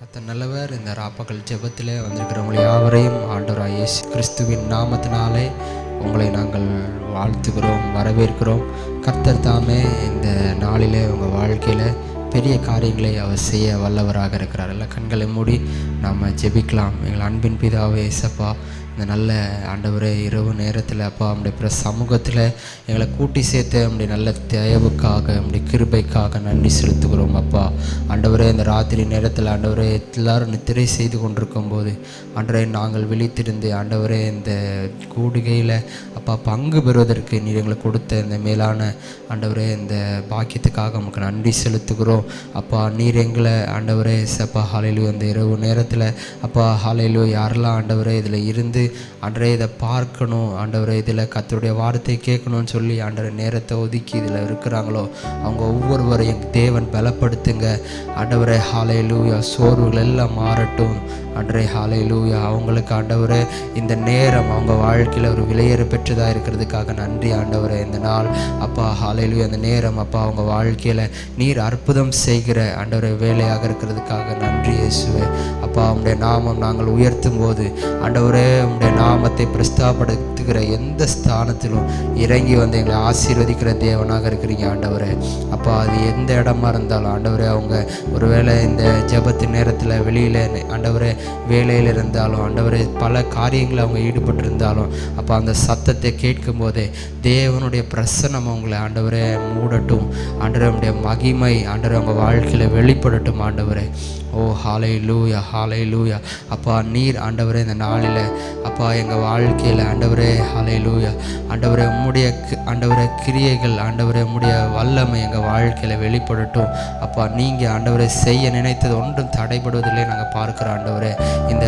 கர்த்தர் நல்லவர். இந்த ராப்பகல் ஜெபத்திலே வந்திருக்கிறவங்களை யாவரையும் ஆண்டவராகிய இயேசு கிறிஸ்துவின் நாமத்தினாலே உங்களை நாங்கள் வாழ்த்துகிறோம், வரவேற்கிறோம். கர்த்தர் தாமே இந்த நாளிலே உங்கள் வாழ்க்கையில் பெரிய காரியங்களை அவர் செய்ய வல்லவராக இருக்கிறார். எல்லாம் கண்களை மூடி நாம் ஜெபிக்கலாம். எங்கள் அன்பின் பிதாவே இயேசப்பா, இந்த நல்ல ஆண்டவரே இரவு நேரத்தில் அப்பா நம்முடைய சமூகத்தில் எங்களை கூட்டி சேர்த்து நம்முடைய நல்ல தயவுக்காக நம்முடைய கிருபைக்காக நன்றி செலுத்துகிறோம். அப்பா ஆண்டவரே, இந்த ராத்திரி நேரத்தில் ஆண்டவரே எல்லாரும் நித்திரை செய்து கொண்டிருக்கும் போது ஆண்டவரே நாங்கள் விழித்திருந்து ஆண்டவரே இந்த கூடுகையில் அப்பா பங்கு பெறுவதற்கு நீர் எங்களுக்கு கொடுத்த இந்த மேலான ஆண்டவரே இந்த பாக்கியத்துக்காக நமக்கு நன்றி செலுத்துகிறோம். அப்பா நீர் எங்களை ஆண்டவரே சப்பா ஹல்லேலூயா இந்த இரவு நேரத்தில் அப்பா ஹல்லேலூயா யாரெல்லாம் ஆண்டவரே இதில் இருந்து ஆண்டவரே இதை பார்க்கணும், ஆண்டவரே இதில் கர்த்தருடைய வார்த்தை கேட்கணும்னு சொல்லி ஆண்டவரே நேரத்தை ஒதுக்கி இதில் இருக்கிறாங்களோ அவங்க ஒவ்வொருவரையும் தேவன் பலப்படுத்துங்க. ஆண்டவரே ஹல்லேலூயா சோர்வுகள் எல்லாம் மாறட்டும். ஆண்டவரே ஹல்லேலூயா அவங்களுக்கு ஆண்டவரே இந்த நேரம் அவங்க வாழ்க்கையில் ஒரு விலையேற பெற்றதாக இருக்கிறதுக்காக நன்றி. ஆண்டவரே இந்த நாள் அப்பா ஹல்லேலூயா இந்த நேரம் அப்பா அவங்க வாழ்க்கையில் நீர் அற்புதம் செய்கிற ஆண்டவரே வேலையாக இருக்கிறதுக்காக நன்றி இயேசுவே. அப்பா உம்முடைய நாமம் நாங்கள் உயர்த்தும் போது ஆண்டவரே உம்முடைய நாமத்தை பிரஸ்தாபடுத்துகிற எந்த ஸ்தானத்திலும் இறங்கி வந்து எங்களை ஆசீர்வதிக்கிற தேவனாக இருக்கிறீங்க ஆண்டவரே. அப்பா அது எந்த இடமா இருந்தாலும் ஆண்டவரே அவங்க ஒருவேளை இந்த ஜெபத்தின் நேரத்தில் வெளியில் ஆண்டவரே வேலையில் இருந்தாலும் ஆண்டவரே பல காரியங்களில் அவங்க ஈடுபட்டிருந்தாலும் அப்போ அந்த சத்தத்தை கேட்கும் போதே தேவனுடைய பிரசன்னம் அவங்களை ஆண்டவரே மூடட்டும். ஆண்டவரே உம்முடைய மகிமை ஆண்டவரே அவங்க வாழ்க்கையில் வெளிப்படட்டும் ஆண்டவரே. ஓ ஹல்லேலூயா ஹல்லேலூயா. அப்பா நீர் ஆண்டவரே இந்த நாளில் அப்பா எங்கள் வாழ்க்கையில் ஆண்டவரே ஹல்லேலூயா ஆண்டவரே உம்முடைய ஆண்டவரே கிரியைகள் ஆண்டவரே உம்முடைய வல்லமை எங்கள் வாழ்க்கையில் வெளிப்படட்டும். அப்பா நீங்கள் ஆண்டவரை செய்ய நினைத்தது ஒன்றும் தடைபடுவதில்லை நாங்கள் பார்க்குறோம் ஆண்டவரே. இந்த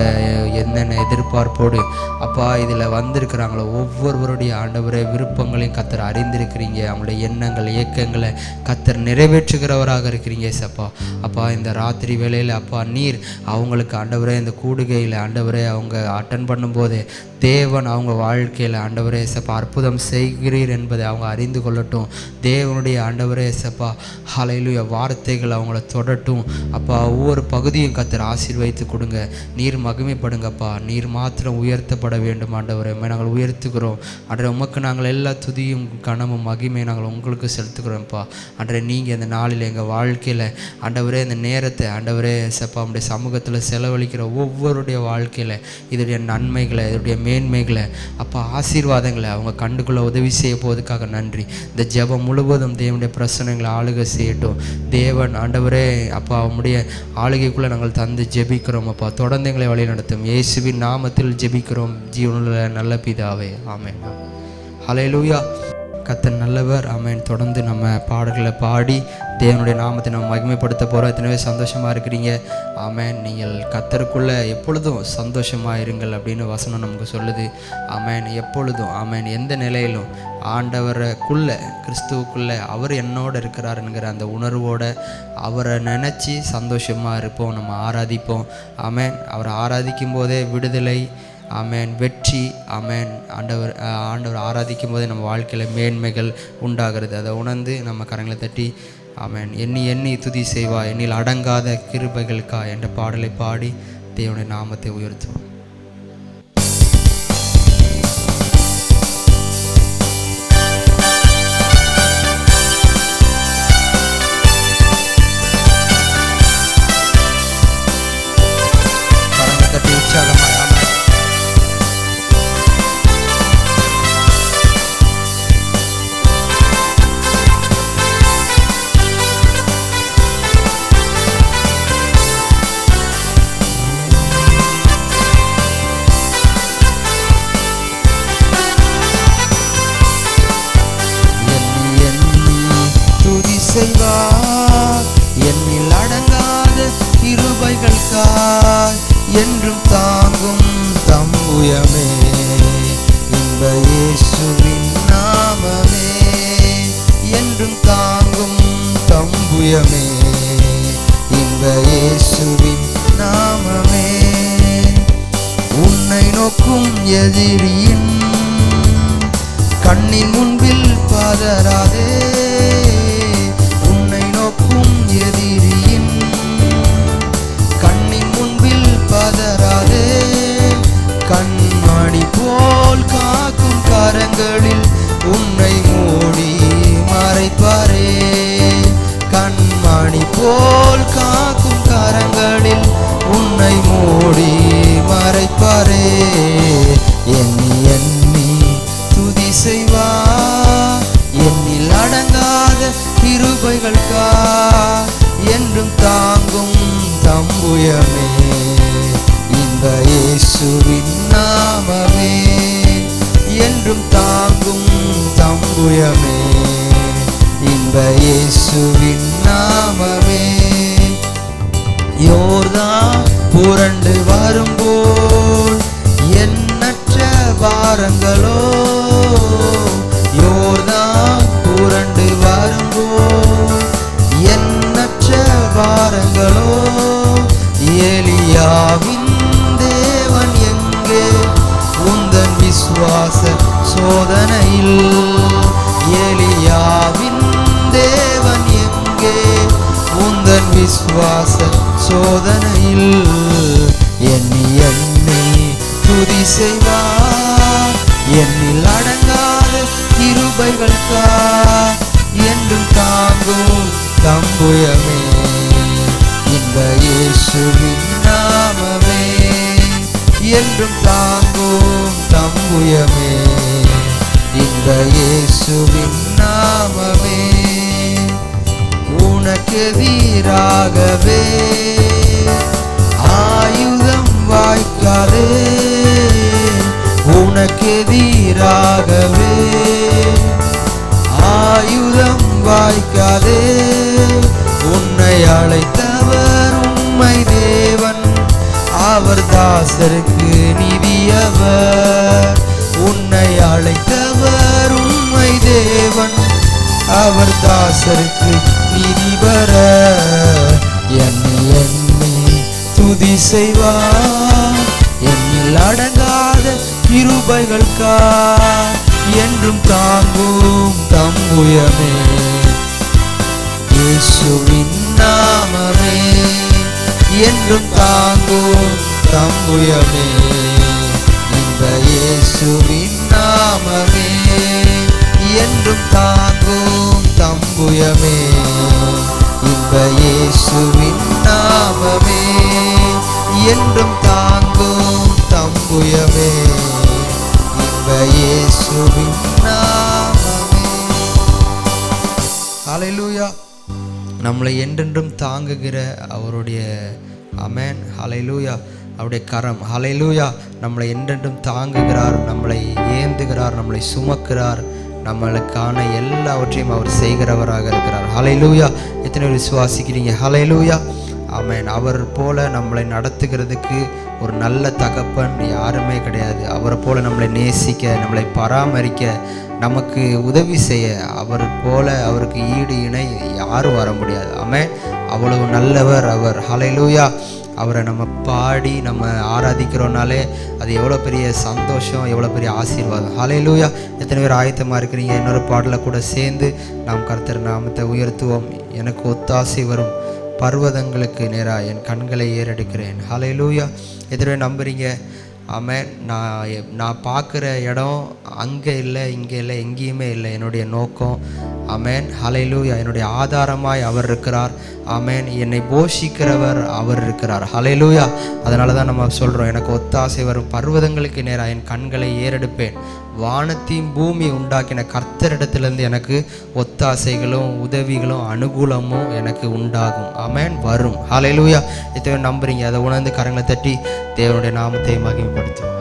என்னென்ன எதிர்பார்ப்போடு அப்பா இதில் வந்திருக்கிறாங்களோ ஒவ்வொருவருடைய ஆண்டவரே விருப்பங்களையும் கர்த்தர் அறிந்திருக்கிறீங்க. அவங்களுடைய எண்ணங்கள் இயக்கங்களை கர்த்தர் நிறைவேற்றுகிறவராக இருக்கிறீங்க சப்பா. அப்பா இந்த ராத்திரி வேளையில் அப்பா நீர் அவங்களுக்கு ஆண்டவரே இந்த கூடுகையில் ஆண்டவரே அவங்க அட்டன் பண்ணும்போதே தேவன் அவங்க வாழ்க்கையில் ஆண்டவரே சப்பா அற்புதம் செய்கிறீர் என்பதை அவங்க அறிந்து கொள்ளட்டும். தேவனுடைய ஆண்டவரே சப்பா ஹல்லேலூயா வார்த்தைகள் அவங்கள தொடட்டும். அப்பா ஒவ்வொரு பகுதியும் கர்த்தர் ஆசீர்வதித்து கொடுங்க. நீர் மகிமைப்படுங்கப்பா. நீர் மாத்திரம் உயர்த்தப்பட வேண்டும் ஆண்டவரே. நாங்கள் உயர்த்துக்கிறோம் ஆண்டவரே. உமக்கு நாங்கள் எல்லா துதியும் கனமும் மகிமையை நாங்கள் உங்களுக்கு செலுத்துக்கிறோம்ப்பா. ஆண்டவரே நீங்கள் இந்த நாளில் எங்கள் வாழ்க்கையில் ஆண்டவரே இந்த நேரத்தை ஆண்டவரே சப்பா நம்முடைய சமூகத்தில் செலவழிக்கிற ஒவ்வொருடைய வாழ்க்கையில் இதோடைய நன்மைகளை இதோடைய மேன்மைகளை அப்பா ஆசீர்வாதங்களை அவங்க கண்டுக்குள்ள உதவி செய்ய போவதுக்காக நன்றி. இந்த ஜெபம் முழுவதும் தேவனுடைய பிரசனங்களை ஆளுகை செய்யட்டும். தேவன் ஆண்டவரே அப்பா அவனுடைய ஆளுகைக்குள்ளே நாங்கள் தந்து ஜெபிக்கிறோம் அப்பா. தொடர்ந்து எங்களை வழி நடத்தும். இயேசுவின் நாமத்தில் ஜெபிக்கிறோம் ஜீவனுள்ள நல்ல பிதாவே, ஆமென். ஹல்லேலூயா. கர்த்தர் நல்லவர், ஆமென். தொடர்ந்து நம்ம பாடல்களை பாடி தேவனுடைய நாமத்தை நம்ம மகிமைப்படுத்த போகிறோம். எத்தனைவே சந்தோஷமாக இருக்கிறீங்க, ஆமென். நீங்கள் கர்த்தருக்குள்ளே எப்பொழுதும் சந்தோஷமாக இருங்கள் அப்படின்னு வசனம் நமக்கு சொல்லுது, ஆமென். எப்பொழுதும் ஆமென். எந்த நிலையிலும் ஆண்டவருக்குள்ளே கிறிஸ்துவுக்குள்ளே அவர் என்னோடு இருக்கிறாருங்கிற அந்த உணர்வோடு அவரை நினச்சி சந்தோஷமாக இருப்போம், நம்ம ஆராதிப்போம், ஆமென். அவரை ஆராதிக்கும் போதே விடுதலை, ஆமென், வெற்றி, ஆமென். ஆண்டவர் ஆராதிக்கும் போதே நம்ம வாழ்க்கையில் மேன்மைகள் உண்டாகிறது. அதை உணர்ந்து நம்ம கரங்களை தட்டி ஆமென் எண்ணி எண்ணி துதி செய்வா என்னில் அடங்காத கிருபைகளுக்கா என்ற பாடலை பாடி தேவனுடைய நாமத்தை உயர்த்துவோம். கரங்களை தட்டி உற்சாகமாக செய்வார் என்னில் அடங்காத கிருபைகளுக்காய் என்றும் தாங்கும் தம்புயமே இன்ப இயேசுவின் நாமமே என்றும் தாங்கும் தம்புயமே இன்ப இயேசுவின் நாமமே. உன்னை நோக்கும் எதிரியின் கண்ணின் முன்பில் பதறாதே, எதிரியின் கண்ணின் கிருபைகளுக்கா என்றும் தாங்கும் தம்புயமே இன்ப இயேசுவின் நாமமே என்றும் தாங்கும் தம்புயமே இன்ப இயேசுவின் நாமமே யோர்தான் புரண்டு வரும்போல் எண்ணற்ற பாரங்களோ யோர்தான் புரண்டு வரும்போல் எண்ணற்ற பாரங்களோ எலியாவின் தேவன் எங்கே உந்தன் விசுவாச சோதனையில் எலியாவின் தேவன் எங்கே உந்தன் விசுவாச சோதனையில் எண்ணி எண்ணி துதி செய்வார் என்னில் அடங்காத கிருபைகளுக்கா என்றும் தாங்கும் தம்புயமே இன்ப இயேசுவின் நாமமே என்றும் தாங்கும் தம்புயமே இன்ப இயேசுவின் நாமமே உனக்கு வீராகவே ஆயுதம் வாய்க்காதே உனக்கு வீராகவே ஆயுதம் வாய்க்காதே உன்னை அழைத்தவர் உம்மை தேவன் அவர் தாசருக்கு நிதியவர் உன்னை அழைத்தவர் உம்மை தேவன் அவர் தாசருக்கு நீதிபர எண்ணி எண்ணி துதி செய்வார் என்னில் அடங்காத கிருபைகளுக்கா என்றும் தாங்கும் தம்புயமே இயேசுவின் நாமமே என்றும் தாங்கும் தம்புயமே இந்த இயேசுவின் நாமமே என்றும் தாங்கும் தம்புயமே இந்த இயேசுவின் நாமமே என்றும் தாங்கும் தம்புயமே இந்த இயேசுவின் நாமமே. ஹல்லேலூயா. நம்மளை என்றென்றும் தாங்குகிற அவருடைய ஆமென் ஹல்லேலூயா அவருடைய கரம் ஹல்லேலூயா நம்மளை என்றென்றும் தாங்குகிறார், நம்மளை ஏந்துகிறார், நம்மளை சுமக்கிறார், நம்மளுக்கான எல்லாவற்றையும் அவர் செய்கிறவராக இருக்கிறார். ஹல்லேலூயா. எத்தனை விசுவாசிக்கிறீங்க? ஹல்லேலூயா. ஆமென். அவர் போல நம்மளை நடத்துகிறதுக்கு ஒரு நல்ல தகப்பன் யாருமே கிடையாது. அவரை போல நம்மளை நேசிக்க, நம்மளை பராமரிக்க, நமக்கு உதவி செய்ய அவர் போல அவருக்கு ஈடு இணை யாரும் வர முடியாது. ஆமென். அவ்வளவு நல்லவர் அவர். ஹல்லேலூயா. அவரை நம்ம பாடி நம்ம ஆராதிக்கிறோனாலே அது எவ்வளோ பெரிய சந்தோஷம், எவ்வளோ பெரிய ஆசீர்வாதம். ஹல்லேலூயா. எத்தனை பேர் ஆயத்தமாக இருக்கிறீங்க? இன்னொரு பாடலை கூட சேர்ந்து நாம் கர்த்தர் நாமத்தை உயர்த்துவோம். எனக்கு ஒத்தாசை வரும் பர்வதங்களுக்கு நேராக என் கண்களை ஏறெடுக்கிறேன். ஹல்லேலூயா. எத்தனை பேர் நம்புறீங்க? ஆமென். நான் பார்க்குற இடம் அங்கே இல்லை, இங்கே இல்லை, எங்கேயுமே இல்லை. என்னுடைய நோக்கம் ஆமென் ஹல்லேலூயா என்னுடைய ஆதாரமாய் அவர் இருக்கிறார். ஆமென். என்னை போஷிக்கிறவர் அவர் இருக்கிறார். ஹல்லேலூயா. அதனால தான் நம்ம சொல்கிறோம், எனக்கு ஒத்தாசை வரும் பர்வதங்களுக்கு நேராக என் கண்களை ஏறெடுப்பேன். வானத்தையும் பூமி உண்டாக்கின கர்த்தரிடத்திலிருந்து எனக்கு ஒத்தாசைகளும் உதவிகளும் அனுகூலமும் எனக்கு உண்டாகும். ஆமென். வரும். ஹல்லேலூயா. எத்தனை நம்புறீங்க? அதை உணர்ந்து கரங்களை தட்டி தேவனுடைய நாமத்தை மகிமைப்படுத்தும்.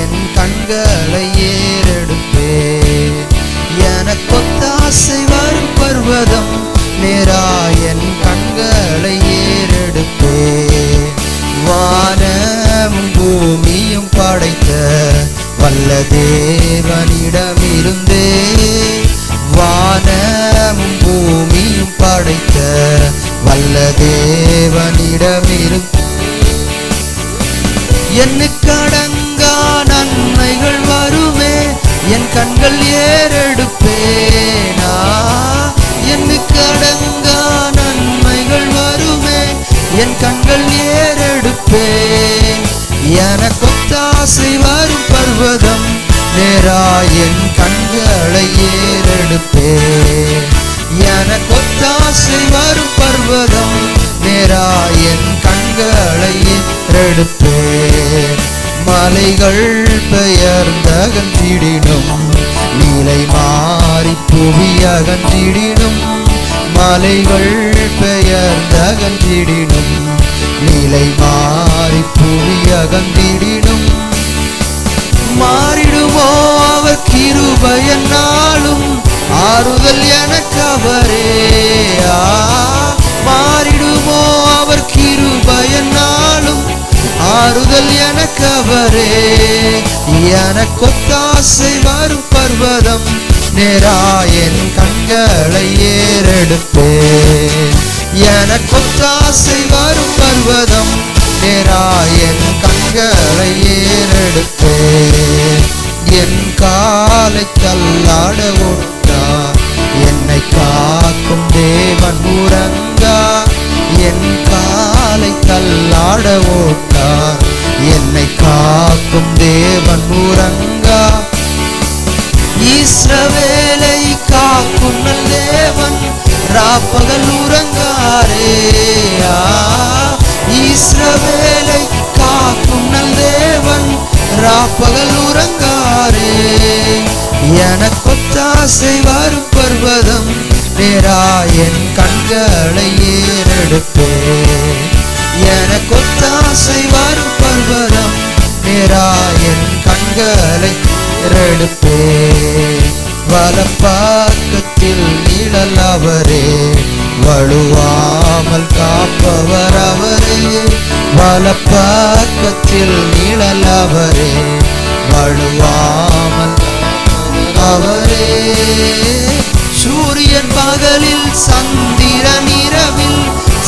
என் கண்களை ஏறெடுப்பே எனக்கொத்தாசை வரும் பர்வதம் நேரா என் கண்களை ஏறெடுப்பே வானமும் பூமியும் படைத்த வல்ல தேவனிடமிருந்தே வானமும் பூமியும் படைத்த வல்ல தேவனிடமிருந்தே தேவனிடமிருந்து எண்ணுக்கடங்கா நன்மைகள் வருமே, என் கண்கள் ஏறெடுப்பேனா. எண்ணுக்கடங்கா நன்மைகள் வருமே, என் கண்கள் ஏறெடுப்பேன். எனக்கொத்தாசை வரும் பர்வதம் நேரா என் கண்களை ஏறெடுப்பேன். எனக்கொத்தாசை வரும் பர்வதம் நேரா என் கண்களை ஏறெடுப்பேன். மலைகள் பெயர்ந்தகன்றிடினும், நிலை மாறி புவி அகன்றிடினும். மலைகள் பெயர்ந்தகன்றிடினும், நிலை மாறி புவி அகன்றிடினும். மாறிடுமோ அவர் கிருபை என்னாலும், ஆறுதல் எனக்கு அவரே. மாறிடுமோ அவர் கிருபை என்னாலும், ஆறுதல் எனக்கு அவரே. எனக்கொத்தாசை வரும் பர்வதம் நேரா என் கண்களை ஏறெடுப்பேன். எனக்கொத்தாசை வரும் பர்வதம் நேரா என் கண்களை ஏறெடுப்பேன். என் காலை தள்ளாட ஓட்டார், என்னை காக்கும் தேவன் உறங்கா. என் காலை தள்ளாட ஓட்டார், என்னை காக்கும் தேவன் உறங்கா. இஸ்ரவேலை காக்கும் நல் தேவன் ராப்பகல் உறங்காரே. இஸ்ரவேலை காக்கும் நல் தேவன் ராப்பகல் உறங்காரே. எனக்கொத்தாசை வரும் பர்வதம் நேரா என் கண்களை ஏறெடுப்பேன். எனக்கொத்தாசை வரும் பர்வதம் நேரா என் கண்களை ஏறெடுப்பேன். வலப்பக்கத்தில் நிழல் அவரே, வழுவாமல் காப்பவர் அவரே. வலப்பக்கத்தில் நிழல் அவரே, வழுவாமல் அவரே. சூரியன் பகலில் சந்திரன் இரவில்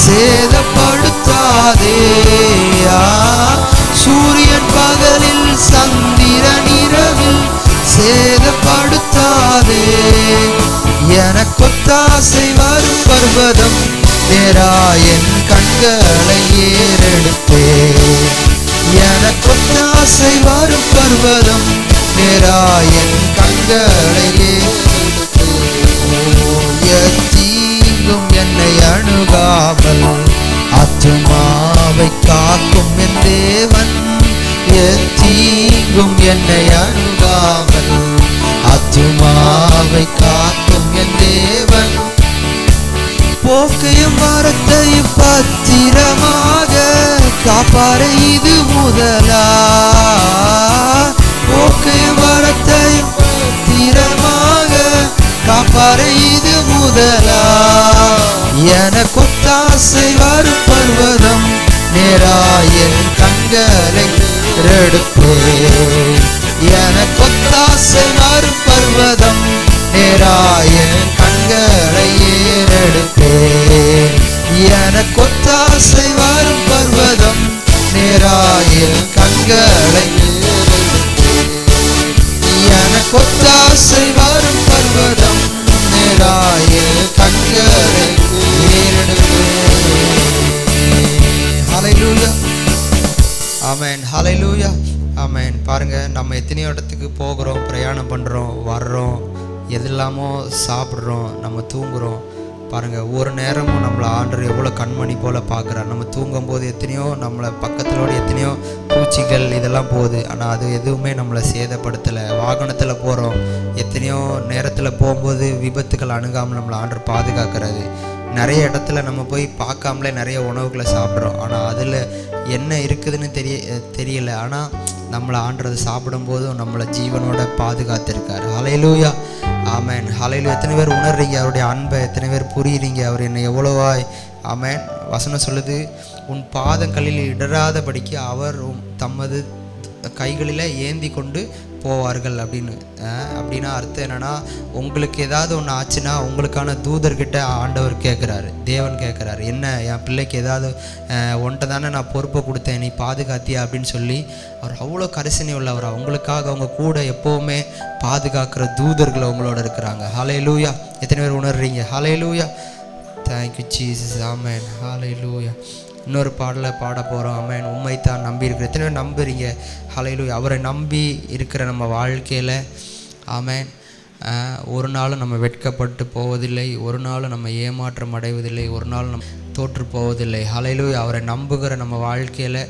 சேதப்படுத்தாதே. சூரியன் பகலில் சந்திரன் இரவில் சேதப்படுத்தாதே. எனக்கொத்தாசை வரும் பர்வதம் நேரா என் கண்களை ஏறெடுப்பேன். எனக்கொத்தாசை வரும் பர்வதம் நேரா என் கண்களை ஏறெடுப்பேன். தீங்கும் என்னை அணுகாமல், ஆத்துமாவை காக்கும் என் தேவன். தீங்கும் என்னை அணுகாமல், ஆத்துமாவை காக்கும் என் தேவன். போக்கையும் மரத்தையும் பத்திரமாக காப்பாரே இது முதலா. போக்கையும் மரத்தையும் பத்திரமாக காப்பாரே இது முதலா. எனக்கொத்தாசை வரும் பர்வதம் நேரா என் கண்களை ஏறெடுப்பேன். எனக்கொத்தாசை வரும் பர்வதம் நேரா என் கண்களை ஏறெடுப்பேன். எனக்கொத்தாசை வரும் பர்வதம் நேரா என் கண்களை ஏறெடுப்பேன். எனக்கொத்தாசை வரும் பர்வதம் நேரா என் கண்களை ஏறெடுப்பேன். ஹல்லேலூயா, ஆமென். ஹல்லேலூயா, ஆமென். பாருங்க, நம்ம எத்தனையோ இடத்துக்கு போகிறோம், பிரயாணம் பண்ணுறோம், வர்றோம், எதெல்லாமோ சாப்பிட்றோம், நம்ம தூங்குகிறோம். பாருங்கள், ஒரு நேரமும் நம்மளை ஆண்டவர் எவ்வளோ கண்மணி போல் பார்க்குறார். நம்ம தூங்கும்போது எத்தனையோ நம்மளை பக்கத்திலோடு எத்தனையோ பூச்சிகள் இதெல்லாம் போகுது, ஆனால் அது எதுவுமே நம்மளை சேதப்படுத்தலை. வாகனத்தில் போகிறோம், எத்தனையோ நேரத்தில் போகும்போது விபத்துகள் அணுகாமல் நம்மளை ஆண்டவர் பாதுகாக்கிறது. நிறைய இடத்துல நம்ம போய் பார்க்காமலே நிறைய உணவுகளை சாப்பிட்றோம், ஆனால் அதில் என்ன இருக்குதுன்னு தெரியல. ஆனால் நம்மளை ஆண்டது சாப்பிடும்போதும் நம்மளை ஜீவனோட பாதுகாத்திருக்கார். ஹல்லேலூயா, ஆமென். ஹல்லேலூயா. எத்தனை பேர் உணர்றீங்க அவருடைய அன்பை? எத்தனை பேர் புரியுறீங்க அவர் என்னை எவ்வளவாய்? ஆமென். வசனம் சொல்லுது, உன் பாதங்களில் இடராதபடிக்கு அவர் தமது கைகளில் ஏந்தி கொண்டு போவார்கள் அப்படின்னா அர்த்தம் என்னென்னா, உங்களுக்கு ஏதாவது ஒன்று ஆச்சுன்னா உங்களுக்கான தூதர்கிட்ட ஆண்டவர் கேட்குறாரு, தேவன் கேட்குறாரு, என்ன என் பிள்ளைக்கு ஏதாவது ஒன்றை தானே நான் பொறுப்பை கொடுத்தேன், நீ பாதுகாத்தியா அப்படின்னு சொல்லி அவர் அவ்வளோ கரிசனை உள்ளவர். அவங்களுக்காக அவங்க கூட எப்போவுமே பாதுகாக்கிற தூதர்கள் அவங்களோட இருக்கிறாங்க. ஹல்லேலூயா. எத்தனை பேர் உணர்றீங்க? ஹல்லேலூயா. Thank you Jesus. ஆமென். ஹல்லேலூயா. இன்னொரு பாடலை பாட போகிறோம். ஆமென். உம்மைத்தான் நம்பி இருக்கிற எத்தனை பேர் நம்புறீங்க? ஹல்லேலூயா. அவரை நம்பி இருக்கிற நம்ம வாழ்க்கையில் ஆமென், ஒரு நாளும் நம்ம வெட்கப்பட்டு போவதில்லை, ஒரு நாளும் நம்ம ஏமாற்றம் அடைவதில்லை, ஒரு நாள் நம்ம தோற்று போவதில்லை. ஹல்லேலூயா. அவரை நம்புகிற நம்ம வாழ்க்கையில்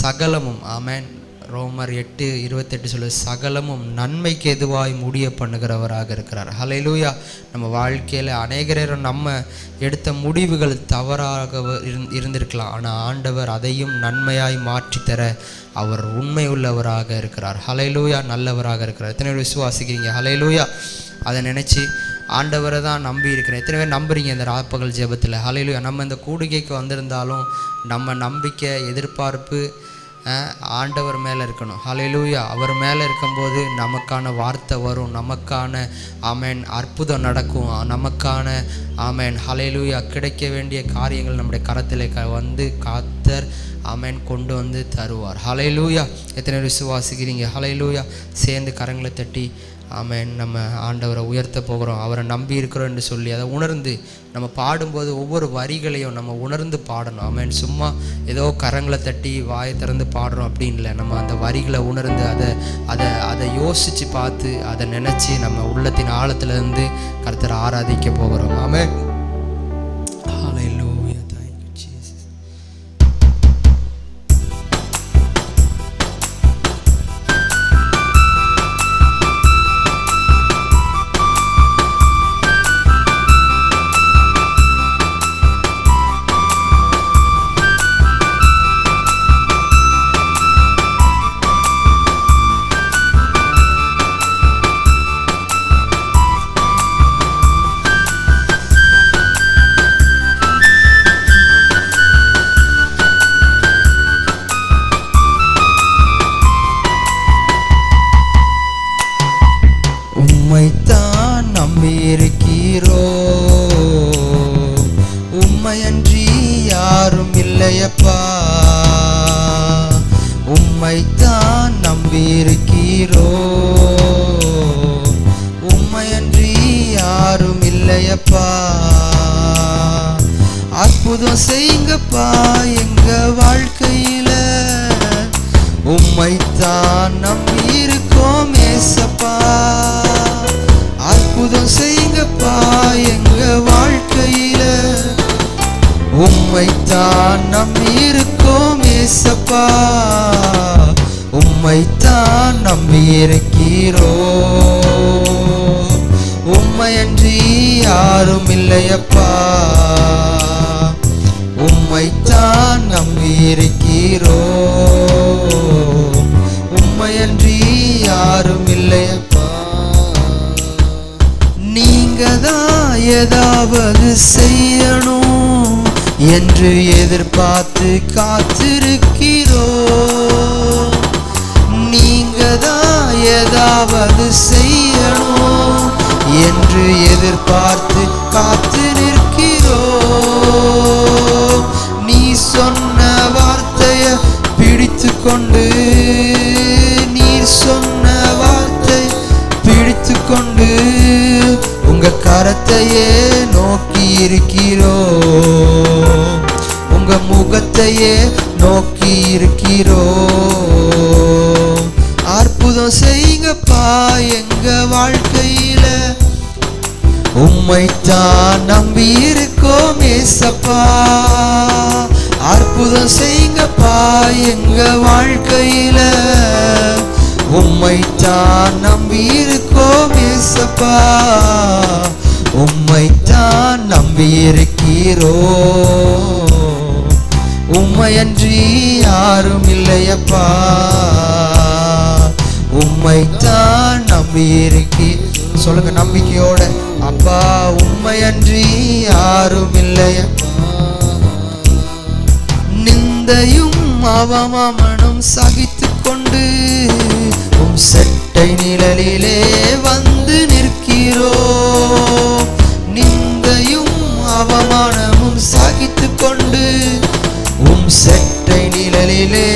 சகலமும் ஆமென். ரோமர் 8:28 சொல்லுது, சகலமும் நன்மைக்கு எதுவாய் முடிய பண்ணுகிறவராக இருக்கிறார். ஹல்லேலூயா. நம்ம வாழ்க்கையில் அநேக நேரம் நம்ம எடுத்த முடிவுகள் தவறாக இருந்திருக்கலாம், ஆனால் ஆண்டவர் அதையும் நன்மையாய் மாற்றித்தர அவர் உண்மை உள்ளவராக இருக்கிறார். ஹல்லேலூயா. நல்லவராக இருக்கிறார். எத்தனை பேர் விசுவாசிக்கிறீங்க? ஹல்லேலூயா. அதை நினச்சி ஆண்டவரை தான் நம்பி இருக்கிறேன். எத்தனை பேர் நம்புறீங்க இந்த ராப்பகல் ஜெபத்தில்? ஹல்லேலூயா. நம்ம இந்த கூடுகைக்கு வந்திருந்தாலும் நம்ம நம்பிக்கை எதிர்பார்ப்பு ஆண்டவர் மேலே இருக்கணும். ஹல்லேலூயா. அவர் மேலே இருக்கும்போது நமக்கான வார்த்தை வரும், நமக்கான ஆமென் அற்புதம் நடக்கும், நமக்கான ஆமென் ஹல்லேலூயா கிடைக்க வேண்டிய காரியங்கள் நம்முடைய கரத்தில் வந்து கர்த்தர் ஆமென் கொண்டு வந்து தருவார். ஹல்லேலூயா. எத்தனை விசுவாசிக்கிறீங்க? ஹல்லேலூயா. சேர்ந்து கரங்களை தட்டி ஆமென் நம்ம ஆண்டவரை உயர்த்த போகிறோம். அவரை நம்பி இருக்கிறோம் என்று சொல்லி அதை உணர்ந்து நம்ம பாடும்போது ஒவ்வொரு வரிகளையும் நம்ம உணர்ந்து பாடணும். ஆமென். சும்மா ஏதோ கரங்களை தட்டி வாயை திறந்து பாடுறோம் அப்படின்னு இல்லை, நம்ம அந்த வரிகளை உணர்ந்து அதை யோசித்து பார்த்து அதை நினச்சி நம்ம உள்ளத்தின் ஆழத்திலிருந்து கர்த்தரை ஆராதிக்க போகிறோம். ஆமென். உம்மைத்தான் நம்பியிருக்கிறோ, உம்மையன்றி யாரும் இல்லையப்பா. உம்மைத்தான் நம்பியிருக்கிறோ, உம்மையன்றி யாரும் இல்லையப்பா. அற்புதம் செய்யுங்கப்பா எங்க வாழ்க்கையில, உம்மைத்தான் நம்பியிருக்கோம் ஏசப்பா. அற்புதம் செய்யுங்கப்பா எங்க வாழ்க்கையில, உம்மைத்தான் நம்பியிருக்கோம் ஏசப்பா. உம்மைத்தான் நம்பியிருக்கிறோ, உம்மையன்றி யாரும் இல்லையப்பா. உம்மைத்தான் நம்பியிருக்கிறோ, உம்மையன்றி யாரும் இல்லையப்பா. நீங்க தான் ஏதாவது செய்யணும் என்று எதிர்பார்த்து காத்திருக்கிறோ. நீங்க தான் ஏதாவது செய்யணும் என்று எதிர்பார்த்து காத்து நிற்கிறோ. நீ சொன்ன வார்த்தைய பிடித்து கொண்டு, நீர் சொன்ன வார்த்தை பிடித்து கொண்டு உங்க கரத்தையே நோக்கி இருக்கிறோ, உங்க முகத்தையே நோக்கி இருக்கிறோ. அற்புதம் செய்யுங்கப்பா எங்க வாழ்க்கையில, உம்மைத்தான் நம்பி இருக்கோம் ஏசப்பா. அற்புதம் செய்யுங்கப்பா எங்க வாழ்க்கையில, உம்மைத்தான் நம்பி இருக்கோம் ஏசப்பா. உம்மைத்தான் நம்பி இருக்கிறோ, உம்மையன்றி யாரும் இல்லையப்பா. உம்மைத்தான் நம்பி இருக்கி சொல்லுங்க நம்பிக்கையோட, அப்பா உம்மையன்றி யாரும் இல்லையப்பா. நிந்தையும் அவமானம் சகித்து கொண்டு உம் செட்டை நிழலிலே வந்து நிற்கிறோம். நிந்தையும் அவமானமும் சகித்து கொண்டு உம் செட்டை நிழலிலே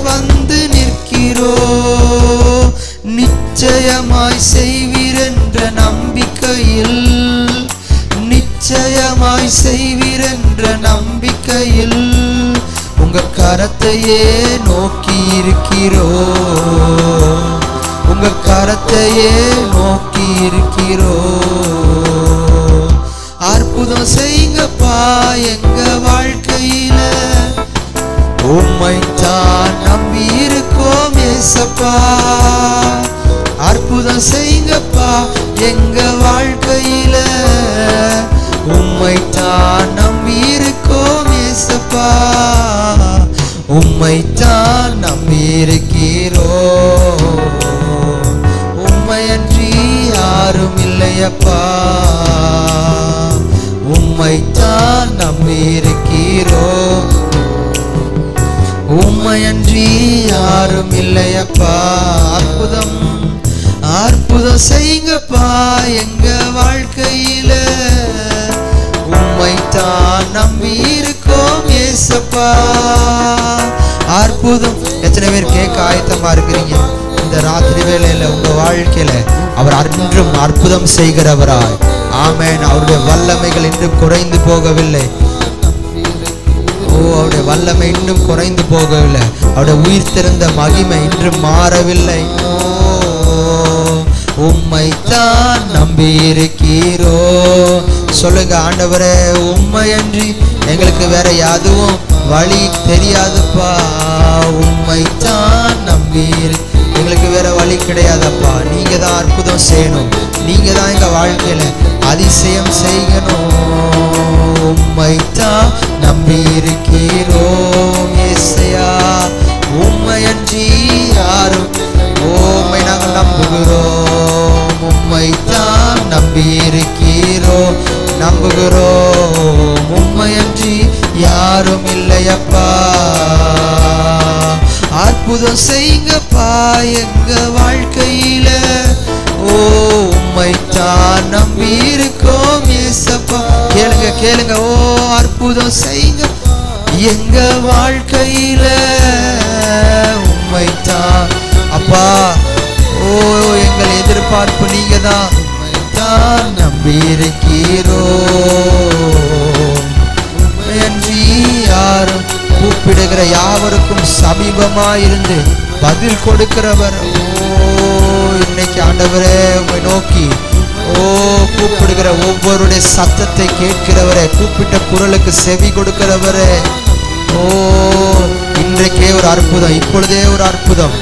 வந்து நிற்கிறோம். நிச்சயமாய் செய்வீரென்ற நம்பிக்கையில், நிச்சயமாய் செய்வீரென்ற நம்பிக்கையில் உங்க கரத்தையே நோக்கி இருக்கிறோம். உங்க கரத்தையே நோக்கி இருக்கிறோம். அற்புதம் செய்யுங்கப்பா எங்க வாழ்க்கையில, உம்மைத்தான் நம்பி இருக்கோம் ஏசப்பா. அற்புதம் செய்யுங்கப்பா எங்க வாழ்க்கையில, உம்மைத்தான் நம்பி இருக்கோம் ஏசப்பா. உம்மைத்தான் நம்பி இருக்கிறோம். உம்மையன்றி யாரும் இல்லையப்பா. உம்மைத்தான் நம்பி இருக்கிறோம். உம்மையன்றி யாரும் இல்லையப்பா. அற்புதம் அற்புதம் செய்யுங்கப்பா எங்க வாழ்க்கையில, உம்மைத்தான் நம்பி இருக்கோம் ஏசப்பா. அற்புதம். எத்தனை பேர் கேட்க ஆயத்தமா இருக்கிறீங்க? இந்த ராத்திரி வேளையில உங்க வாழ்க்கையில அவர் இன்றும் அற்புதம் செய்கிறவராய். ஆமென். அவருடைய வல்லமைகள் இன்றும் குறைந்து போகவில்லை. அவருடைய வல்லமை இன்னும் குறைந்து போகவில்லை. அவருடைய உயிர் திறந்த மகிமை இன்றும் மாறவில்லை. உம்மைத்தான் நம்பி இருக்கிறோம். சொல்லுங்க, ஆண்டவரே உம்மையன்றி எங்களுக்கு வேற எதுவும் வழி தெரியாதுப்பா. உம்மைத்தான் நம்பி, எங்களுக்கு வேற வழி கிடையாதப்பா. நீங்க தான் அற்புதம் செய்யணும். நீங்க தான் எங்க வாழ்க்கையில அதிசயம் செய்யணும். உம்மைத்தான் நம்பி இருக்கிறோம் ஏசையா. உம்மையன்றி யாரும், உம்மை நாங்கள் நம்புகிறோம். உம்மைத்தான் நம்பி இருக்கிறோம், நம்புகிறோம். உம்மையன்றி யாரும் இல்லையப்பா. அற்புதம் செய்யுங்கப்பா எங்க வாழ்க்கையில, உம்மைத்தான் நம்பி இருக்கோம் ஏசப்பா. கேளுங்க கேளுங்க. அற்புதம் செய்யுங்க எங்க வாழ்க்கையில, உம்மைத்தான் அப்பா. எங்கள் எதிர்பார்ப்பு நீங்க தான். உம்மைத்தான் நம்பி இருக்கிறோம். உம்மையன்றி யாரும், கூப்பிடுகிற யாவருக்கும் சமீபமாயிருந்து பதில் கொடுக்கிறவர். இன்னைக்கு ஆண்டவரே உம்மை நோக்கி கூப்பிடுகிற ஒவ்வொருடைய சத்தத்தை கேட்கிறவரே, கூப்பிட்ட குரலுக்கு செவி கொடுக்கிறவரே. இன்றைக்கே ஒரு அற்புதம், இப்பொழுதே ஒரு அற்புதம்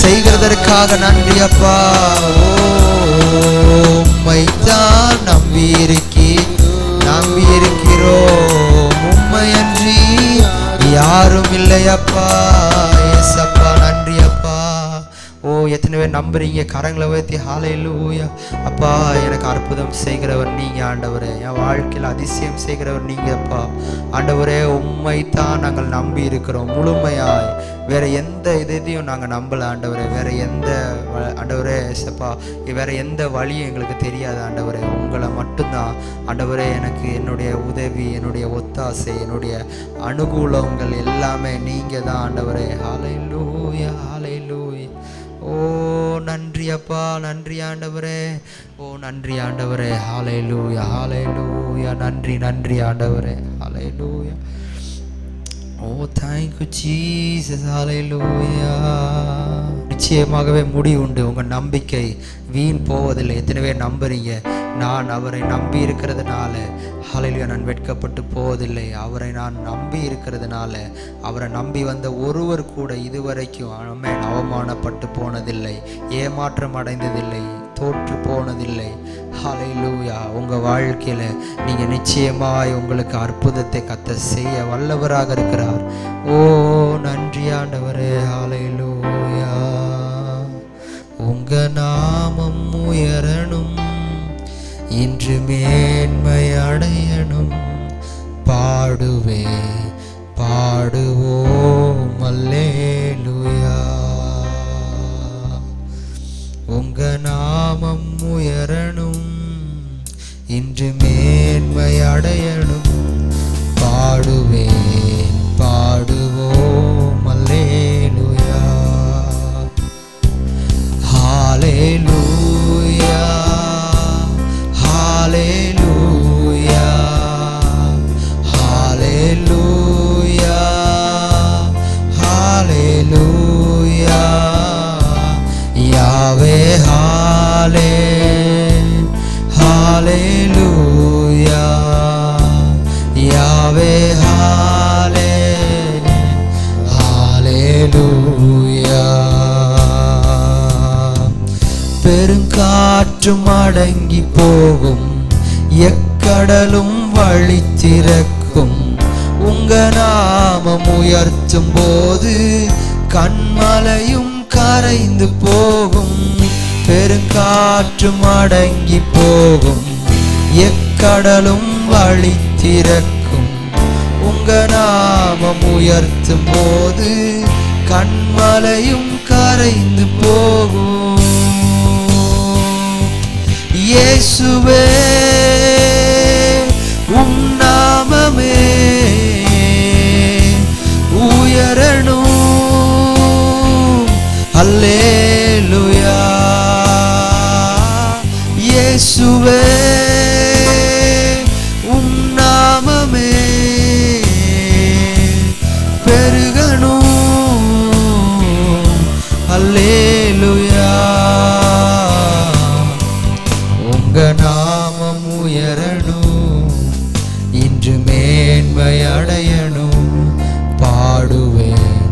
செய்கிறதற்காக நன்றி அப்பா. உம்மைத்தான் நம்பி இருக்கிறோம். உம்மையன்றி யாரும் இல்லையப்பா ஏசப்பா. நன்றி அப்பா. எத்தனை பேர் நம்புறீங்க? கரங்களை வைத்து ஹல்லேலூயா. அப்பா, எனக்கு அற்புதம் செய்கிறவர் நீங்க ஆண்டவரே. என் வாழ்க்கையில் அதிசயம் செய்கிறவர் நீங்க அப்பா. ஆண்டவரே உம்மைத்தான் நாங்கள் நம்பி இருக்கிறோம் முழுமையாய். வேற எந்த இதையும் நாங்கள் நம்பல ஆண்டவரே. வேற எந்த ஆண்டவரே ஏசப்பா, வேற எந்த வழியும் எங்களுக்கு தெரியாது ஆண்டவரே. உங்களை மட்டும்தான் ஆண்டவரே. எனக்கு என்னுடைய உதவி, என்னுடைய ஒத்தாசை, என்னுடைய அனுகூலங்கள் எல்லாமே நீங்க தான் ஆண்டவரே. ஹல்லேலூயா ஹல்லேலூயா. நன்றி அப்பா, நன்றி ஆண்டவரே. நன்றி ஆண்டவரே. ஹல்லேலூயா ஹல்லேலூயா. நன்றி நன்றி ஆண்டவரே. ஹல்லேலூயா. thank you Jesus. ஹல்லேலூயா. நிச்சயமாகவே முடிவு உண்டு. உங்க நம்பிக்கை வீண் போவதில்லை. எத்தனை பேர் நம்புறீங்க? நான் அவரை நம்பி இருக்கிறதுனால ஹல்லேலூயா நான் வெட்கப்பட்டு போவதில்லை. அவரை நான் நம்பி இருக்கிறதுனால, அவரை நம்பி வந்த ஒருவர் கூட இதுவரைக்கும் அவமானப்பட்டு போனதில்லை, ஏமாற்றம் அடைந்ததில்லை, தோற்று போனதில்லை. ஹல்லேலூயா. உங்க வாழ்க்கையில நீங்க நிச்சயமாய் உங்களுக்கு அற்புதத்தை கர்த்தர் செய்ய வல்லவராக இருக்கிறார். நன்றி ஆண்டவரே. ஹல்லேலூயா. உங்க நாமம் உயரணும், இன்று மேன்மை அடையணும். பாடுவோம் அல்லேலூயா. காற்றும் அடங்கி போகும், எக்கடலும் வழி திறக்கும். உங்க நாமம் உயர்த்தும் போது கண்மலையும் கரைந்து போகும். பெருங்காற்றும் அடங்கி போகும், எக்கடலும் வழி திறக்கும். உங்க நாமம் உயர்த்தும் போது கண்மலையும் கரைந்து போகும். இயேசுவே உம் நாமமே உயரணும். அல்லேலூயா. இயேசுவே உம் நாமமே பெருகணும். அல்லேலூயா. உங்க நாமம் உயரணும், இன்று மேன்மை அடையணும். பாடுவேன்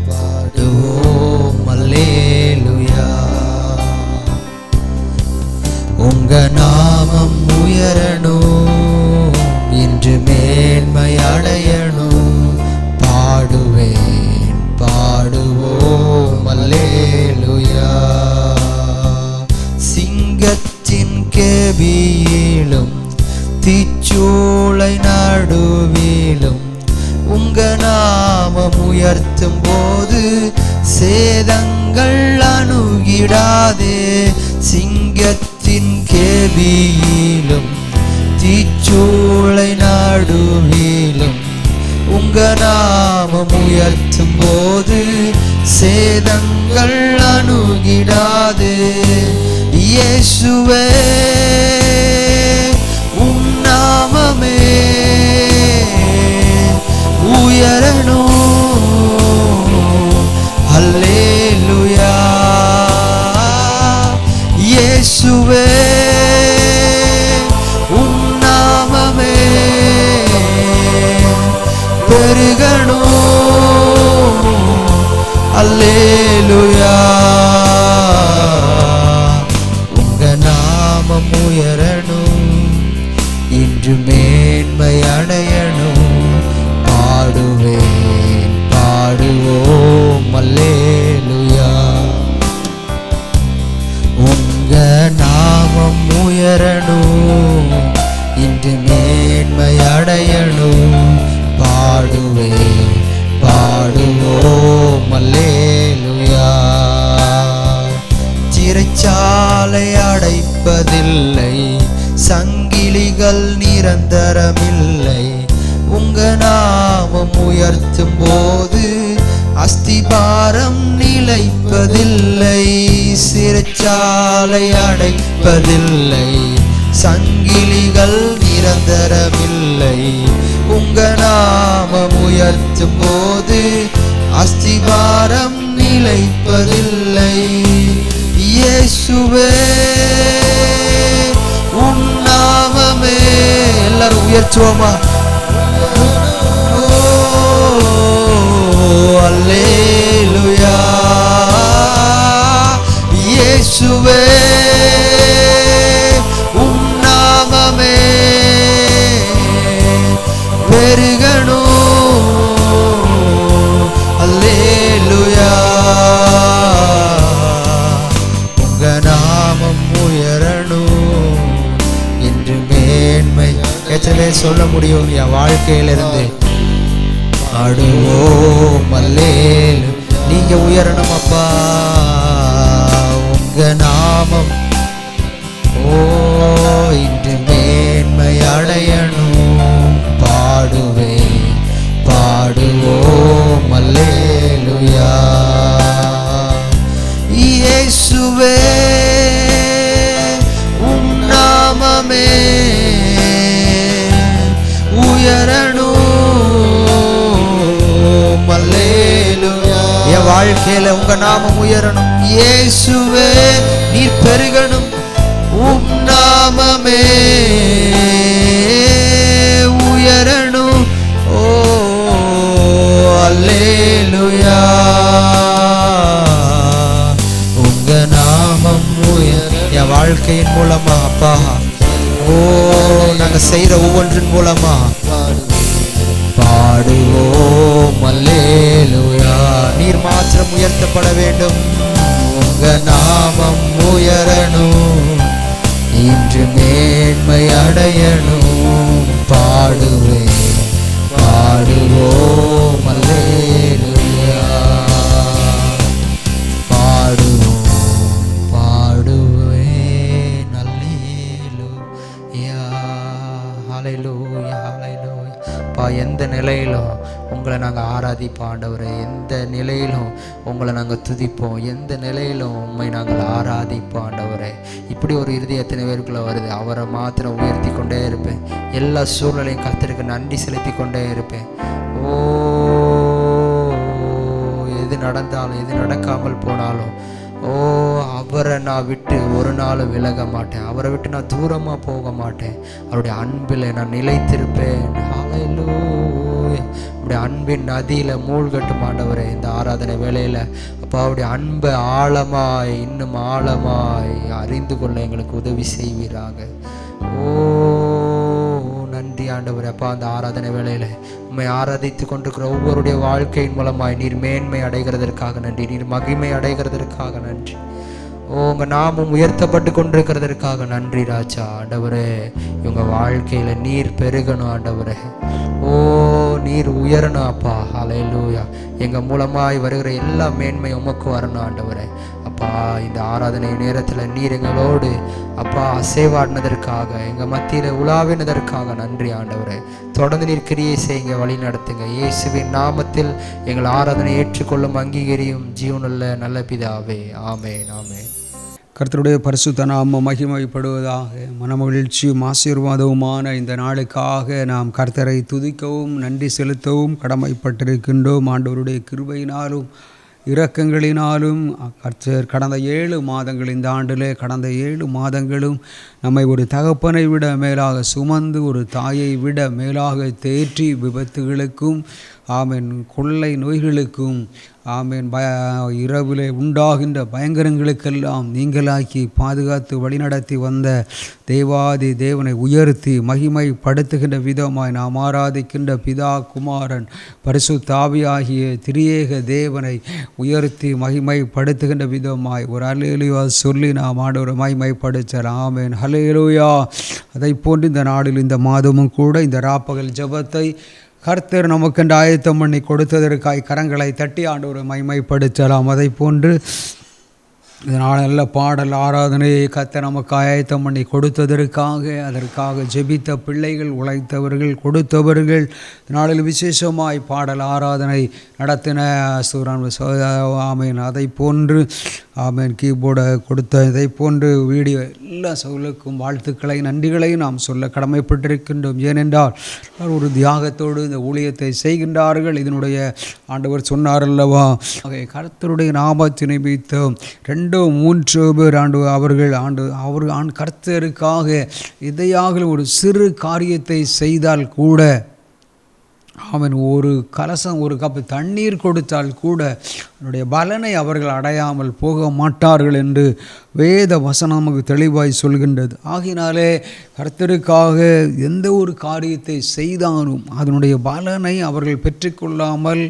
பாடுவோம் அல்லேலூயா. உங்க நாமம் உயரணும், இன்று மேன்மை அடையணும். பாடுவேன் பாடுவோம் அல்லேலூயா. சிங்கத்தின் கேபியிலும் தீச்சூளை நடுவிலும் உங்க நாமம் உயர்த்தும் போது சேதங்கள் அணுகிடாதே. சிங்கத்தின் கேபியிலும் தீச்சூளை நடுவிலும் உங்க நாமம் உயர்த்தும் போது சேதங்கள் அணுகிடாதே. இயேசுவே உம் நாமமே உயரணும். அல்லேலூயா. இயேசுவே உம் நாமமே பெருகணும். அல்லேலூயா. உங்க நாமம் உயரணும், இன்று மேன்மை அடையணும். பாடுவேன் பாடுவோம் அல்லேலூயா. உங்க நாமம் உயரணும், இன்று மேன்மை அடையணும். பாடுவேன் பாடுவோம் அல்லேலூயா. சிறைச்சாலை அடைப்பதில்லை, சங்கிலிகள் நிரந்தரமில்லை. உங்க நாமம் உயர்த்தும் போது அஸ்திபாரம் நிலைப்பதில்லை. சிறைச்சாலை அடைப்பதில்லை, சங்கிலிகள் நிரந்தரமில்லை. உங்க நாமம் உயர்த்தும் போது அஸ்திபாரம் நிலைப்பதில்லை. இயேசுவே உம் நாமமே. எல்லாரும் உயர்த்துவோமா? அல்லேலூயா. இயேசுவே உம் நாமமே பெருகணும். அல்லேலூயா. உங்க நாமம் உயரணும், இன்று மேன்மை. எத்தனை சொல்ல முடியும் என் வாழ்க்கையிலிருந்து? பாடுவோம் அல்லேலூயா. நீங்க உயரணும் அப்பா. உங்க நாமம் இன்று மேன்மை அடையணும். பாடுவேன் பாடுவோம் அல்லேலூயா. இயேசுவே உம் நாமமே உயரணும். அல்லேலூயா. என் வாழ்க்கையில உங்க நாமம் உயரணும். இயேசுவே நீர் பெருகணும். உம் நாமமே உயரணும். ஓ அல்லேலூயா. உங்க நாமம் உயர என் வாழ்க்கையின் ஒவ்வொன்றின் மூலமா பாடுவோம் அல்லேலூயா. நீர் மாத்திரம் உயர்த்தப்பட வேண்டும், உங்க நாமம் உயரணும், இன்று மேன்மை அடையணும். பாடுவோம் அல்லேலூயா, பாடுவேன் அல்லேலூயா. ஹல்லேலூயா ஹல்லேலூயா. எந்த நிலையிலும் உங்களை நாங்கள் ஆராதிப்போம் ஆண்டவரே, எந்த நிலையிலும் உங்களை நாங்கள் துதிப்போம், எந்த நிலையிலும் உண்மை நாங்கள் ஆராதிப்போம் ஆண்டவரே. இப்படி ஒரு இறுதி எத்தனை பேருக்குள்ளே வருது? அவரை மாத்திரம் உயர்த்தி கொண்டே இருப்பேன், எல்லா சூழ்நிலையும் கர்த்தருக்கு நன்றி செலுத்தி கொண்டே இருப்பேன். ஓ, எது நடந்தாலும் எது நடக்காமல் போனாலும் ஓ, அவரை நான் விட்டு ஒரு நாள் விலக மாட்டேன், அவரை விட்டு நான் தூரமாக போக மாட்டேன். அவருடைய அன்பில் நான் நிலைத்திருப்பேன். ஹல்லேலூயா. அவருடைய அன்பின் நதியில் மூழ்கட்டும் ஆண்டவரே இந்த ஆராதனை வேளையில். அப்போ அவருடைய அன்பை ஆழமாய் இன்னும் ஆழமாய் அறிந்து கொள்ள எங்களுக்கு உதவி செய்வீராக. ஓ, நன்றி ஆண்டவரே. அப்பா அந்த ஆராதனை வேளையில் உண்மை ஆராதித்து கொண்டிருக்கிற ஒவ்வொருடைய வாழ்க்கையின் மூலமாய் நீர் மேன்மை அடைகிறதற்காக நன்றி, நீர் மகிமை அடைகிறதற்காக நன்றி. உங்கள் நாமும் உயர்த்தப்பட்டு கொண்டிருக்கிறதற்காக நன்றி ராஜா. ஆண்டவரே, இவங்க வாழ்க்கையில் நீர் பெருகணும் ஆண்டவரே. ஓ, நீர் உயரணும் அப்பா. ஹல்லேலூயா. எங்கள் மூலமாய் வருகிற எல்லா மேன்மை உமக்கு வரணும் ஆண்டவரே. அப்பா இந்த ஆராதனை நேரத்தில் நீர் எங்களோடு அப்பா அசைவாடினதற்காக, எங்கள் மத்தியில் உலாவினதற்காக நன்றி ஆண்டவரே. தொடர்ந்து நீர் கிரியை செய்யுங்க, வழி நடத்துங்க. இயேசுவின் நாமத்தில் எங்கள் ஆராதனை ஏற்றுக்கொள்ளும் அங்கீகரியும் ஜீவனுள்ள நல்ல பிதாவே. ஆமென் ஆமென். கர்த்தருடைய பரிசுத்த நாமம் மகிமைப்படுவதாக. மனமகிழ்ச்சியும் ஆசீர்வாதவுமான இந்த நாளுக்காக நாம் கர்த்தரை துதிக்கவும் நன்றி செலுத்தவும் கடமைப்பட்டிருக்கின்றோம். ஆண்டவருடைய கிருபையினாலும் இரக்கங்களினாலும் கர்த்தர் கடந்த 7 மாதங்கள், இந்த ஆண்டிலே கடந்த 7 மாதங்களும் நம்மை ஒரு தகப்பனை விட மேலாக சுமந்து, ஒரு தாயை விட மேலாக தேற்றி, விபத்துகளுக்கும் ஆமேன் கொள்ளை நோய்களுக்கும் ஆமேன் இரவிலே உண்டாகின்ற பயங்கரங்களுக்கெல்லாம் நீங்களாக்கி பாதுகாத்து வழிநடத்தி வந்த தேவாதி தேவனை உயர்த்தி மகிமைப்படுத்துகின்ற விதமாய் நாம் ஆராதிக்கின்ற பிதா, குமாரன், பரிசுத்த ஆவியாகிய திரியேக தேவனை உயர்த்தி மகிமைப்படுத்துகின்ற விதமாய் ஒரு அல்லேலூயா சொல்லி நாம் ஆண்டவரை மகிமைப்படுத்தலாம். ஆமேன் ஹல்லேலூயா. அதை போன்று இந்த நாளில் இந்த மாதமும் கூட இந்த ராப்பகல் ஜெபத்தை கர்த்தர் நமக்கென்று ஆயத்தம் பண்ணி கொடுத்ததற்காய் கரங்களை தட்டி ஆண்டவரை மகிமைப்படுத்தலாம். அதை போன்று இதனால் நல்ல பாடல் ஆராதனையை கர்த்தர் நமக்கு ஆயத்தம் பண்ணி கொடுத்ததற்காக, அதற்காக ஜெபித்த பிள்ளைகள், உழைத்தவர்கள், கொடுத்தவர்கள், நாளில் விசேஷமாய் பாடல் ஆராதனை நடத்தின ஆமேன். அதை போன்று ஆமேன் கீபோர்டை கொடுத்த, இதை போன்று வீடியோ எல்லா சவுலுக்கும் வாழ்த்துக்களை நன்றிகளை நாம் சொல்ல கடமைப்பட்டிருக்கின்றோம். ஏனென்றால் ஒரு தியாகத்தோடு இந்த ஊழியத்தை செய்கின்றார்கள். இதனுடைய ஆண்டவர் சொன்னார் அல்லவா, கர்த்தருடைய நாமத்தை நிமித்தம் 2-3 பேர் அவர்கள் கர்த்தருக்காக இதையாக ஒரு சிறு காரியத்தை செய்தால் கூட, அவன் ஒரு கலசம் ஒரு கப்பு தண்ணீர் கொடுத்தால் கூட அவனுடைய பலனை அவர்கள் அடையாமல் போக மாட்டார்கள் என்று வேத வசனம் நமக்கு தெளிவாய் சொல்கின்றது. ஆகினாலே கர்த்தருக்காக எந்த ஒரு காரியத்தை செய்தாலும் அதனுடைய பலனை அவர்கள் பெற்றுக்கொள்ளாமல்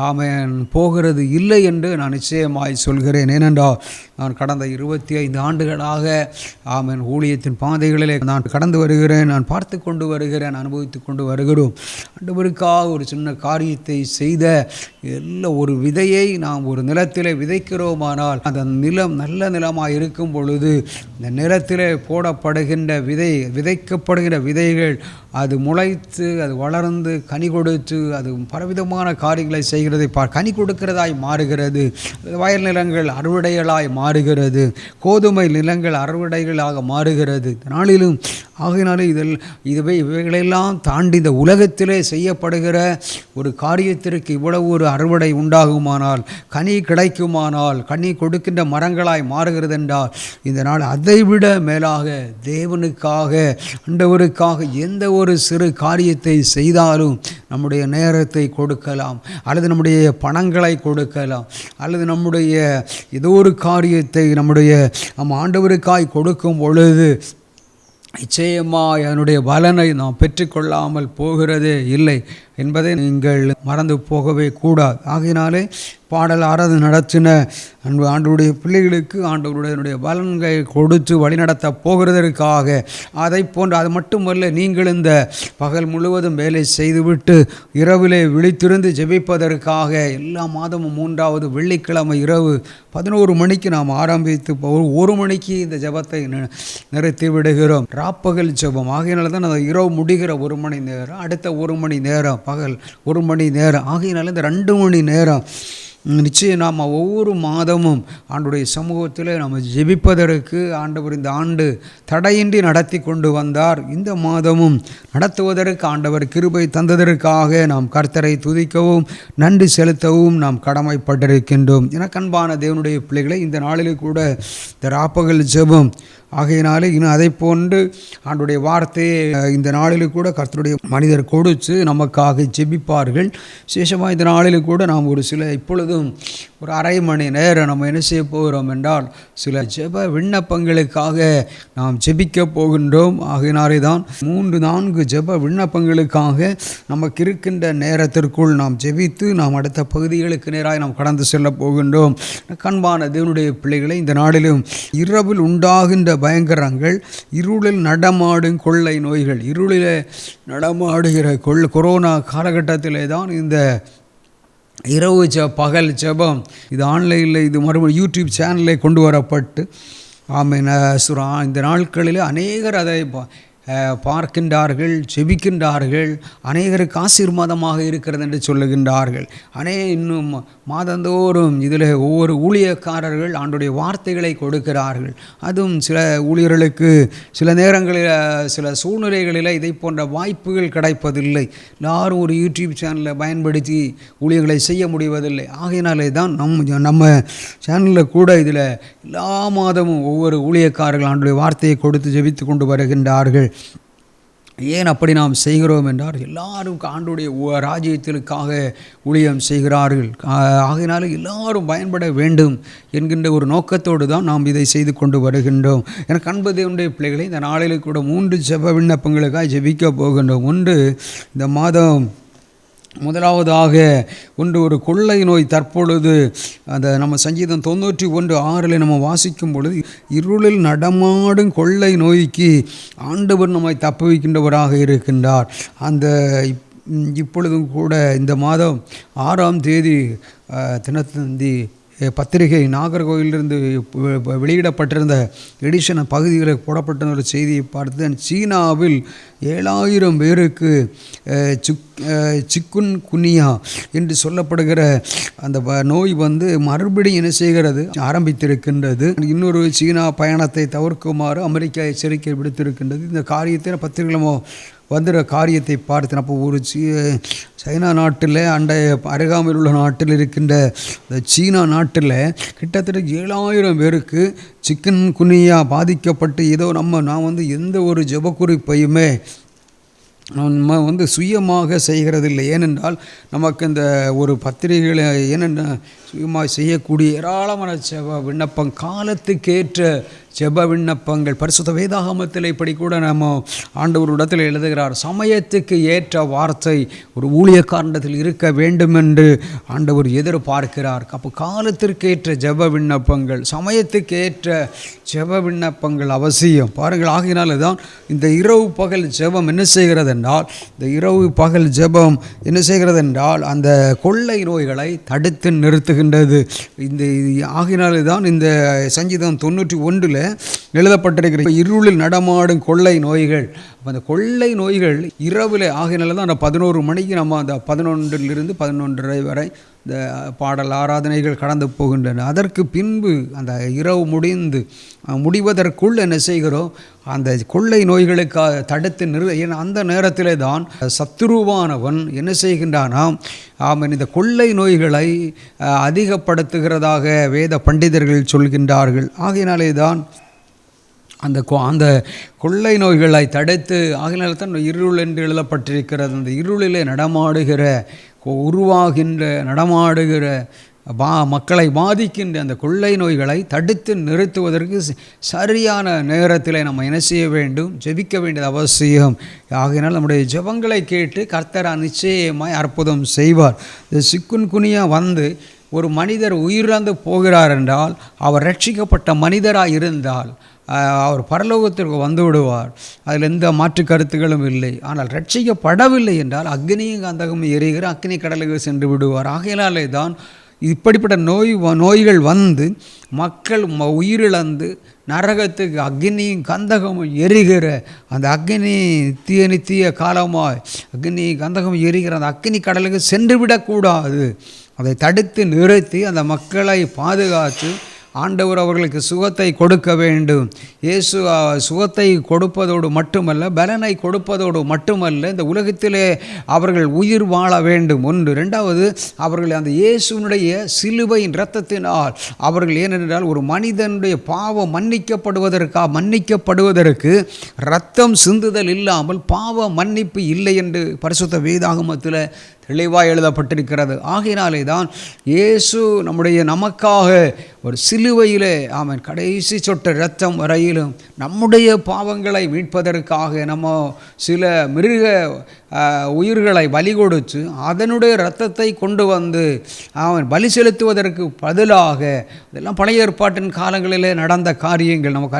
ஆமேன் போகிறது இல்லை என்று நான் நிச்சயமாய் சொல்கிறேன். ஏனென்றால் நான் கடந்த 25 ஆண்டுகளாக ஆமேன் ஊழியத்தின் பாதைகளிலே நான் கடந்து வருகிறேன், நான் பார்த்து கொண்டு வருகிறேன், அனுபவித்து கொண்டு வருகிறோம். ஆண்டவருக்காக ஒரு சின்ன காரியத்தை செய்த எல்லா ஒரு விதையை நாம் ஒரு நிலத்திலே விதைக்கிறோமானால் அந்த நிலம் நல்ல நிலமாக இருக்கும் பொழுது இந்த நிலத்திலே போடப்படுகின்ற விதைக்கப்படுகின்ற விதைகள் அது முளைத்து, அது வளர்ந்து, கனி கொடுத்து, அது பலவிதமான காரியங்களை செய்கிறதை கனி கொடுக்கிறதாய் மாறுகிறது. வயல் நிலங்கள் அறுவடைகளாய் மாறுகிறது, கோதுமை நிலங்கள் அறுவடைகளாக மாறுகிறது. நாளிலும் ஆகையினாலே இவைகளெல்லாம் தாண்டி இந்த உலகத்திலே செய்யப்படுகிற ஒரு காரியத்திற்கு இவ்வளவு ஒரு அறுவடை உண்டாகுமானால், கனி கிடைக்குமானால், கனி கொடுக்கின்ற மரங்களாய் மாறுகிறது என்றால் இந்த நாள் அதைவிட மேலாக தேவனுக்காக, ஆண்டவருக்காக எந்த ஒரு சிறு காரியத்தை செய்தாலும் நம்முடைய நேரத்தை கொடுக்கலாம், அல்லது நம்முடைய பணங்களை கொடுக்கலாம், அல்லது நம்முடைய ஏதோ ஒரு காரியத்தை நம்ம ஆண்டவருக்காய் கொடுக்கும் பொழுது நிச்சயமாக அதனுடைய பலனை நாம் பெற்றுக்கொள்ளாமல் போகிறதே இல்லை என்பதை நீங்கள் மறந்து போகவே கூடாது. ஆகையினாலே பாடல் ஆராதனை நடத்தின ஆண்டவருடைய பிள்ளைகளுக்கு ஆண்டவருடைய பலன்களை கொடுத்து வழிநடத்த போகிறதற்காக அதை போன்று அது மட்டுமல்ல, நீங்கள் இந்த பகல் முழுவதும் வேலை செய்துவிட்டு இரவிலே விழித்திருந்து ஜெபிப்பதற்காக எல்லா மாதமும் 3வது வெள்ளிக்கிழமை இரவு 11 மணிக்கு நாம் ஆரம்பித்து 1 மணிக்கு இந்த ஜெபத்தை நிறுத்தி விடுகிறோம். ராப்பகல் ஜெபம். ஆகையினால தான் அந்த இரவு முடிகிற 1 மணி நேரம், அடுத்த 1 மணி நேரம் பகல் 1 மணி நேரம். ஆகையினால இந்த 2 மணி நேரம் நிச்சயம் நாம் ஒவ்வொரு மாதமும் ஆண்டவருடைய சமூகத்தில் நம்ம ஜெபிப்பதற்கு ஆண்டவர் இந்த ஆண்டு தடையின்றி நடத்தி கொண்டு வந்தார். இந்த மாதமும் நடத்துவதற்கு ஆண்டவர் கிருபை தந்ததற்காக நாம் கர்த்தரை துதிக்கவும் நன்றி செலுத்தவும் நாம் கடமைப்பட்டிருக்கின்றோம். எனக்கு அன்பான தேவனுடைய பிள்ளைகளை, இந்த நாளில் கூட இந்த ராப்பகல் ஜெபம் ஆகையினாலே இன்னும் அதை போன்று ஆண்டுடைய வார்த்தையை இந்த நாளில் கூட கர்த்தருடைய மனிதர் கொடுத்து நமக்காக ஜெபிப்பார்கள். விசேஷமாக இந்த நாளில் கூட நாம் ஒரு சில இப்பொழுதும் ஒரு அரை மணி நேரம் நம்ம என்ன செய்ய போகிறோம் என்றால் சில ஜெப விண்ணப்பங்களுக்காக நாம் ஜெபிக்க போகின்றோம். ஆகையினாலே தான் 3-4 ஜெப விண்ணப்பங்களுக்காக நமக்கு இருக்கின்ற நேரத்திற்குள் நாம் ஜெபித்து நாம் அடுத்த பகுதிகளுக்கு நேராக நாம் கடந்து செல்ல போகின்றோம். அன்பான தேவனுடைய பிள்ளைகளை, இந்த நாளிலும் இரவில் உண்டாகின்ற பயங்கரங்கள், இருளில் நடமாடும் கொள்ளை நோய்கள், இருளில் நடமாடுகிற கொரோனா காலகட்டத்திலே தான் இந்த இரவு பகல் ஜெபம் இது ஆன்லைனில் இது மறுபடியும் யூடியூப் சேனலில் கொண்டு வரப்பட்டு இந்த நாட்களில் அநேகர் அதை பார்க்கின்றார்கள், ஜெபிக்கின்றார்கள். அநேகருக்கு ஆசீர்வாதமாக இருக்கிறது என்று சொல்லுகின்றார்கள். இன்னும் மாதந்தோறும் இதில் ஒவ்வொரு ஊழியக்காரர்கள் ஆண்டுடைய வார்த்தைகளை கொடுக்கிறார்கள். அதுவும் சில ஊழியர்களுக்கு சில நேரங்களில் சில சூழ்நிலைகளில் இதை போன்ற வாய்ப்புகள் கிடைப்பதில்லை. எல்லாரும் ஒரு யூடியூப் சேனலை பயன்படுத்தி ஊழியர்களை செய்ய முடிவதில்லை. ஆகையினாலே தான் நம்ம சேனலில் கூட இதில் எல்லா மாதமும் ஒவ்வொரு ஊழியக்காரர்கள் ஆண்டுடைய வார்த்தையை கொடுத்து ஜெபித்து கொண்டு வருகின்றார்கள். ஏன் அப்படி நாம் செய்கிறோம் என்றால் எல்லாரும் ஆண்டுடைய ராஜ்யத்திற்காக ஊழியம் செய்கிறார்கள். ஆகையினால எல்லாரும் பயன்பட வேண்டும் என்கின்ற ஒரு நோக்கத்தோடு தான் நாம் இதை செய்து கொண்டு வருகின்றோம். எனக்கு அன்பு தேவனுடைய பிள்ளைகளை, இந்த நாளில் கூட 3 ஜெப விண்ணப்பங்களுக்காக ஜெபிக்க போகின்றோம். ஒன்று, இந்த மாதம் முதலாவதாக ஒரு கொள்ளை நோய். தற்பொழுது அந்த நம்ம சங்கீதம் 91:6 நம்ம வாசிக்கும் பொழுது, இருளில் நடமாடும் கொள்ளை நோய்க்கு ஆண்டவர் நம்மை தப்புவிக்கின்றவராக இருக்கின்றார். அந்த இப்பொழுதும் கூட இந்த மாதம் 6ஆம் தேதி தினத்தந்தி பத்திரிகை நாகர்கோவிலிருந்து வெளியிடப்பட்டிருந்த எடிஷன் பகுதிகளில் போடப்பட்ட ஒரு செய்தியை பார்த்து, சீனாவில் 7000 பேருக்கு சிக்குன் குனியா என்று சொல்லப்படுகிற அந்த நோய் மறுபடியும் என்ன செய்கிறது, ஆரம்பித்திருக்கின்றது. இன்னொரு சீனா பயணத்தை தவிர்க்குமாறு அமெரிக்கா எச்சரிக்கை விடுத்திருக்கின்றது. இந்த காரியத்தை பத்திரிகைகளோ வந்துற காரியத்தை பார்த்து, அப்போ ஒரு சைனா நாட்டில் அருகாமையில் உள்ள நாட்டில் இருக்கின்ற சீனா நாட்டில் கிட்டத்தட்ட 7000 பேருக்கு சிக்கன் குனியா பாதிக்கப்பட்டு, ஏதோ நான் எந்த ஒரு ஜெபக்குறிப்பையுமே நம்ம சுயமாக செய்கிறதில்லை. ஏனென்றால் நமக்கு இந்த ஒரு பத்திரிகைகளை ஏனென்ன சுயமாக செய்யக்கூடிய ஏராளமான ஜெப விண்ணப்பம், காலத்துக்கேற்ற ஜெப விண்ணப்பங்கள் பரிசுத்த வேதாகமத்தில் இப்படி கூட நம்ம ஆண்டவர் இடத்தில் எழுதுகிறார், சமயத்துக்கு ஏற்ற வார்த்தை ஒரு ஊழியக்காரண்டத்தில் இருக்க வேண்டும் என்று ஆண்டவர் எதிர்பார்க்கிறார். அப்போ காலத்திற்கேற்ற ஜெப விண்ணப்பங்கள், சமயத்துக்கு ஏற்ற ஜெப விண்ணப்பங்கள் அவசியம். பாருங்கள், ஆகினால தான் இந்த இரவு பகல் ஜெபம் என்ன செய்கிறது என்றால், இந்த இரவு பகல் ஜெபம் என்ன செய்கிறது என்றால் அந்த கொள்ளை நோய்களை தடுத்து நிறுத்துகின்றது. இந்த ஆகினாலே தான் இந்த சங்கீதம் 91 எழுதப்பட்டிருக்கிற இருளில் நடமாடும் கொள்ளை நோய்கள். அந்த கொள்ளை நோய்கள் இரவில் ஆகினால தான் அந்த 11 மணிக்கு நம்ம அந்த 11 to 11:30 வரை இந்த பாடல் ஆராதனைகள் கடந்து போகின்றன. அதற்கு பின்பு அந்த இரவு முடிவதற்குள் என்ன செய்கிறோம், அந்த கொள்ளை நோய்களுக்கு தடுத்து அந்த நேரத்திலே தான் சத்துருவானவன் என்ன செய்கின்றானாம், இந்த கொள்ளை நோய்களை அதிகப்படுத்துகிறதாக வேத பண்டிதர்கள் சொல்கின்றார்கள். ஆகையினாலே தான் அந்த கொள்ளை நோய்களை தடுத்து, ஆகினால தான் இருள் என்று எழுதப்பட்டிருக்கிறது. அந்த இருளிலே நடமாடுகிற மக்களை பாதிக்கின்ற அந்த கொள்ளை நோய்களை தடுத்து நிறுத்துவதற்கு சரியான நேரத்தில் நம்ம என்ன செய்ய வேண்டும்? ஜெபிக்க வேண்டியது அவசியம். ஆகையினால் நம்முடைய ஜெபங்களை கேட்டு கர்த்தர் நிச்சயமாய் அற்புதம் செய்வார். இந்த சிக்குன்குனியா வந்து ஒரு மனிதர் உயிரிழந்து போகிறார் என்றால், அவர் ரட்சிக்கப்பட்ட மனிதராக இருந்தால் அவர் பரலோகத்திற்கு வந்து விடுவார். அதில் எந்த மாற்று கருத்துக்களும் இல்லை. ஆனால் ரட்சிக்கப்படவில்லை என்றால் அக்னியும் கந்தகமும் எரிகிற அக்னி கடலுக்கு சென்று விடுவார். ஆகையினாலே தான் இப்படிப்பட்ட நோய்கள் வந்து மக்கள் உயிரிழந்து நரகத்துக்கு அக்னியும் கந்தகமும் எரிகிற அந்த அக்னி நித்திய காலமாய் அக்னி கந்தகம் எரிகிற அந்த அக்னி கடலுக்கு சென்று விடக்கூடாது. அதை தடுத்து நிறுத்தி அந்த மக்களை பாதுகாத்து ஆண்டவர் அவர்களுக்கு சுகத்தை கொடுக்க வேண்டும். இயேசு சுகத்தை கொடுப்பதோடு மட்டுமல்ல, பலனை கொடுப்பதோடு மட்டுமல்ல, இந்த உலகத்திலே அவர்கள் உயிர் வாழ வேண்டும். ஒன்று. ரெண்டாவது, அவர்கள் அந்த இயேசுனுடைய சிலுவையின் இரத்தத்தினால் அவர்கள் ஏனென்றால் ஒரு மனிதனுடைய பாவம் மன்னிக்கப்படுவதற்கு இரத்தம் சிந்துதல் இல்லாமல் பாவ மன்னிப்பு இல்லை என்று பரிசுத்த வேதாகமத்தில் தெளிவாக எழுதப்பட்டிருக்கிறது. ஆகையினாலே தான் இயேசு நமக்காக ஒரு சிலுவையிலே கடைசி சொட்ட இரத்தம் வரையிலும் நம்முடைய பாவங்களை மீட்பதற்காக நம்ம சில மிருக உயிர்களை பலி கொடுத்து அதனுடைய இரத்தத்தை கொண்டு வந்து பலி செலுத்துவதற்கு பதிலாக, இதெல்லாம் பழைய ஏற்பாட்டின் காலங்களிலே நடந்த காரியங்கள் நமக்கு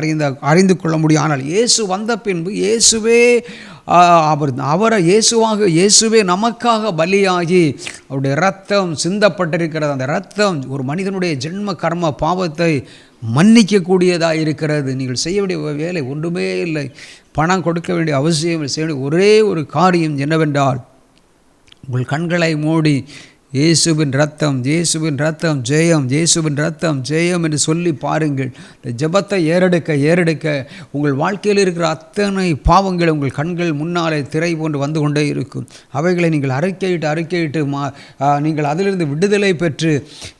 அறிந்து கொள்ள முடியும். ஆனால் இயேசு வந்த பின்பு இயேசுவே நமக்காக பலியாகி அவருடைய இரத்தம் சிந்தப்பட்டிருக்கிறது. அந்த இரத்தம் ஒரு மனிதனுடைய ஜென்ம கர்ம பாவத்தை மன்னிக்கக்கூடியதாக இருக்கிறது. நீங்கள் செய்ய வேண்டிய வேலை ஒன்றுமே இல்லை. பணம் கொடுக்க வேண்டிய அவசியம் செய்ய வேண்டிய ஒரே ஒரு காரியம் என்னவென்றால், உங்கள் கண்களை மூடி இயேசுவின் ரத்தம், இயேசுவின் ரத்தம் ஜெயம், இயேசுவின் ரத்தம் ஜெயம் என்று சொல்லி பாருங்கள். இந்த ஜெபத்தை ஏறெடுக்க உங்கள் வாழ்க்கையில் இருக்கிற அத்தனை பாவங்கள் உங்கள் கண்கள் முன்னாலே திரை போன்று வந்து கொண்டே இருக்கும். அவைகளை நீங்கள் அறிக்கையிட்டு நீங்கள் அதிலிருந்து விடுதலை பெற்று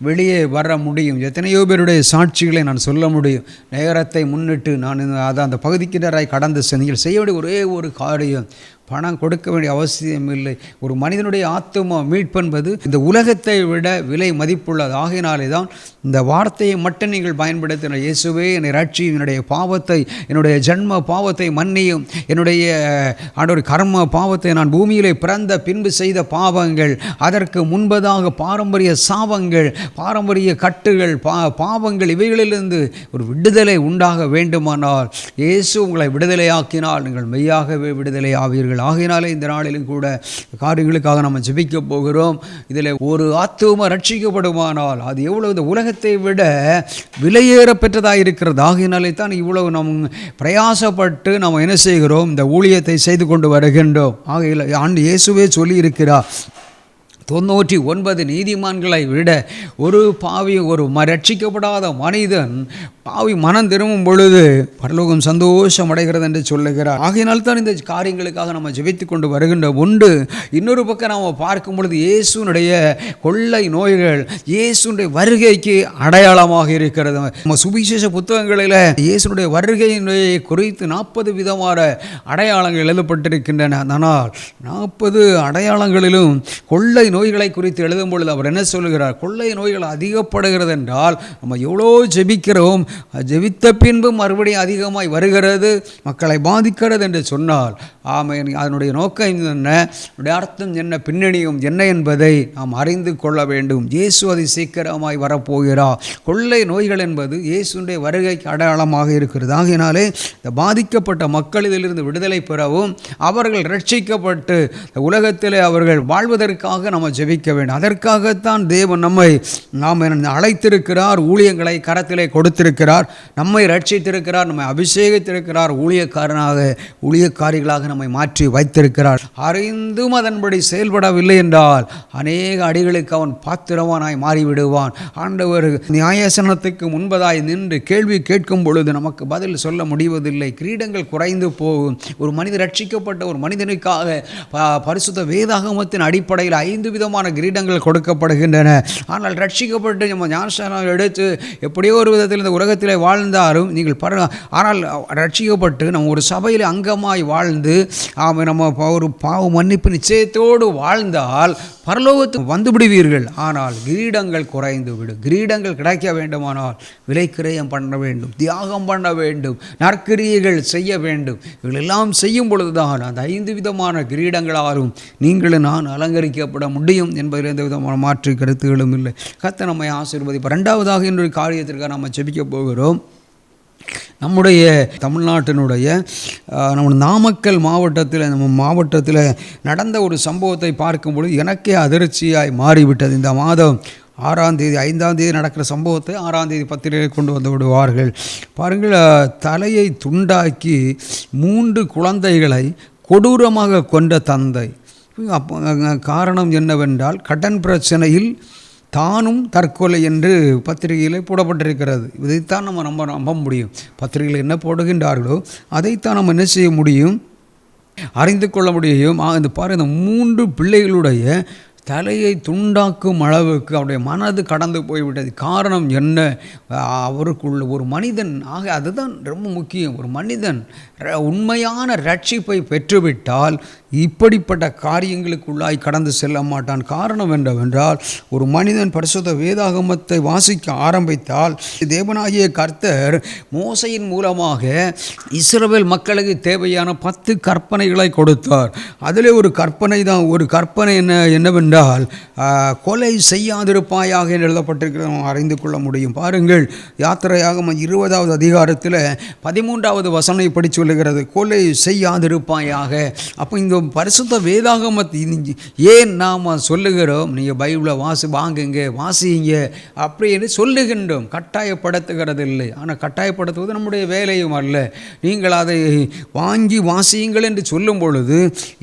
வெளியே வர முடியும். எத்தனையோ பேருடைய சாட்சிகளை நான் சொல்ல முடியும். நேரத்தை முன்னிட்டு நான் அந்த பகுதிக்கினராய் கடந்து நீங்கள் செய்ய வேண்டிய ஒரே ஒரு காரியம், பணம் கொடுக்க வேண்டிய அவசியம் இல்லை. ஒரு மனிதனுடைய ஆத்துமா மீட்பென்பது இந்த உலகத்தை விட விலை மதிப்புள்ளது. ஆகையினாலே தான் இந்த வார்த்தையை மட்டும் நீங்கள் பயன்படுத்தின. இயேசுவே என்னை ரட்சியும், என்னுடைய ஜென்ம பாவத்தை மன்னியும், என்னுடைய கர்ம பாவத்தை, நான் பூமியிலே பிறந்த பின்பு செய்த பாவங்கள், அதற்கு முன்பதாக பாரம்பரிய சாபங்கள், பாரம்பரிய கட்டுகள், பாவங்கள், இவைகளிலிருந்து ஒரு விடுதலை உண்டாக வேண்டுமானால் இயேசு உங்களை விடுதலையாக்கினால் நீங்கள் மெய்யாகவே விடுதலை ஆவீர்கள். ஆகையினாலே இந்த நாளிலும் கூட காரியங்களுக்காக நம்ம ஜெபிக்க போகிறோம். இதில் ஒரு ஆத்துமா ரட்சிக்கப்படுமானால் அது எவ்வளவு இந்த உலகத்தை விட விலையேற பெற்றதாக இருக்கிறது. ஆகையினாலே தான் இவ்வளவு நம் பிரயாசப்பட்டு நம்ம என்ன செய்கிறோம், இந்த ஊழியத்தை செய்து கொண்டு வருகின்றோம். ஆகையில் இயேசுவே சொல்லி இருக்கிறார், 99 நீதிமான்களை விட ஒரு பாவி, ஒரு ரட்சிக்கப்படாத மனிதன் பாவி மனம் திரும்பும் பொழுது பரலோகம் சந்தோஷம் அடைகிறது என்று சொல்லுகிறார். ஆகையினால் தான் இந்த காரியங்களுக்காக நம்ம ஜெபித்து கொண்டு வருகின்ற ஒன்று. இன்னொரு பக்கம் நாம் பார்க்கும் பொழுது இயேசுனுடைய கொள்ளை நோய்கள் இயேசுனுடைய வருகைக்கு அடையாளமாக இருக்கிறது. நம்ம சுவிசேஷ புத்தகங்களில் இயேசுனுடைய வருகையினை குறித்து 40 விதமான அடையாளங்கள் எழுதப்பட்டிருக்கின்றன. ஆனால் 40 அடையாளங்களிலும் கொள்ளை நோய்களை குறித்து எழுதும் பொழுது அவர் என்ன சொல்லுகிறார், கொள்ளை நோய்கள் அதிகப்படுகிறது என்றால் நம்ம எவ்வளோ ஜெபிக்கிறோம், ஜெபித்த பின்பு மறுபடியும் அதிகமாய் வருகிறது, மக்களை பாதிக்கிறது என்று சொன்னால் அதனுடைய நோக்கம் என்ன, அதனுடைய அர்த்தம் என்ன, பின்னணியும் என்ன என்பதை நாம் அறிந்து கொள்ள வேண்டும். இயேசு அதை சீக்கிரமாய் வரப்போகிறார். கொள்ளை நோய்கள் என்பது இயேசுடைய வருகைக்கு அடையாளமாக இருக்கிறது. ஆகையினாலே இந்த பாதிக்கப்பட்ட மக்கள் இதிலிருந்து விடுதலை பெறவும் அவர்கள் ரட்சிக்கப்பட்டு உலகத்திலே அவர்கள் வாழ்வதற்காக நம்ம ஜெபிக்க வேண்டும். அதற்காகத்தான் தேவன் நாம் அழைத்திருக்கிறார், ஊழியங்களை கரத்திலே கொடுத்திருக்கிறார், நம்மை ரட்சித்திருக்கிறார், நம்மை அபிஷேகித்திருக்கிறார், ஊழியக்காரிகளாக நம்மை மாற்றி வைத்திருக்கிறார். அறிந்தும் அதன்படி செயல்படவில்லை என்றால் அநேக அடிகளுக்கு அவன் பாத்திரவானாய் மாறிவிடுவான். ஆண்டவர் நியாயசனத்துக்கு முன்பதாய் நின்று கேள்வி கேட்கும் பொழுது நமக்கு பதில் சொல்ல முடிவதில்லை. கிரீடங்கள் குறைந்து போகும். ஒரு மனிதர் ரட்சிக்கப்பட்ட ஒரு மனிதனுக்காக பரிசுத்த வேதாகமத்தின் அடிப்படையில் 5 விதமான கிரீடங்கள் கொடுக்கப்படுகின்றன. ஆனால் ரட்சிக்கப்பட்டு நம்ம ஞானஸ்நானம் எடுத்து எப்படியோ ஒரு விதத்தில் இந்த உலகத்தில் வாழ்ந்தாலும் நீங்கள் ஆனால் ரட்சிக்கப்பட்டு நம்ம ஒரு சபையில் அங்கமாய் வாழ்ந்து நம்ம ஒரு பாவ மன்னிப்பு நிச்சயத்தோடு வாழ்ந்தால் பரலோகத்துக்கு வந்து விடுவீர்கள், ஆனால் கிரீடங்கள் குறைந்து விடும். கிரீடங்கள் கிடைக்க வேண்டுமானால் விலைக்கிரயம் பண்ண வேண்டும், தியாகம் பண்ண வேண்டும், நற்கிரியைகள் செய்ய வேண்டும். இவைகளெல்லாம் செய்யும் பொழுதுதான் அந்த 5 விதமான கிரீடங்களாலும் நீங்களும் நான் அலங்கரிக்கப்பட முடியும் என்பதில் எந்த விதமான மாற்று கருத்துகளும் இல்லை. கர்த்தர் நம்மை ஆசீர்வதிப்பார். 2வதாக இன்னொரு காரியத்திற்காக நம்ம ஜெபிக்க போகிறோம். நம்முடைய தமிழ்நாட்டினுடைய நம்ம நாமக்கல் மாவட்டத்தில் நடந்த ஒரு சம்பவத்தை பார்க்கும்பொழுது எனக்கே அதிர்ச்சியாய் மாறிவிட்டது. இந்த மாதம் 6ஆம் தேதி 5ஆம் தேதி நடக்கிற சம்பவத்தை 6ஆம் தேதி பத்திரிகை கொண்டு வந்து விடுவார்கள். பாருங்கள், தலையை துண்டாக்கி 3 குழந்தைகளை கொடூரமாக கொண்ட தந்தை. காரணம் என்னவென்றால் கடன் பிரச்சனையில் தானும் தற்கொலை என்று பத்திரிகையில் போடப்பட்டிருக்கிறது. இதைத்தான் நம்ம நம்ப முடியும். பத்திரிகையில் என்ன போடுகின்றார்களோ அதைத்தான் நம்ம என்ன செய்ய முடியும், அறிந்து கொள்ள முடியும். இந்த பாருங்கள், இந்த 3 பிள்ளைகளுடைய தலையை துண்டாக்கும் அளவுக்கு அவருடைய மனது கடந்து போய்விட்டது. காரணம் என்ன? அவருக்குள்ள ஒரு மனிதன் அதுதான் ரொம்ப முக்கியம். ஒரு மனிதன் உண்மையான ரட்சிப்பை பெற்றுவிட்டால் இப்படிப்பட்ட காரியங்களுக்குள்ளாய் கடந்து செல்ல மாட்டான். காரணம் என்னவென்றால், ஒரு மனிதன் பரிசுத்த வேதாகமத்தை வாசிக்க ஆரம்பித்தால் தேவனாகிய கர்த்தர் மோசையின் மூலமாக இஸ்ரவேல் மக்களுக்கு தேவையான 10 கற்பனைகளை கொடுத்தார். அதில் ஒரு கற்பனை என்னவென்றால் கொலை செய்யாதிருப்பாயாக எழுதப்பட்டிருக்கிறத அறிந்து கொள்ள முடியும். பாருங்கள், யாத்திரையாகமம் 20வது அதிகாரத்தில் 13வது வசனம் இப்படி சொல்லுகிறது, கொலை செய்யாதிருப்பாயாக. அப்போ இந்த பரிசுத்த வேதாகமத்தை ஏன் நாம் சொல்லுகிறோம், நீங்கள் பைபிளை வாசிங்க அப்படின்னு சொல்லுகின்றோம், கட்டாயப்படுத்துகிறது இல்லை. ஆனால் கட்டாயப்படுத்துவது நம்முடைய வேலையும் அல்ல. நீங்கள் அதை வாங்கி வாசியுங்கள் என்று சொல்லும் பொழுது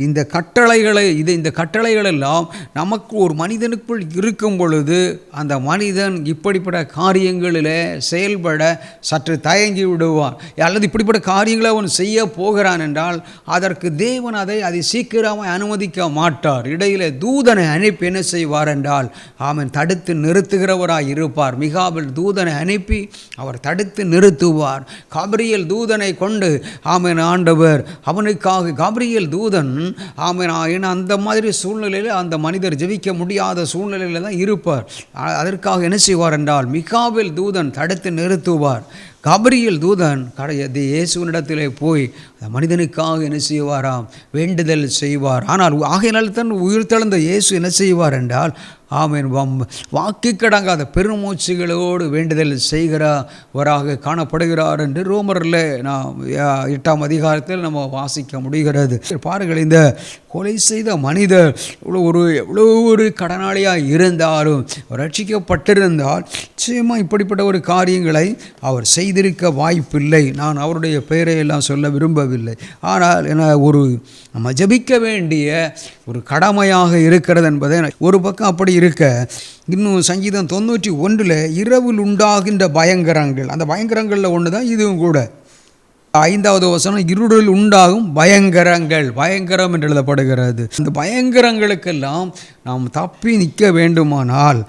இந்த கட்டளைகள் எல்லாம் நமக்கு ஒரு மனிதனுக்குள் இருக்கும் பொழுது அந்த மனிதன் இப்படிப்பட்ட காரியங்களில் செயல்பட சற்று தயங்கி விடுவான். அல்லது இப்படிப்பட்ட காரியங்களை அவன் செய்ய போகிறான் என்றால் அதற்கு தேவன் அதை சீக்கிரமாக அனுமதிக்க மாட்டார். இடையில தூதனை அனுப்பி என்ன செய்வார் என்றால் அவன் தடுத்து நிறுத்துகிறவராய் இருப்பார். மிகாவேல் தூதனை அனுப்பி அவர் தடுத்து நிறுத்துவார். காபிரியேல் தூதனை கொண்டு ஆண்டவர் அவனுக்காக காபிரியேல் தூதன் அந்த மாதிரி சூழ்நிலையில் அந்த மனிதர் ஜெபிக்க முடியாத சூழ்நிலையில் தான் இருப்பார். அதற்காக என்ன செய்வார் என்றால் மிகாவேல் தூதன் தடுத்து நிறுத்துவார். காபிரியேல் தூதன் இயேசுவினிடத்திலே போய் மனிதனுக்காக என்ன செய்வாராம், வேண்டுதல் செய்வார். ஆனால் ஆகையினால் தான் உயிர்த்தெழுந்த இயேசு என்ன செய்வார் என்றால் வாக்கு கடங்காத பெருமூச்சுகளோடு வேண்டுதல் செய்கிறவராக காணப்படுகிறார் என்று ரோமரில் நாம் 8ஆம் அதிகாரத்தில் நம்ம வாசிக்க முடிகிறது. பாருங்கள், இந்த கொலை செய்த மனிதர் எவ்வளோ ஒரு கடனாளியாக இருந்தாலும் ரட்சிக்கப்பட்டிருந்தால் நிச்சயமாக இப்படிப்பட்ட ஒரு காரியங்களை அவர் செய்திருக்க வாய்ப்பில்லை. நான் அவருடைய பெயரை எல்லாம் சொல்ல விரும்பவில்லை. ஆனால் நம்ம ஜெபிக்க வேண்டிய ஒரு கடமையாக இருக்கிறது என்பதை ஒரு பக்கம் அப்படி இருக்க, இன்னும் சங்கீதம் 91 இரவில் உண்டாகின்ற பயங்கரங்கள், அந்த பயங்கரங்களில் ஒன்று தான் இதுவும் கூட. 5வது வசனம், இருளில் உண்டாகும் பயங்கரம் என்று எழுதப்படுகிறது. இந்த பயங்கரங்களுக்கெல்லாம் நாம் தப்பி நிற்க வேண்டுமானால்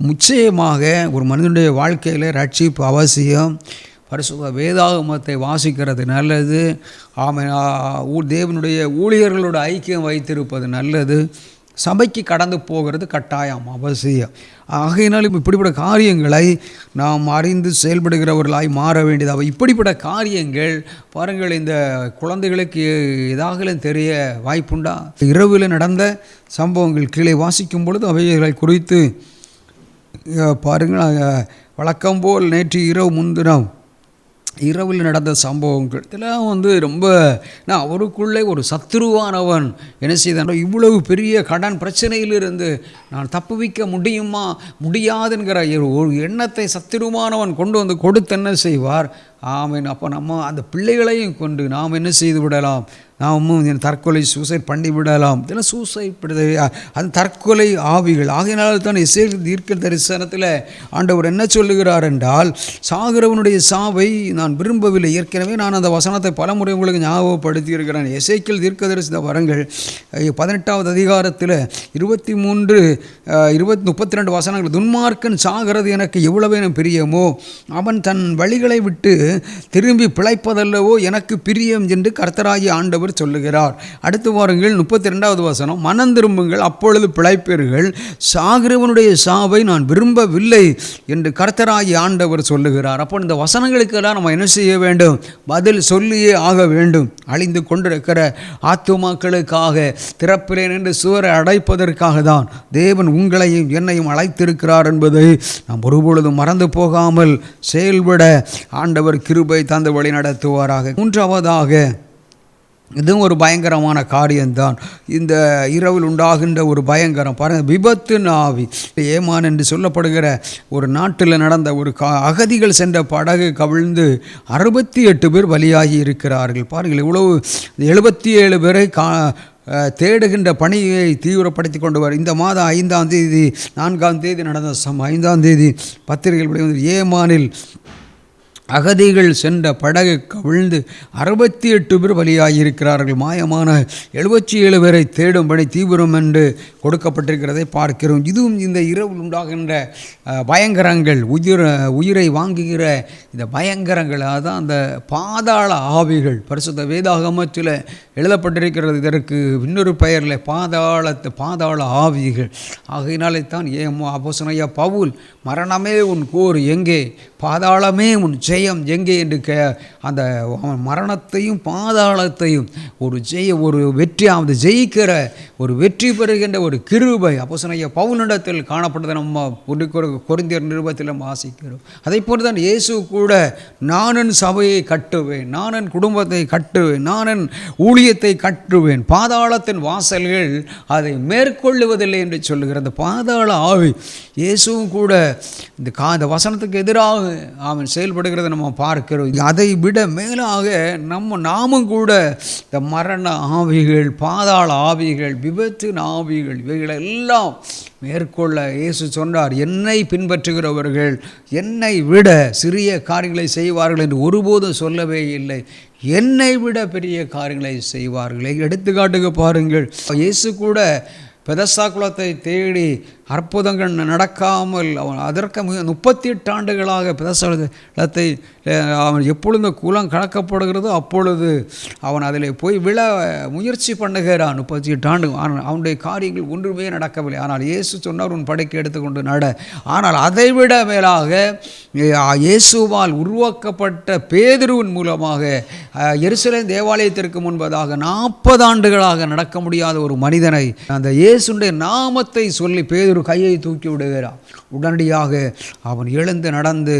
நிச்சயமாக ஒரு மனிதனுடைய வாழ்க்கையில் ரட்சிப்பு அவசியம். பரிசுத்த வேதாகமத்தை வாசிக்கிறது நல்லது. தேவனுடைய ஊழியர்களோட ஐக்கியம் வைத்திருப்பது நல்லது. சபைக்கு கடந்து போகிறது கட்டாயம் அவசியம். ஆகையினால் இப்படிப்பட்ட காரியங்களை நாம் அறிந்து செயல்படுகிறவர்களாய் மாற வேண்டியது. இப்படிப்பட்ட காரியங்கள் பாருங்கள், இந்த குழந்தைகளுக்கு ஏதாகலும் தெரிய வாய்ப்புண்டா? இரவில் நடந்த சம்பவங்கள் கீழே வாசிக்கும் பொழுது அவைகளை குறித்து பாருங்கள். வழக்கம்போல் நேற்று இரவு முன்தினம் இரவில் நடந்த சம்பவங்கள் இதெல்லாம் ரொம்ப அவருக்குள்ளே ஒரு சத்துருவானவன் என்ன செய்தான், இவ்வளவு பெரிய கடன் பிரச்சனையிலிருந்து நான் தப்புவிக்க முடியாதுங்கிற ஒரு எண்ணத்தை சத்துருவானவன் கொண்டு வந்து கொடுத்து என்ன செய்வார். அப்போ நம்ம அந்த பிள்ளைகளையும் கொண்டு நாம் என்ன செய்து விடலாம், நாமும் தற்கொலை சூசைட் பண்ணி விடலாம். இதெல்லாம் சூசைட் அது தற்கொலை ஆவிகள். ஆகையினால தான் எசேக்கியேல் தீர்க்க தரிசனத்தில் ஆண்டவர் என்ன சொல்லுகிறார் என்றால், சாகிறவனுடைய சாவை நான் விரும்பவில்லை. ஏற்கனவே நான் அந்த வசனத்தை பலமுறை உங்களுக்கு ஞாபகப்படுத்தி இருக்கிறேன். எசேக்கியேல் தீர்க்க தரிசன வரங்கள் 18வது அதிகாரத்தில் 32 வசனங்கள், துன்மார்க்கன் சாகிறது எனக்கு எவ்வளவேனும் பிரியமோ அவன் தன் வழிகளை விட்டு திரும்பி பிழைப்பதல்லவோ எனக்கு பிரியம் என்று கர்த்தராகிய ஆண்டவர் ஆண்டவர் சொல்லுகிறார். அடுத்து பாருங்கள் 32வது வசனம், மனம் திரும்புங்கள் அப்பொழுது பிழைப்பீர்கள், சாகிறவனுடைய சாவை நான் விரும்பவில்லை என்று கர்த்தராகிய ஆண்டவர் சொல்லுகிறார். அப்போ இந்த வசனங்களுக்கெல்லாம் நம்ம என்ன செய்ய வேண்டும்? பதில் சொல்லியே ஆக வேண்டும். அழிந்து கொண்டிருக்கிற ஆத்துமாக்களுக்காக திறப்பிலேன் என்று சுவரை அடைப்பதற்காக தான் தேவன் உங்களையும் என்னையும் அழைத்திருக்கிறார் என்பதை நாம் ஒருபொழுதும் மறந்து போகாமல் செயல்பட ஆண்டவர் கிருபை தந்து வழி நடத்துவாராக. மூன்றாவதாக, இதுவும் ஒரு பயங்கரமான காரியம்தான். இந்த இரவில் உண்டாகின்ற ஒரு பயங்கரம் பாருங்கள், விபத்து ஆவி. ஏமான் என்று சொல்லப்படுகிற ஒரு நாட்டில் நடந்த ஒரு அகதிகள் சென்ற படகு கவிழ்ந்து 68 பேர் பலியாகி இருக்கிறார்கள். பாருங்கள், இவ்வளவு 77 பேரை தேடுகின்ற பணியை தீவிரப்படுத்தி கொண்டு வர இந்த மாதம் 5ஆம் தேதி 4ஆம் தேதி நடந்த 5ஆம் தேதி பத்திரிகைகள் ஏமானில் அகதிகள் சென்ற படகு கவிழ்ந்து 68 பேர் பலியாகியிருக்கிறார்கள். மாயமான 77 பேரை தேடும் பணி தீவிரம் என்று கொடுக்கப்பட்டிருக்கிறதை பார்க்கிறோம். இதுவும் இந்த இரவில் உண்டாகின்ற பயங்கரங்கள், உயிரை வாங்குகிற இந்த பயங்கரங்கள், அதான் அந்த பாதாள ஆவிகள். பரிசுத்த வேதாகமத்தில் எழுதப்பட்டிருக்கிறது. இதற்கு இன்னொரு பெயரில் பாதாள ஆவிகள். ஆகையினாலே தான் அப்போஸ்தலனாகிய பவுல், மரணமே உன் கோர் எங்கே, பாதாளமே உன் ஜெயம் எங்கே என்று அந்த மரணத்தையும் பாதாளத்தையும் ஒரு வெற்றியாவது ஜெயிக்கிற ஒரு வெற்றி பெறுகின்ற ஒரு கிருபை அப்போஸ்தலனாகிய பவுலிடத்தில் காணப்பட்டதை நம்ம கொரிந்தியர் நிருபத்தில் வாசிக்கிறோம். அதை போல தான் இயேசு கூட, நானன் சபையை கட்டுவேன், நானன் குடும்பத்தை கட்டுவேன், நானன் ஊழியத்தை கட்டுவேன், பாதாளத்தின் வாசல்கள் அதை மேற்கொள்ளுவதில்லை என்று சொல்லுகிற பாதாள ஆவி இயேசுவும் கூட இந்த வசனத்துக்கு எதிராக அவன் செயல்படுகிறத நம்ம பார்க்கிறோம். அதை விட மேலாக நாமும் கூட இந்த மரண ஆவிகள், பாதாள ஆவிகள், விபத்தின் ஆவிகள், இவைகளெல்லாம் மேற்கொள்ள இயேசு சொன்னார், என்னை பின்பற்றுகிறவர்கள் என்னை விட சிறிய காரியங்களை செய்வார்கள் என்று ஒருபோதும் சொல்லவே இல்லை. என்னை விட பெரிய காரியங்களை செய்வார்கள். எடுத்துக்காட்டுக்கு பாருங்கள், இயேசு கூட பெதஸ்தா குளத்தை தேடி அற்புதங்கள் நடக்காமல் அவன் அதற்கு 38 ஆண்டுகளாக பெதஸ்தா குளத்தை அவன் எப்பொழுது குளம் கலக்கப்படுகிறதோ அப்பொழுது அவன் அதில் போய் விழ முயற்சி பண்ணுகிறான். 38 ஆண்டு அவனுடைய காரியங்கள் ஒன்றுமே நடக்கவில்லை. ஆனால் இயேசு சொன்னார், உன் படைக்கு எடுத்துக்கொண்டு நட. ஆனால் அதைவிட மேலாக இயேசுவால் உருவாக்கப்பட்ட பேதுருவின் மூலமாக எருசலேம் தேவாலயத்திற்கு முன்பதாக 40 ஆண்டுகளாக நடக்க முடியாத ஒரு மனிதனை அந்த இயேசுடைய நாமத்தை சொல்லி பேதுரு கையை தூக்கி விடுகிறார். உடனடியாக அவன் எழுந்து நடந்து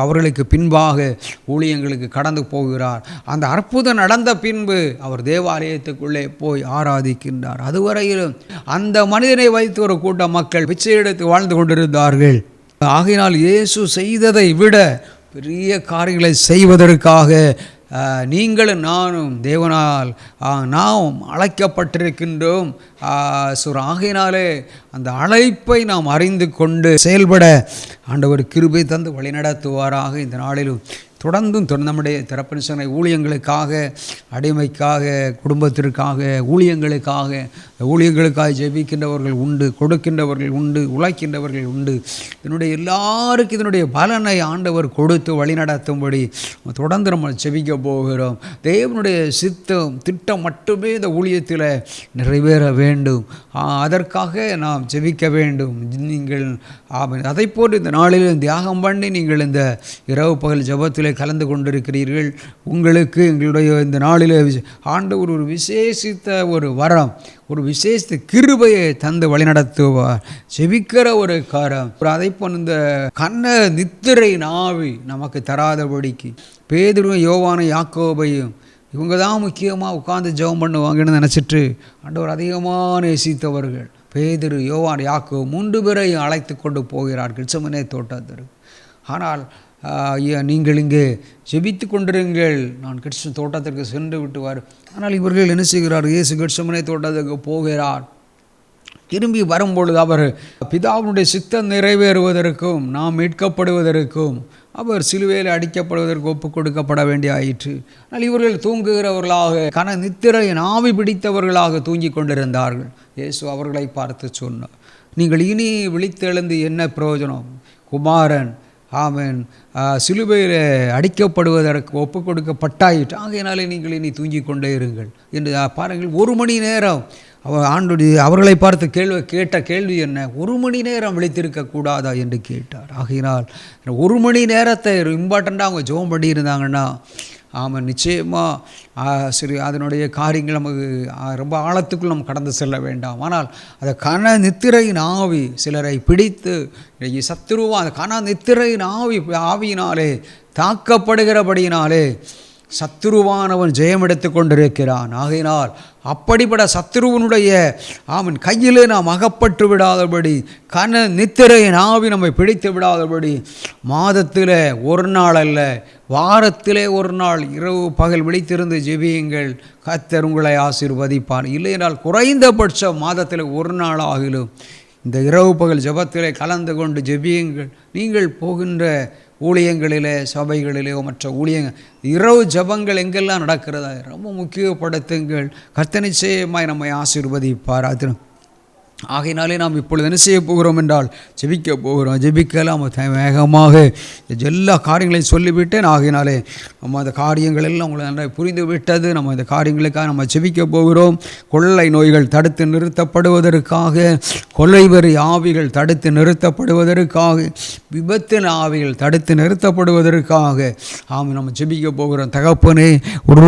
அவர்களுக்கு பின்பாக ஊழியங்களுக்கு கடந்து போகிறார். அந்த அற்புதம் நடந்த பின்பு அவர் தேவாலயத்துக்குள்ளே போய் ஆராதிக்கின்றார். அதுவரையிலும் அந்த மனிதனை வைத்து ஒரு கூட்டம் மக்கள் பிச்சை எடுத்து வாழ்ந்து கொண்டிருந்தார்கள். ஆகையினால் இயேசு செய்ததை விட பெரிய காரியங்களை செய்வதற்காக நீங்களும் நானும் தேவனால் நாம் அழைக்கப்பட்டிருக்கின்றோம். ஆகையினாலே அந்த அழைப்பை நாம் அறிந்து கொண்டு செயல்பட ஆண்டவர் கிருபை தந்து வழிநடத்துவாராக. இந்த நாளிலும் தொடர்ந்தும் நம்முடைய திறப்பின் சனை ஊழியங்களுக்காக, அடிமைக்காக, குடும்பத்திற்காக, ஊழியங்களுக்காக ஜெபிக்கின்றவர்கள் உண்டு, கொடுக்கின்றவர்கள் உண்டு, உழைக்கின்றவர்கள் உண்டு. இதனுடைய எல்லாருக்கும் இதனுடைய பலனை ஆண்டவர் கொடுத்து வழிநடத்தும்படி தொடர்ந்து நம்ம ஜெபிக்க போகிறோம். தேவனுடைய திட்டம் மட்டுமே இந்த ஊழியத்தில் நிறைவேற வேண்டும். அதற்காக நாம் ஜெபிக்க வேண்டும். நீங்கள் அதை போன்று இந்த நாளில் தியாகம் பண்ணி நீங்கள் இந்த இரவு பகல் ஜெபத்தில் கலந்து கொண்டிருக்கிறீர்கள். உங்களுக்கு எங்களுடைய இந்த நாளில் ஆண்டவர் ஒரு விசேஷித்த ஒரு வரம், ஒரு விசேஷ கிருபையை தந்து வழிநடத்துவார். செபிக்கிற ஒரு காரம். அதை போன்ற இந்த கண்ண நித்திரை நாவி நமக்கு தராதபடிக்கு பேதுருவும் யோவானும் யாக்கோபையும் இவங்க தான் முக்கியமாக உட்கார்ந்து ஜெபம் பண்ணுவாங்கன்னு நினச்சிட்டு ஆண்டவர் அதிகமாக நேசித்தவர்கள் பேதுரு, யோவான், யாக்கோபு 3 பேரையும் அழைத்து கொண்டு போகிறார் கெத்செமனே தோட்டத்திற்கு. ஆனால் நீங்கள் இங்கே ஜெபித்து கொண்டிருங்கள், நான் கெத்செமனே தோட்டத்திற்கு சென்று விட்டுவார். ஆனால் இவர்கள் என்ன செய்கிறார்? இயேசு கெத்செமனே தோட்டத்துக்கு போகிறார். திரும்பி வரும்பொழுது அவர் பிதாவுடைய சித்தம் நிறைவேறுவதற்கும் நாம் மீட்கப்படுவதற்கும் அவர் சிலுவையில் அடிக்கப்படுவதற்கு ஒப்புக் கொடுக்கப்பட வேண்டிய ஆயிற்று. ஆனால் இவர்கள் தூங்குகிறவர்களாக, நித்திரையின் ஆவி பிடித்தவர்களாக தூங்கி கொண்டிருந்தார்கள். இயேசு அவர்களை பார்த்து சொன்னார், நீங்கள் இனி விழித்தெழுந்து என்ன பிரயோஜனம்? குமாரன் ஆமென் சிலுவையில் அடிக்கப்படுவதற்கு ஒப்பு கொடுக்கப்பட்டாயிற்று. ஆகையினாலே நீங்கள் இனி தூங்கிக் கொண்டே இருங்கள் என்று பாருங்கள். 1 மணி நேரம் அவர்களை பார்த்து கேட்ட கேள்வி என்ன? 1 மணி நேரம் விழித்திருக்க கூடாதா என்று கேட்டார். ஆகையினால் 1 மணி நேரத்தை இம்பார்ட்டண்ட்டாக அவங்க ஜெபம் பண்ணியிருந்தாங்கன்னா ஆமாம், நிச்சயமாக சரி, அதனுடைய காரியங்கள் நமக்கு ரொம்ப ஆழத்துக்குள் நம்ம கடந்து செல்ல வேண்டாம். ஆனால் அதை நித்திரையின் ஆவி சிலரை பிடித்து சத்துருவா அந்த நித்திரையின் ஆவியினாலே தாக்கப்படுகிறபடியினாலே சத்துருவானவன் ஜெயம் எடுத்து கொண்டிருக்கிறான். ஆகையினால் அப்படிப்பட்ட சத்துருவனுடைய கையிலே நாம் அகப்பட்டு விடாதபடி, நித்திரையின் ஆவி நம்மை பிடித்து விடாதபடி, மாதத்தில் 1 நாள் அல்ல, வாரத்திலே 1 நாள் இரவு பகல் விழித்திருந்து ஜெபியுங்கள், கர்த்தர் உங்களை ஆசீர்வதிப்பார். இல்லையென்றால் குறைந்தபட்சம் மாதத்தில் 1 நாள் ஆகிலும் இந்த இரவு பகல் ஜெபத்திலே கலந்து கொண்டு ஜெபியுங்கள். நீங்கள் போகின்ற ஊழியங்களிலே, சபைகளிலே, மற்ற இரவு ஜபங்கள் எங்கெல்லாம் நடக்கிறதா ரொம்ப முக்கியப்படுத்துங்கள். கர்த்தர் நிச்சயமாய் நம்மை ஆசீர்வதிப்பார். அது ஆகையினாலே நாம் இப்பொழுது என்ன செய்ய போகிறோம் என்றால் ஜெபிக்க போகிறோம். ஜெபிக்கலாம் வேகமாக எல்லா காரியங்களையும் சொல்லிவிட்டேன். ஆகையினாலே நம்ம அந்த காரியங்கள் எல்லாம் உங்களுக்கு நன்றாக புரிந்து விட்டது. நம்ம இந்த காரியங்களுக்காக நம்ம ஜெபிக்க போகிறோம். கொள்ளை நோய்கள் தடுத்து நிறுத்தப்படுவதற்காக, கொலைவெறி ஆவிகள் தடுத்து நிறுத்தப்படுவதற்காக, விபத்தின் ஆவிகள் தடுத்து நிறுத்தப்படுவதற்காக நம்ம ஜெபிக்க போகிறோம். தகப்பனே, ஒரு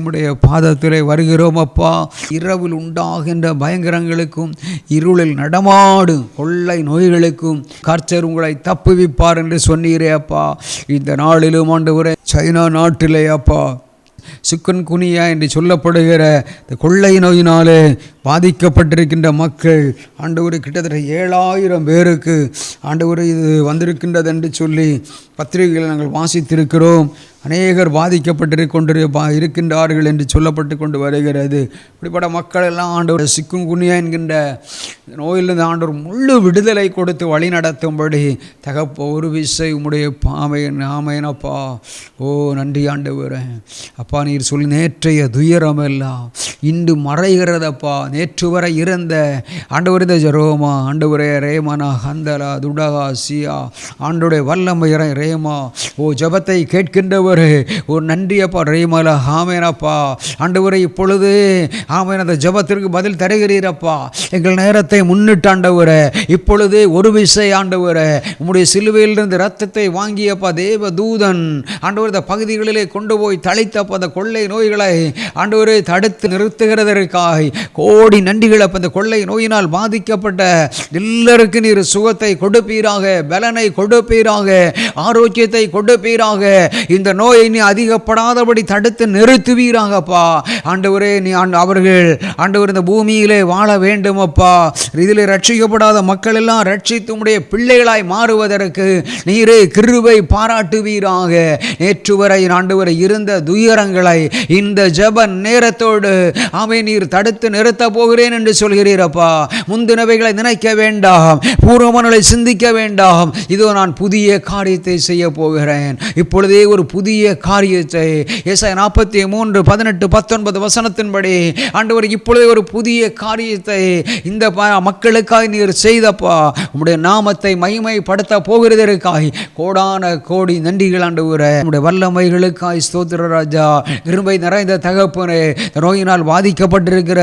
உடைய பாதத்திலே வருகிறோம் அப்பா. இரவில் உண்டாகின்ற பயங்கரங்களுக்கும் இருளில் நடமாடும் கொள்ளை நோய்களுக்கும் கர்த்தர் உங்களை தப்புவிப்பார் என்று சொன்னீரே அப்பா. இந்த நாளிலும் ஆண்டவரே, சைனா நாட்டிலே அப்பா சிக்கன்குனியா என்று சொல்லப்படுகிற இந்த கொள்ளை நோயினாலே பாதிக்கப்பட்டிருக்கின்ற மக்கள் ஆண்டவரே கிட்டத்தட்ட 7000 பேருக்கு ஆண்டவரே இது வந்திருக்கின்றது என்று சொல்லி பத்திரிகைகளை நாங்கள் வாசித்திருக்கிறோம். அநேகர் இருக்கின்றார்கள் என்று சொல்லப்பட்டு கொண்டு வருகிறது. இப்படிப்பட்ட மக்கள் எல்லாம் ஆண்டவர் சிக்குங்குனியா என்கின்ற நோயிலிருந்து ஆண்டவர் முழு விடுதலை கொடுத்து வழி நடத்தும்படி ஒரு விசை உம்முடைய ஆமையனப்பா. ஓ நன்றி ஆண்டவரே அப்பா. நீர் சொல்லி நேற்றைய துயரம் எல்லாம் இன்று மறைகிறதப்பா. நேற்று வரை இருந்த ஆண்டவர் இந்த ஜெரோமா ஆண்டவரே ரேமனா ஹந்தலா துடகா சியா ஆண்டோடைய வல்லமை ரேமா. ஓ ஜபத்தை கேட்கின்றவர் ஒரு நன்றியப்பா ரேமலா ஆமேனப்பா. ஆண்டவரை இப்பொழுது ஆமேன் அந்த ஜபத்திற்கு பதில் தருகிறீரப்பா. எங்கள் நேரத்தை முன்னிட்டு ஆண்டவரே இப்பொழுதே ஒரு விசை ஆண்டவரே உம்முடைய சிலுவையிலிருந்து இரத்தத்தை வாங்கியப்பா தேவ தூதன் ஆண்டவர் இந்த பகுதிகளிலே கொண்டு போய் தளித்தப்பா அந்த கொள்ளை நோய்களை ஆண்டவரை தடுத்து நிறுத்துகிறதற்காக கோடி நன்றிகள். அப்போ இந்த கொள்ளை நோயினால் பாதிக்கப்பட்ட எல்லாருக்கும் நீர் சுகத்தை கொடுப்பீராக, பலனை கொடுப்பீராக, ஆரோக்கியத்தை கொடுப்பீராக. இந்த நோயை நீ அதிகப்படாதபடி தடுத்து நிறுத்துவீராகப்பா. ஆண்டவரே நீ அவர்கள் ஆண்டவர் இந்த பூமியிலே வாழ வேண்டும் அப்பா. இதில் ரட்சிக்கப்படாத மக்கள் எல்லாம் ரட்சித்து உம்முடைய பிள்ளைகளாய் மாறுவதற்கு நீரே கிருபை பாராட்டுவீராக. நேற்று வரை ஆண்டவரை இருந்த துயரங்களை இந்த ஜெப நேரத்தோடு நீர் தடுத்து நிறுத்த போகிறேன் என்று சொல்கிறீரப்பா. முந்தினவைகளை நினைக்க வேண்டாம், பூர்வமனலை சிந்திக்க வேண்டாம். இதோ நான் புதிய காரியத்தை செய்ய போகிறேன். இப்பொழுதே ஒரு புதிய காரியத்தை ஏசாயா 43:18-19 வசனத்தின்படி ஆண்டவர் இப்பொழுதே ஒரு புதிய காரியத்தை இந்த மக்களுக்காக நீர் செய்தப்பா. உம்முடைய நாமத்தை மகிமைப்படுத்த போகிறதற்காய் கோடான கோடி நன்றிகள் ஆண்டவரே. உம்முடைய வல்லமைகளுக்காய் ஸ்தோத்திர ராஜா. கிருபை நிறைந்த தகப்பனே, நோயினால் பாதிக்கப்பட்டிருக்கிற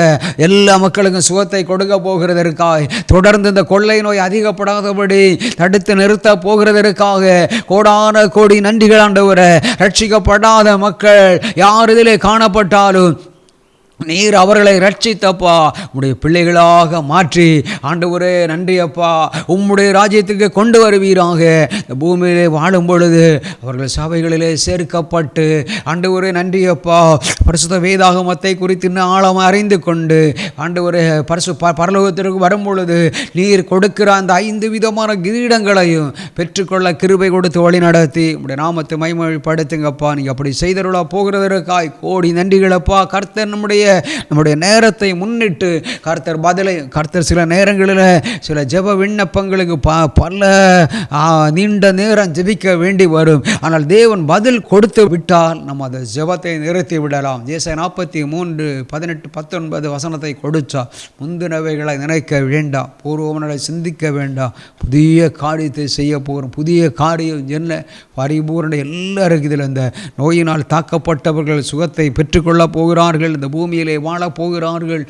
எல்லா மக்களுக்கும் சுகத்தை கொடுக்க போகிறதற்காய், தொடர்ந்து இந்த கொள்ளை நோய் அதிகப்படாதபடி தடுத்து நிறுத்த போகிறதற்காக கோடான கோடி நன்றிகள் ஆண்டவரே. ரட்சிக்கப்படாத மக்கள் யார் இதிலே காணப்பட்டாலும் நீர் அவர்களை ரட்சித்தப்பா, உம்முடைய பிள்ளைகளாக மாற்றி ஆண்டவரே நன்றி அப்பா. உம்முடைய ராஜ்யத்துக்கு கொண்டு வருவீராக. இந்த பூமியிலே வாழும் பொழுது அவர்கள் சபைகளிலே சேர்க்கப்பட்டு ஆண்டவரே நன்றி அப்பா. பரிசுத்த வேதாகமத்தை குறித்து இன்னும் ஆழமாக அறிந்து கொண்டு ஆண்டவரே பரலோகத்திற்கு வரும் பொழுது நீர் கொடுக்கிற அந்த 5 விதமான கிரீடங்களையும் பெற்றுக்கொள்ள கிருபை கொடுத்து வழி நடத்தி உம்முடைய நாமத்தை மகிமைப்படுத்துங்கப்பா. நீங்கள் அப்படி செய்தருளா போகிறதற்காய் கோடி நன்றிகளப்பா. கர்த்தர் நம்முடைய நம்முடைய நேரத்தை முன்னிட்டு கர்த்தர் சில நேரங்களில் சில ஜெப விண்ணப்பங்களுக்கு பல நீண்ட நேரம் ஜெபிக்க வேண்டி வரும். ஆனால் தேவன் பதில் கொடுத்து விட்டால் நம்ம அந்த ஜெபத்தை நிறுத்தி விடலாம். ஏசாயா 43:18-19 வசனத்தை கொடுத்தா, முந்தினவைகளை நினைக்க வேண்டாம், பூர்வமனை சிந்திக்க வேண்டாம், புதிய காரியத்தை செய்ய போகிறோம். புதிய காரியம் என்ன? பரிபூரண எல்லாருக்கும் இதில் இந்த நோயினால் தாக்கப்பட்டவர்கள் சுகத்தை பெற்றுக்கொள்ளப் போகிறார்கள். இந்த பூமியிலே வாழப் போகிறார்கள்.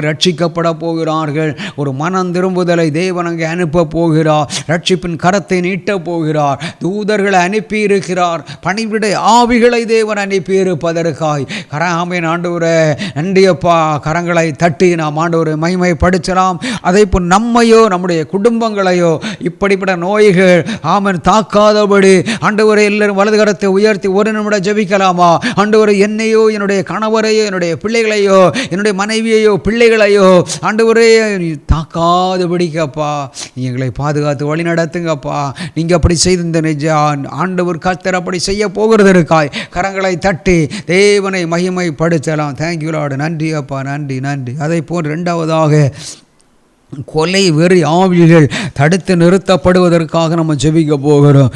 ரட்சிக்கப்பட போகிறார்கள். ஒரு மனம் திரும்புதலை தேவன் அங்கே அனுப்ப போகிறார். ரட்சிப்பின் கரத்தை நீட்டப் போகிறார். தூதர்களை அனுப்பி இருக்கிறார். பணிவிடை ஆவிகளை தேவன் அனுப்பி இருப்பதற்காய் கராமேன் ஆண்டவரே நன்றியப்பா. கரங்களை தட்டி நாம் ஆண்டவரை மகிமைப்படுத்தலாம். அதே போல் நம்மையோ நம்முடைய குடும்பங்களையோ இப்படிப்பட்ட நோய்கள் தாக்காதபடி ஆண்டவரை எல்லாரும் வலது கரத்தை உயர்த்தி ஒரு நிமிடம் ஜெபிக்கலாமா? ஆண்டவரை என்னையோ என்னுடைய கணவரையோ என்னுடைய பிள்ளைகளையோ என்னுடைய மனைவியையோ பிள்ளைகளையோ ஆண்டவரே தாக்காதபடிக்கப்பா எங்களை பாதுகாத்து வழி நடத்துங்கப்பா. நீங்கள் அப்படி செய்து இந்த ஆண்டவர் கர்த்தர் அப்படி செய்ய போகிறதற்காய் கரங்களை தட்டி தேவனை மகிமைப்படுத்தலாம். Thank you Lord. நன்றி அப்பா, நன்றி நன்றி. அதை போல் இரண்டாவதாக கொலை வெறி ஆவிகள் தடுத்து நிறுத்தப்படுவதற்காக நம்ம ஜெபிக்க போகிறோம்.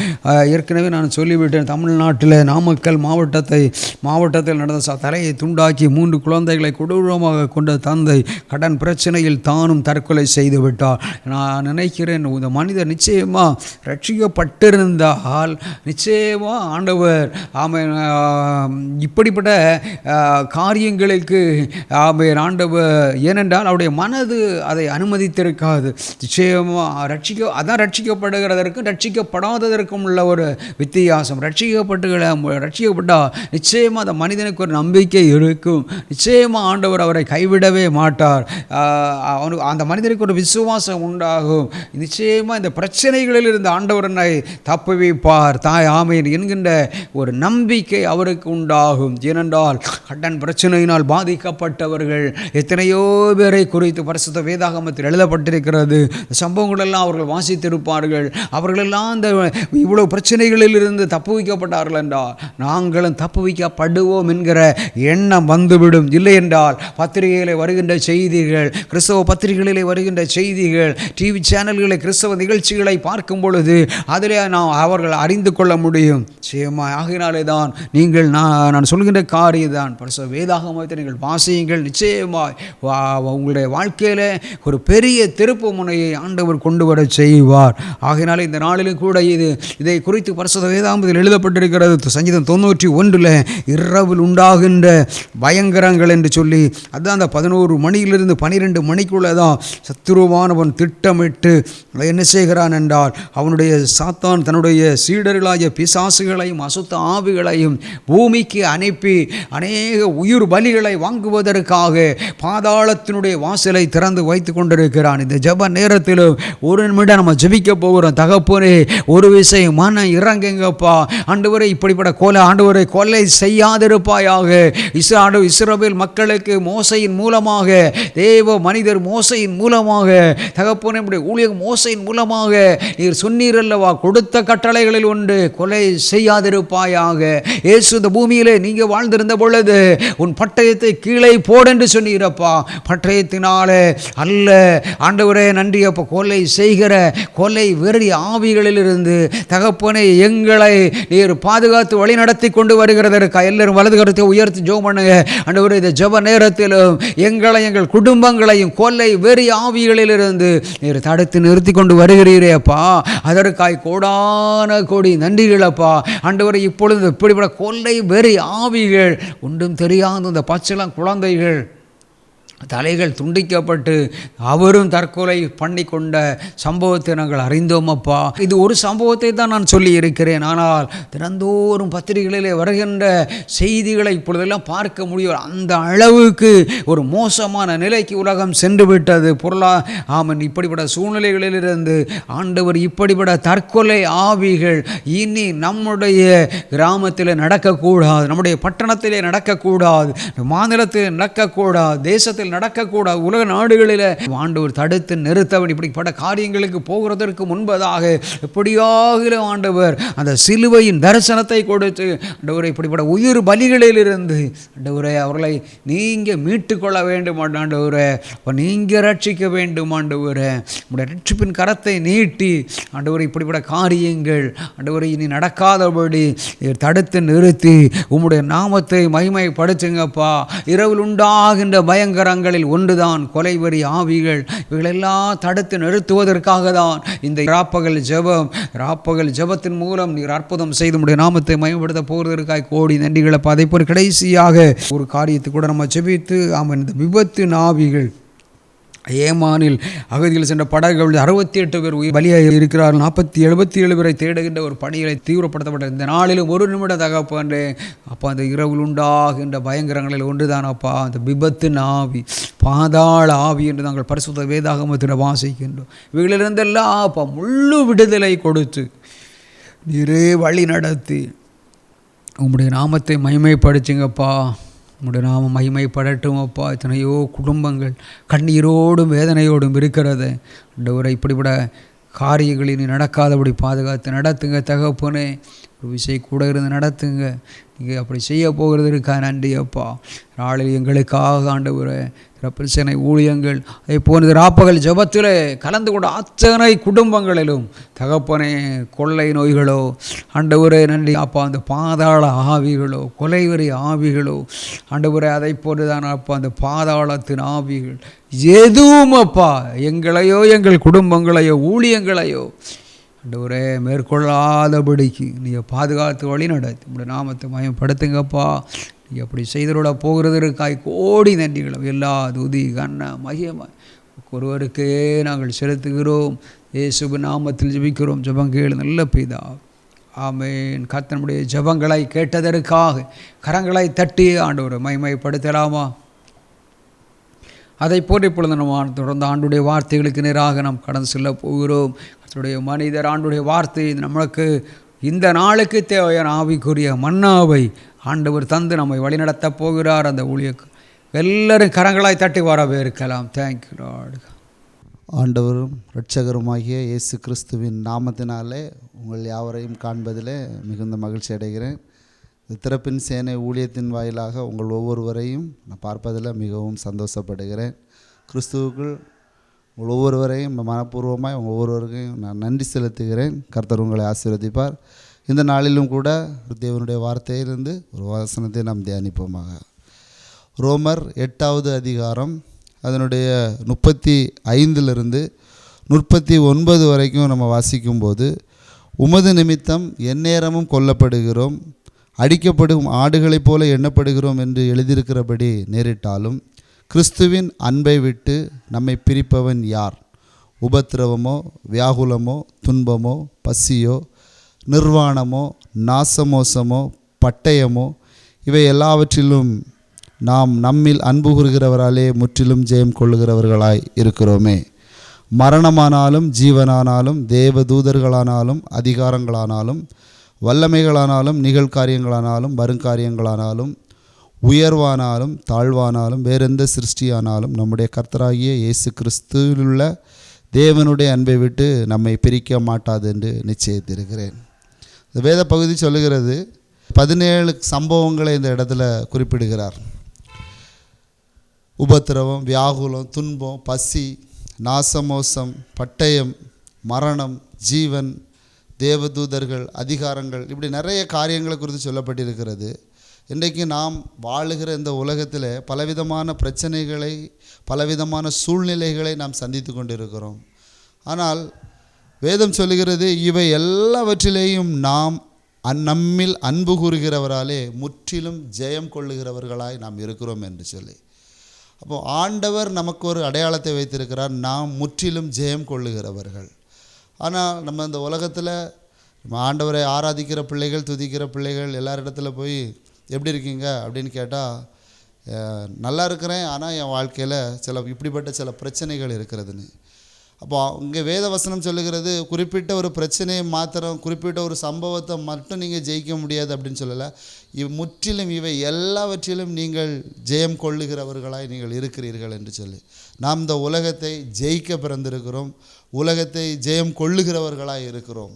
ஏற்கனவே நான் சொல்லிவிட்டேன், தமிழ்நாட்டில் நாமக்கல் மாவட்டத்தில் நடந்த தலையை துண்டாக்கி 3 குழந்தைகளை கொடூரமாக கொண்ட தந்தை கடன் பிரச்சனையில் தானும் தற்கொலை செய்து விட்டார். நான் நினைக்கிறேன், இந்த மனிதர் நிச்சயமாக ரட்சிக்கப்பட்டிருந்தால் நிச்சயமாக ஆண்டவர் இப்படிப்பட்ட காரியங்களுக்கு ஆண்டவர், ஏனென்றால் அவருடைய மனது அதை அனுமதி இருக்காது. நிச்சயமாக ரட்சிக்கப்படுகிறதற்கும் ரட்சிக்கப்படாததற்கும் உள்ள ஒரு வித்தியாசம். ரட்சிக்கப்பட்டால் நிச்சயமாக அந்த மனிதனுக்கு ஒரு நம்பிக்கை இருக்கும். நிச்சயமாக ஆண்டவர் அவரை கைவிடவே மாட்டார். அந்த மனிதனுக்கு ஒரு விசுவாசம் உண்டாகும். நிச்சயமாக இந்த பிரச்சனைகளில் இருந்து ஆண்டவர் என்னை தப்புவிப்பார் தாய் ஆமேன் என்கின்ற ஒரு நம்பிக்கை அவருக்கு உண்டாகும். ஏனென்றால் கடன் பிரச்சனையினால் பாதிக்கப்பட்டவர்கள் எத்தனையோ பேரை குறித்து பரிசுத்த வேதாகமத்தில் எழுதப்பட்டிருக்கிறது. சம்பவங்கள் எல்லாம் அவர்கள் வாசித்திருப்பார்கள். அவர்களெல்லாம் இந்த இவ்வளவு பிரச்சனைகளில் இருந்து தப்புவிக்கப்பட்டார்கள் என்றால் நாங்களும் தப்புவிக்கப்படுவோம் என்கிற எண்ணம் வந்துவிடும். இல்லை என்றால் பத்திரிகையில் வருகின்ற செய்திகள், கிறிஸ்தவ பத்திரிகைகளிலே வருகின்ற செய்திகள், டிவி சேனல்களை, கிறிஸ்தவ நிகழ்ச்சிகளை பார்க்கும் பொழுது அதிலே அவர்கள் அறிந்து கொள்ள முடியும். ஆகினாலே தான் நீங்கள் நான் சொல்கின்ற காரியம் தான் பரிசுத்த வேதாகமத்தை நீங்கள் வாசியுங்கள். நிச்சயமாக உங்களுடைய வாழ்க்கையில் ஒரு பெரிய திருப்பு முனையை ஆண்டவர் கொண்டு வர செய்வார். ஆகையினால இந்த நாளிலும் கூட இதை குறித்து பரிசுத்த வேதாகமத்தில் எழுதப்பட்டிருக்கிறது. சங்கீதம் 91 இரவில் உண்டாகின்ற பயங்கரங்கள் என்று சொல்லி, அதுதான் அந்த 11 மணியிலிருந்து 12 மணிக்குள்ளே தான் சத்துருவானவன் திட்டமிட்டு என்ன செய்கிறான் என்றால், அவனுடைய சாத்தான் தன்னுடைய சீடர்களாகிய பிசாசுகளையும் அசுத்த ஆவிகளையும் பூமிக்கு அனுப்பி அநேக உயிர் பலிகளை வாங்குவதற்காக பாதாளத்தினுடைய வாசலை திறந்து வைத்து கொண்டிருக்கிறான். இந்த ஜெப நேரத்திலும் ஒரு நிமிடம் நம்ம ஜெபிக்க போகிறோம். தகப்பனே, ஒரு விஷயம் மனம் இறங்குங்கப்பா. ஆண்டவரை இப்படிப்பட்ட ஆண்டவரை கொலை செய்யாதிருப்பாயாக. இஸ்ரவேல் மக்களுக்கு மோசையின் மூலமாக, தேவ மனிதர் மோசையின் மூலமாக, தகப்பனே ஊழியர் மோசையின் மூலமாக நீர் சொன்னீர் அல்லவா, கொடுத்த கட்டளைகளில் ஒன்று கொலை செய்யாதிருப்பாயாக. இயேசு இந்த பூமியிலே நீங்க வாழ்ந்திருந்த பொழுது உன் பட்டயத்தை கீழே போடென்று சொன்னீரப்பா. பட்டயத்தினாலே அல்ல ஆண்டவரே, நன்றி அப்பா. கொலை செய்கிற கொலை வெறி ஆவிகளிலிருந்து தகப்பனை எங்களை நீர் பாதுகாத்து வழி நடத்தி கொண்டு வருகிறதற்கா எல்லாரும் வலது கரத்தை உயர்த்தி ஜெபம் பண்ணுங்க. ஆண்டவரே, இந்த ஜெப நேரத்திலும் எங்களை எங்கள் குடும்பங்களையும் கொலை வெறி ஆவிகளிலிருந்து நீர் தடுத்து நிறுத்தி கொண்டு வருகிறீரே அப்பா. அதற்காய் கோடான கோடி நன்றிகளப்பா. ஆண்டவரை, இப்பொழுது இப்படிப்பட்ட கொலை வெறி ஆவிகள் ஒன்றும் தெரியாத இந்த பச்சளம் குழந்தைகள் தலைகள் துண்டிக்கப்பட்டு அவரும் தற்கொலை பண்ணி கொண்ட சம்பவத்தை நாங்கள் அறிந்தோம் அப்பா. இது ஒரு சம்பவத்தை தான் நான் சொல்லி இருக்கிறேன். ஆனால் தினந்தோறும் பத்திரிகைகளிலே வருகின்ற செய்திகளை இப்பொழுதெல்லாம் பார்க்க முடியும். அந்த அளவுக்கு ஒரு மோசமான நிலைக்கு உலகம் சென்று விட்டது. இப்படிப்பட்ட சூழ்நிலைகளிலிருந்து ஆண்டவர் இப்படிப்பட்ட தற்கொலை ஆவிகள் இனி நம்முடைய கிராமத்தில் நடக்கக்கூடாது, நம்முடைய பட்டணத்திலே நடக்கக்கூடாது, மாநிலத்தில் நடக்கக்கூடாது, தேசத்தில் அரசியல் நடக்கக்கூடாது. உலக நாடுகளில் ஆண்டவர் தடுத்து நிறுத்தவன். இப்படிப்பட்ட காரியங்களுக்கு போகிறதற்கு முன்பதாக எப்படியாக ஆண்டவர் அந்த சிலுவையின் தரிசனத்தை கொடுத்து ஆண்டவரை இப்படிப்பட்ட உயிர் பலிகளிலிருந்து ஆண்டவரை அவர்களை நீங்கள் மீட்டுக்கொள்ள வேண்டும் ஆண்டவரே. அப்போ நீங்கள் ரட்சிக்க வேண்டும் ஆண்டவரே. உங்களுடைய ரட்சிப்பின் கரத்தை நீட்டி ஆண்டவரை இப்படிப்பட்ட காரியங்கள் ஆண்டவரை இனி நடக்காதபடி தடுத்து நிறுத்தி உம்முடைய நாமத்தை மகிமைப்படுத்துங்கப்பா. இரவில் உண்டாகின்ற பயங்கரங்களில் ஒன்றுதான் கொலைவெறி ஆவிகள். இவைகளெல்லாம் தடுத்து நிறுத்துவதற்காக தான் இந்த ராப்பகல் ஜெபத்தின் மூலம் நீர் அற்புதம் செய்து உம்முடைய நாமத்தை மகிமைப்படுத்த போவதற்காக கோடி நன்றிகளை. அதை போல் கடைசியாக ஒரு காரியத்தை கூட நம்ம ஜெபித்து இந்த விபத்து ஆவிகள் ஏமானில் அகதிகள் சென்ற படகுகள் 68 பேர் பலியாக இருக்கிறார்கள். 77 பேரை தேடுகின்ற ஒரு பணிகளை தீவிரப்படுத்தப்பட்ட இந்த நாளிலும் ஒரு நிமிட தகப்பன்றே அப்பா, அந்த இரவில் உண்டாகின்ற பயங்கரங்களில் ஒன்றுதான் அப்பா அந்த விபத்து ஆவி, பாதாள ஆவி என்று நாங்கள் பரிசுத்த வேதாகமத்தில் வாசிக்கின்றோம். இவைகளிலிருந்தெல்லாம் அப்பா முழு விடுதலை கொடுத்து நீரே வழி நடத்தி உம்முடைய நாமத்தை மகிமைப்படுத்துங்கப்பா. உம்முடைய நாமம் மகிமைப்படட்டும் அப்பா. எத்தனையோ குடும்பங்கள் கண்ணீரோடும் வேதனையோடும் இருக்கிறது ஆண்டவரே. இப்படிப்பட்ட காரியங்களில் நீ நடக்காதபடி பாதுகாத்து நடத்துங்க தகப்பனே. ஒரு விஷயம் கூட இருந்து நடத்துங்க. நீங்கள் அப்படி செய்ய போகிறதுக்காக நன்றி அப்பா. நாளில் எங்களுக்காக ஆண்டவரே பிரச்சனை ஊழியங்கள் அதே போன்ற ராப்பகல் ஜெபத்தில் கலந்து கொண்ட அத்தனை குடும்பங்களிலும் தகப்பனே கொள்ளை நோய்களோ ஆண்டவரே நன்றி அப்பா, அந்த பாதாள ஆவிகளோ கொலைவெறி ஆவிகளோ ஆண்டவரே அதை போன்றுதான் அப்பா அந்த பாதாளத்தின் ஆவிகள் எதுவும் அப்பா எங்களையோ எங்கள் குடும்பங்களையோ ஊழியங்களையோ ஆண்டவரே மேற்கொள்ளாதபடிக்கு நீங்கள் பாதுகாத்து வழி நடத்தி உங்களுடைய நாமத்தை மயப்படுத்துங்கப்பா. நீங்கள் அப்படி செய்தரோட போகிறதற்காய் கோடி நன்றிகளும் எல்லா துதி கண்ண மகிமை ஒருவருக்கே நாங்கள் செலுத்துகிறோம். இயேசுவின் நாமத்தில் ஜெபிக்கிறோம். ஜெபம் கேளு நல்ல பிதா, ஆமென். கர்த்தருடைய ஜெபங்களை கேட்டதற்காக கரங்களை தட்டி ஆண்டவரை மகிமைப்படுத்தலாமா? அதை போன்ற இப்பொழுது நம்ம தொடர்ந்து ஆண்டுடைய வார்த்தைகளுக்கு நேராக நாம் கடந்து செல்ல போகிறோம். கர்த்தருடைய மனிதர் ஆண்டுடைய வார்த்தை நம்மளுக்கு இந்த நாளுக்கு தேவையான ஆவிக்குரிய மன்னாவை ஆண்டவர் தந்து நம்மை வழிநடத்த போகிறார். அந்த ஊழியக்கு எல்லாரும் கரங்களாய் தட்டி வரவேற்கலாம். Thank you Lord. ஆண்டவரும் இரட்சகருமாகிய இயேசு கிறிஸ்துவின் நாமத்தினாலே உங்கள் யாவரையும் காண்பதிலே மிகுந்த மகிழ்ச்சி அடைகிறேன். திறப்பின் சேனை ஊழியத்தின் வாயிலாக உங்கள் ஒவ்வொருவரையும் நான் பார்ப்பதில் மிகவும் சந்தோஷப்படுகிறேன். கிறிஸ்துவுக்குள் உங்கள் ஒவ்வொருவரையும் மனப்பூர்வமாக உங்கள் ஒவ்வொருவருக்கும் நான் நன்றி செலுத்துகிறேன். கர்த்தர் உங்களை ஆசீர்வதிப்பார். இந்த நாளிலும் கூட தேவனுடைய வார்த்தையிலிருந்து ஒரு வசனத்தை நாம் தியானிப்போமாக. ரோமர் 8வது அதிகாரம் அதனுடைய 35 39 வரைக்கும் நம்ம வாசிக்கும்போது, உமது நிமித்தம் எந்நேரமும் கொல்லப்படுகிறோம், அடிக்கப்படும் ஆடுகளைப் போல எண்ணப்படுகிறோம் என்று எழுதியிருக்கிறபடி நேரிட்டாலும் கிறிஸ்துவின் அன்பை விட்டு நம்மை பிரிப்பவன் யார்? உபத்திரவமோ, வியாகுலமோ, துன்பமோ, பசியோ, நிர்வாணமோ, நாசமோசமோ, பட்டயமோ, இவை எல்லாவற்றிலும் நாம் நம்மில் அன்பு கூறுகிறவராலே முற்றிலும் ஜெயம் கொள்ளுகிறவர்களாய் இருக்கிறோமே. மரணமானாலும் ஜீவனானாலும் தேவதூதர்களானாலும் அதிகாரங்களானாலும் வல்லமைகளானாலும் நிகழ்காரியங்களானாலும் வருங்காரியங்களானாலும் உயர்வானாலும் தாழ்வானாலும் வேறெந்த சிருஷ்டியானாலும் நம்முடைய கர்த்தராகிய இயேசு கிறிஸ்துவிலுள்ள தேவனுடைய அன்பை விட்டு நம்மை பிரிக்க மாட்டாது என்று நிச்சயித்திருக்கிறேன். இந்த வேத பகுதி சொல்லுகிறது 17 சம்பவங்களை இந்த இடத்துல குறிப்பிடுகிறார். உபத்திரவம், வியாகுலம், துன்பம், பசி, நாசமோசம், பட்டயம், மரணம், ஜீவன், தேவதூதர்கள், அதிகாரங்கள், இப்படி நிறைய காரியங்களை குறித்து சொல்லப்பட்டிருக்கிறது. இன்றைக்கு நாம் வாழுகிற இந்த உலகத்தில் பலவிதமான பிரச்சனைகளை பலவிதமான சூழ்நிலைகளை நாம் சந்தித்து கொண்டிருக்கிறோம். ஆனால் வேதம் சொல்லுகிறது இவை எல்லாவற்றிலேயும் நாம் நம்மில் அன்பு கூறுகிறவராலே முற்றிலும் ஜெயம் கொள்ளுகிறவர்களாய் நாம் இருக்கிறோம் என்று சொல்லி. அப்போது ஆண்டவர் நமக்கு ஒரு அடையாளத்தை வைத்திருக்கிறார், நாம் முற்றிலும் ஜெயம் கொள்ளுகிறவர்கள். ஆனால் நம்ம இந்த உலகத்தில் நம்ம ஆண்டவரை ஆராதிக்கிற பிள்ளைகள், துதிக்கிற பிள்ளைகள் எல்லாரிடத்துல போய் எப்படி இருக்கீங்க அப்படின்னு கேட்டால், நல்லா இருக்கிறேன், ஆனால் என் வாழ்க்கையில் இப்படிப்பட்ட சில பிரச்சனைகள் இருக்கிறதுன்னு. அப்போ இங்கே வேத வசனம் சொல்லுகிறது குறிப்பிட்ட ஒரு பிரச்சனையை மாத்திரம், குறிப்பிட்ட ஒரு சம்பவத்தை மட்டும் நீங்கள் ஜெயிக்க முடியாது அப்படின்னு சொல்லலை. முற்றிலும் இவை எல்லாவற்றிலும் நீங்கள் ஜெயம் கொள்ளுகிறவர்களாய் நீங்கள் இருக்கிறீர்கள் என்று சொல்லி, நாம் இந்த உலகத்தை ஜெயிக்க பிறந்திருக்கிறோம், உலகத்தை ஜெயம் கொள்ளுகிறவர்களாய் இருக்கிறோம்.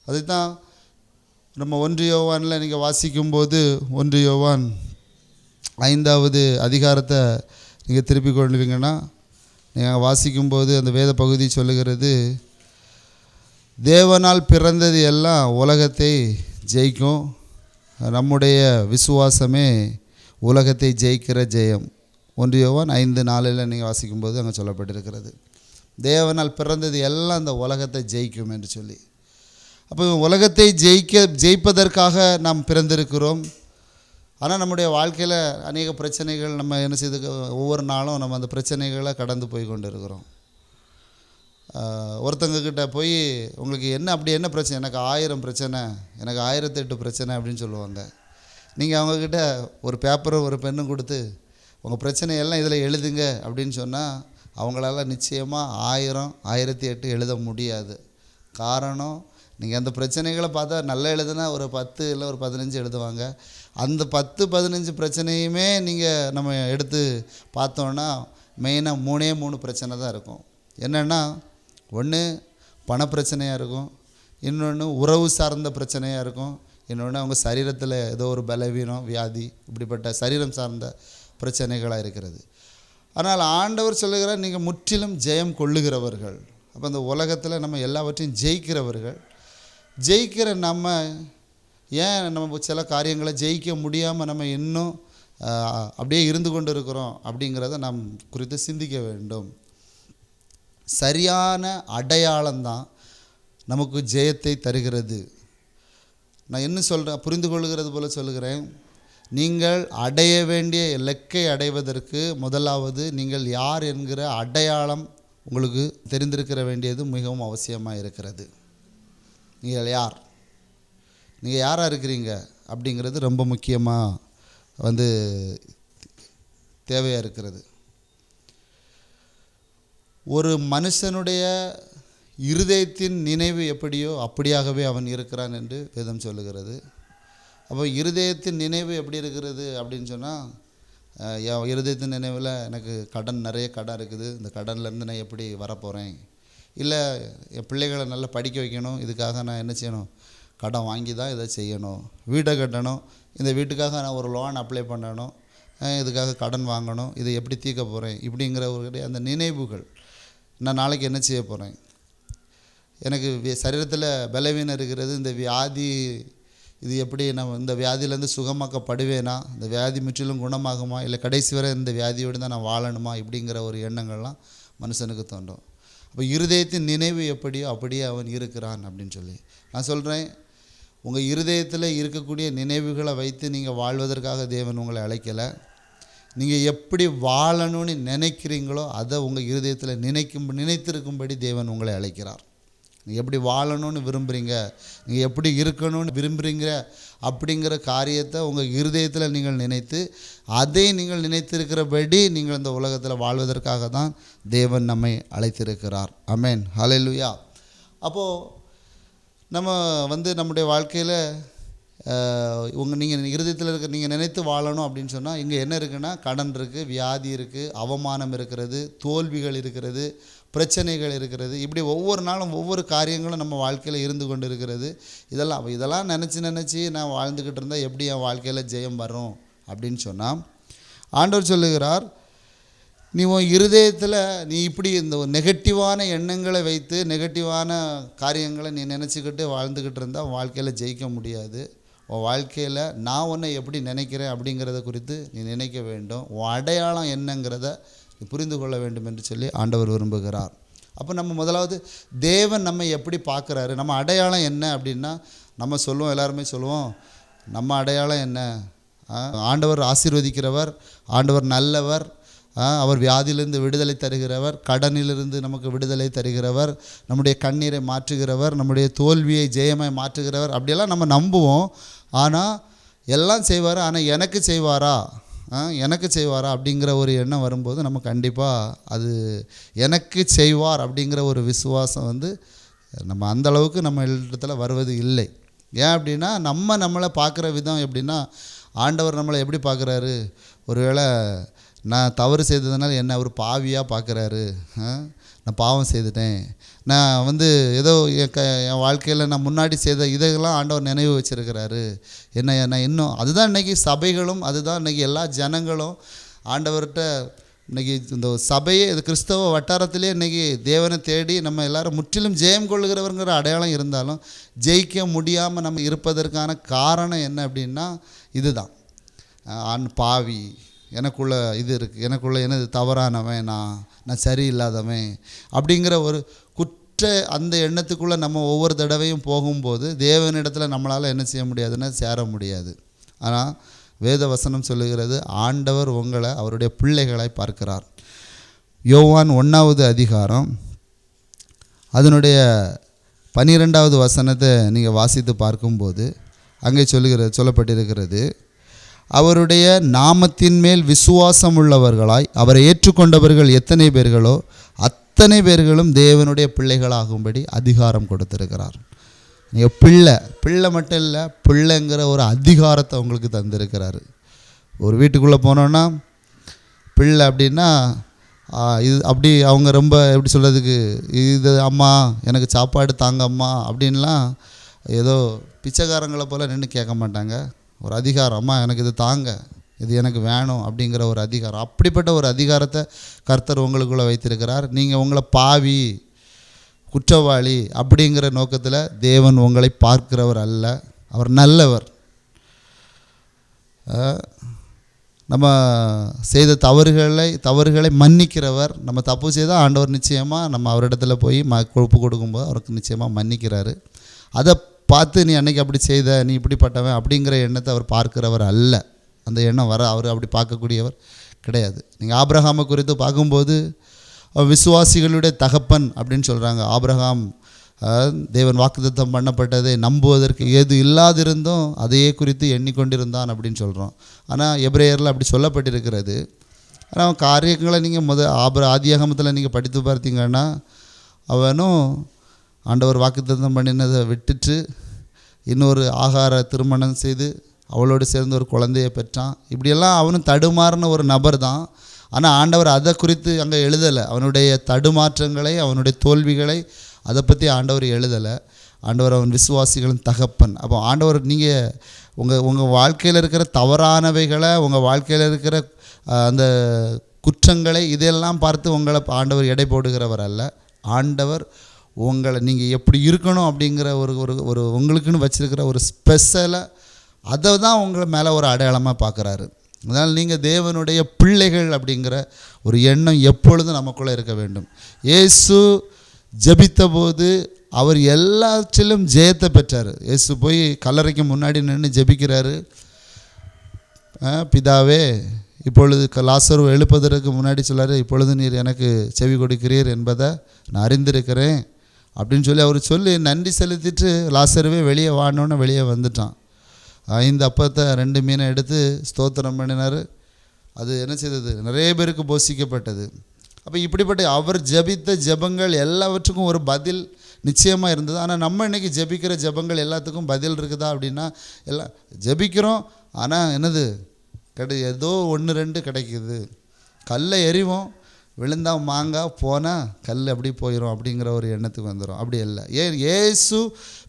அதுதான் நம்ம 1 யோவானில் நீங்கள் வாசிக்கும்போது 1 யோவான் 5வது அதிகாரத்தை நீங்கள் திருப்பிக் கொள்வீங்கன்னா, நீங்கள் வாசிக்கும்போது அந்த வேத பகுதி சொல்லுகிறது, தேவனால் பிறந்தது எல்லாம் உலகத்தை ஜெயிக்கும், நம்முடைய விசுவாசமே உலகத்தை ஜெயிக்கிற ஜெயம். 1 யோவான் 5:4 நீங்கள் வாசிக்கும்போது அங்கே சொல்லப்பட்டிருக்கிறது, தேவனால் பிறந்தது எல்லாம் இந்த உலகத்தை ஜெயிக்கும் என்று சொல்லி. அப்போ உலகத்தை ஜெயிப்பதற்காக நாம் பிறந்திருக்கிறோம். ஆனால் நம்முடைய வாழ்க்கையில் அநேக பிரச்சனைகள் நம்ம என்ன செய்து ஒவ்வொரு நாளும் நம்ம அந்த பிரச்சனைகளை கடந்து போய் கொண்டு இருக்கிறோம். ஒருத்தங்கக்கிட்ட போய் உங்களுக்கு அப்படி என்ன பிரச்சனை, எனக்கு 1000 பிரச்சனை, எனக்கு 1008 பிரச்சனை அப்படின்னு சொல்லுவாங்க. நீங்கள் அவங்கக்கிட்ட ஒரு பேப்பரும் ஒரு பெண்ணும் கொடுத்து உங்கள் பிரச்சனையெல்லாம் இதில் எழுதுங்க அப்படின்னு சொன்னால் அவங்களால நிச்சயமாக 1000, 1008 எழுத முடியாது. காரணம், நீங்கள் அந்த பிரச்சனைகளை பார்த்தா நல்லா எழுதுனா ஒரு 10 இல்லை ஒரு 15 எழுதுவாங்க. அந்த 10-15 பிரச்சனையுமே நீங்கள் நம்ம எடுத்து பார்த்தோன்னா மெயினாக 3 பிரச்சனை தான் இருக்கும். என்னென்னா, ஒன்று பணப்பிரச்சனையாக இருக்கும், இன்னொன்று உறவு சார்ந்த பிரச்சனையாக இருக்கும், இன்னொன்று அவங்க சரீரத்தில் ஏதோ ஒரு பலவீனம், வியாதி, இப்படிப்பட்ட சரீரம் சார்ந்த பிரச்சனைகளாக இருக்கிறது. ஆனால் ஆண்டவர் சொல்லுகிறார், நீங்கள் முற்றிலும் ஜெயம் கொள்ளுகிறவர்கள். அப்போ அந்த உலகத்தில் நம்ம எல்லாவற்றையும் ஜெயிக்கிறவர்கள். ஜெயிக்கிற நம்ம ஏன் நம்ம சில காரியங்களை ஜெயிக்க முடியாமல் நம்ம இன்னும் அப்படியே இருந்து கொண்டு இருக்கிறோம் அப்படிங்கிறத நாம் குறித்து சிந்திக்க வேண்டும். சரியான அடையாளம்தான் நமக்கு ஜெயத்தை தருகிறது. நான் என்ன சொல்கிறேன், புரிந்து கொள்கிறது போல சொல்லுகிறேன். நீங்கள் அடைய வேண்டிய இலக்கை அடைவதற்கு முதலாவது நீங்கள் யார் என்கிற அடையாளம் உங்களுக்கு தெரிந்திருக்கிற வேண்டியது மிகவும் அவசியமாக இருக்கிறது. நீங்கள் யார், நீங்கள் யாராக இருக்கிறீங்க அப்படிங்கிறது ரொம்ப முக்கியமாக தேவையாக இருக்கிறது. ஒரு மனுஷனுடைய இருதயத்தின் நினைவு எப்படியோ அப்படியாகவே அவன் இருக்கிறான் என்று வேதம் சொல்லுகிறது. அப்போ இருதயத்தின் நினைவு எப்படி இருக்கிறது அப்படின்னு சொன்னால், என் இருதயத்தின் நினைவில் எனக்கு நிறைய கடன் இருக்குது, இந்த கடன்லேருந்து நான் எப்படி வரப்போகிறேன், இல்லை என் பிள்ளைகளை நல்லா படிக்க வைக்கணும், இதுக்காக நான் என்ன செய்யணும், கடன் வாங்கி தான் இதை செய்யணும், வீட்டை கட்டணும், இந்த வீட்டுக்காக நான் ஒரு லோன் அப்ளை பண்ணணும், இதுக்காக கடன் வாங்கணும், இதை எப்படி தீர்க்க போகிறேன், இப்படிங்கிற ஒரு அந்த நினைவுகள். நான் நாளைக்கு என்ன செய்ய போகிறேன், எனக்கு சரீரத்தில் பலவீனம் இருக்கிறது, இந்த வியாதி இது எப்படி நம்ம இந்த வியாதியிலேருந்து சுகமாக்கப்படுவேனா, இந்த வியாதி முற்றிலும் குணமாகுமா, இல்லை கடைசி வரை இந்த வியாதியோடு தான் நான் வாழணுமா, இப்படிங்கிற ஒரு எண்ணங்கள்லாம் மனுஷனுக்கு தோன்றும். அப்போ இருதயத்தின் நினைவு எப்படியோ அப்படியே அவன் இருக்கிறான் அப்படின்னு சொல்லி நான் சொல்கிறேன். உங்கள் இருதயத்தில் இருக்கக்கூடிய நினைவுகளை வைத்து நீங்கள் வாழ்வதற்காக தேவன் உங்களை அழைக்கலை. நீங்கள் எப்படி வாழணும்னு நினைக்கிறீங்களோ அதை உங்கள் இருதயத்தில் நினைத்திருக்கும்படி தேவன் உங்களை அழைக்கிறார். நீங்கள் எப்படி வாழணும்னு விரும்புகிறீங்க, நீங்கள் எப்படி இருக்கணும்னு விரும்புகிறீங்க அப்படிங்கிற காரியத்தை உங்கள் இருதயத்தில் நீங்கள் நினைத்து அதை நீங்கள் நினைத்திருக்கிறபடி நீங்கள் இந்த உலகத்தில் வாழ்வதற்காக தான் தேவன் நம்மை அழைத்திருக்கிறார். ஆமென், ஹல்லேலூயா. அப்போது நம்ம நம்முடைய வாழ்க்கையில் நீங்கள் இருதயத்தில் நீங்கள் நினைத்து வாழணும் அப்படின்னு சொன்னால் இங்கே என்ன இருக்குன்னா, கடன் இருக்குது, வியாதி இருக்குது, அவமானம் இருக்கிறது, தோல்விகள் இருக்கிறது, பிரச்சனைகள் இருக்கிறது. இப்படி ஒவ்வொரு நாளும் ஒவ்வொரு காரியங்களும் நம்ம வாழ்க்கையில் இருந்து கொண்டு இருக்கிறது. இதெல்லாம் நினச்சி நான் வாழ்ந்துக்கிட்டு இருந்தால் எப்படி என் வாழ்க்கையில் ஜெயம் வரும் அப்படின்னு சொன்னால், ஆண்டவர் சொல்லுகிறார், நீ உன் இருதயத்தில் நீ இப்படி இந்த நெகட்டிவான எண்ணங்களை வைத்து நெகட்டிவான காரியங்களை நீ நினச்சிக்கிட்டு வாழ்ந்துக்கிட்டு இருந்தால் வாழ்க்கையில் ஜெயிக்க முடியாது. உன் வாழ்க்கையில் நான் உன்னை எப்படி நினைக்கிறேன் அப்படிங்கிறத குறித்து நீ நினைக்க வேண்டும். உன் அடையாளம் என்னங்கிறத நீ புரிந்து கொள்ள வேண்டும் என்று சொல்லி ஆண்டவர் விரும்புகிறார். அப்போ நம்ம முதலாவது தேவன் நம்ம எப்படி பார்க்குறாரு, நம்ம அடையாளம் என்ன அப்படின்னா, நம்ம சொல்லுவோம், எல்லாருமே சொல்லுவோம், நம்ம அடையாளம் என்ன, ஆண்டவர் ஆசீர்வதிக்கிறவர், ஆண்டவர் நல்லவர், அவர் வியாதியிலிருந்து விடுதலை தருகிறவர், கடனிலிருந்து நமக்கு விடுதலை தருகிறவர், நம்முடைய கண்ணீரை மாற்றுகிறவர், நம்முடைய தோல்வியை ஜெயமாய் மாற்றுகிறவர், அப்படியெல்லாம் நம்ம நம்புவோம். ஆனால் எல்லாம் செய்வார், ஆனால் எனக்கு செய்வாரா எனக்கு செய்வாரா அப்படிங்கிற ஒரு எண்ணம் வரும்போது நம்ம கண்டிப்பாக அது எனக்கு செய்வார் அப்படிங்கிற ஒரு விசுவாசம் வந்து நம்ம அந்தளவுக்கு நம்ம இடத்துல வருவது இல்லை. ஏன் அப்படின்னா நம்மளை பார்க்குற விதம் எப்படின்னா, ஆண்டவர் நம்மளை எப்படி பார்க்குறாரு, ஒருவேளை நான் தவறு செய்ததுனால என்ன அவர் பாவியாக பார்க்குறாரு, நான் பாவம் செய்துட்டேன், நான் வந்து ஏதோ என் வாழ்க்கையில் நான் முன்னாடி செய்த இதெல்லாம் ஆண்டவர் நினைவு வச்சுருக்கிறாரு என்ன, நான் இன்னும் அதுதான் இன்றைக்கி சபைகளும் அதுதான் இன்றைக்கி எல்லா ஜனங்களும் ஆண்டவர்கிட்ட இன்றைக்கி இந்த சபையே இது கிறிஸ்தவ வட்டாரத்திலே இன்றைக்கி தேவனை தேடி நம்ம எல்லோரும் முற்றிலும் ஜெயம் கொள்ளுகிறவங்கிற அடையாளம் இருந்தாலும் ஜெயிக்க முடியாமல் நம்ம இருப்பதற்கான காரணம் என்ன அப்படின்னா இதுதான், பாவி, எனக்குள்ளே இது இருக்குது, எனக்குள்ளே எனது தவறானவன், நான் சரியில்லாதவன் அப்படிங்கிற ஒரு குற்ற அந்த எண்ணத்துக்குள்ளே நம்ம ஒவ்வொரு தடவையும் போகும்போது தேவனிடத்தில் நம்மளால் என்ன செய்ய முடியாதுன்னா சேர முடியாது. ஆனால் வேத வசனம் சொல்லுகிறது, ஆண்டவர் உங்களை அவருடைய பிள்ளைகளாய் பார்க்கிறார். யோவான் 1வது அதிகாரம் அதனுடைய 12வது வசனத்தை நீங்கள் வாசித்து பார்க்கும்போது அங்கே சொல்லப்பட்டிருக்கிறது, அவருடைய நாமத்தின் மேல் விசுவாசம் உள்ளவர்களாய் அவரை ஏற்றுக்கொண்டவர்கள் எத்தனை பேர்களோ அத்தனை பேர்களும் தேவனுடைய பிள்ளைகளாகும்படி அதிகாரம் கொடுத்திருக்கிறார். நீங்கள் பிள்ளை மட்டும் இல்லை, பிள்ளைங்கிற ஒரு அதிகாரத்தை உங்களுக்கு தந்திருக்கிறாரு. ஒரு வீட்டுக்குள்ளே போனோன்னா பிள்ளை அப்படின்னா இது அப்படி அவங்க ரொம்ப எப்படி சொல்கிறதுக்கு, இது அம்மா எனக்கு சாப்பாடு தாங்க அம்மா அப்படின்லாம் ஏதோ பிச்சைக்காரங்களை போல் நின்று கேட்க மாட்டாங்க. ஒரு அதிகாரம், அம்மா எனக்கு இது தாங்க, இது எனக்கு வேணும் அப்படிங்கிற ஒரு அதிகாரம். அப்படிப்பட்ட ஒரு அதிகாரத்தை கர்த்தர் உங்களுக்குள்ளே வைத்திருக்கிறார். நீங்கள் உங்களை பாவி, குற்றவாளி அப்படிங்கிற நோக்கத்தில் தேவன் உங்களை பார்க்கிறவர் அல்ல, அவர் நல்லவர். நம்ம செய்த தவறுகளை மன்னிக்கிறவர். நம்ம தப்பு செய்தால் ஆண்டவர் நிச்சயமாக நம்ம அவரிடத்துல போய் கொழுப்பு கொடுக்கும்போது அவருக்கு நிச்சயமாக மன்னிக்கிறாரு. அதை பார்த்து நீ அன்றைக்கி அப்படி செய்த, நீ இப்படிப்பட்டவன் அப்படிங்கிற எண்ணத்தை அவர் பார்க்கிறவர் அல்ல. அந்த எண்ணம் அவர் அப்படி பார்க்கக்கூடியவர் கிடையாது. நீங்கள் ஆபிரகாமை குறித்து பார்க்கும்போது விசுவாசிகளுடைய தகப்பன் அப்படின்னு சொல்கிறாங்க. ஆபிரகாம் தேவன் வாக்குத்தத்தம் பண்ணப்பட்டதை நம்புவதற்கு ஏது இல்லாதிருந்தும் அதையே குறித்து எண்ணிக்கொண்டிருந்தான் அப்படின்னு சொல்கிறோம். ஆனால் எபிரேயரில் அப்படி சொல்லப்பட்டிருக்கிறது. ஆனால் காரியங்களை நீங்கள் ஆதியாகமத்தில் நீங்கள் படித்து பார்த்தீங்கன்னா, அவனும் ஆண்டவர் வாக்குத்தத்தம் பண்ணினதை விட்டுட்டு இன்னொரு ஆகார திருமணம் செய்து அவளோடு சேர்ந்து ஒரு குழந்தையை பெற்றான். இப்படியெல்லாம் அவனும் தடுமாறின ஒரு நபர் தான். ஆனால் ஆண்டவர் அதை குறித்து அங்கே எழுதலை. அவனுடைய தடுமாற்றங்களை, அவனுடைய தோல்விகளை அதை பற்றி ஆண்டவர் எழுதலை. ஆண்டவர் அவன் விசுவாசிகளின் தகப்பன். அப்போ ஆண்டவர் நீங்கள் உங்கள் வாழ்க்கையில் இருக்கிற தவறானவைகளை, உங்கள் வாழ்க்கையில் இருக்கிற அந்த குற்றங்களை இதெல்லாம் பார்த்து உங்களை ஆண்டவர் எடை போடுகிறவர் அல்ல. ஆண்டவர் உங்களை நீங்கள் எப்படி இருக்கணும் அப்படிங்கிற ஒரு உங்களுக்குன்னு வச்சுருக்கிற ஒரு ஸ்பெஷலாக அதை தான் உங்களை மேலே ஒரு அடையாளமாக பார்க்குறாரு. அதனால் நீங்கள் தேவனுடைய பிள்ளைகள் அப்படிங்கிற ஒரு எண்ணம் எப்பொழுதும் நமக்குள்ளே இருக்க வேண்டும். இயேசு ஜெபித்த போது அவர் எல்லாற்றிலும் ஜெயத்தை பெற்றார். இயேசு போய் கல்லறைக்கு முன்னாடி நின்று ஜெபிக்கிறாரு. பிதாவே, இப்பொழுது லாசரு எழுப்பதற்கு முன்னாடி சொல்லார், இப்பொழுது நீர் எனக்கு செவி கொடுக்கிறீர் என்பதை நான் அறிந்திருக்கிறேன் அப்படின்னு சொல்லி நன்றி செலுத்திட்டு லாசருவே வெளியே வானோன்னு வெளியே வந்துட்டான். 5 அப்பத்தை 2 மீனை எடுத்து ஸ்தோத்திரம் பண்ணினார். அது என்ன செய்தது, நிறைய பேருக்கு போஷிக்கப்பட்டது. அப்போ இப்படிப்பட்ட அவர் ஜெபித்த ஜெபங்கள் எல்லாவற்றுக்கும் ஒரு பதில் நிச்சயமாக இருந்தது. ஆனால் நம்ம இன்றைக்கி ஜெபிக்கிற ஜெபங்கள் எல்லாத்துக்கும் பதில் இருக்குதா அப்படின்னா, எல்லாம் ஜெபிக்கிறோம், ஆனால் என்னது ஏதோ 1-2 கிடைக்குது. கல்லை எறிவோம், விழுந்தால் மாங்காய், போனால் கல் அப்படி போயிடும் அப்படிங்கிற ஒரு எண்ணத்துக்கு வந்துடும். அப்படி இல்லை. இயேசு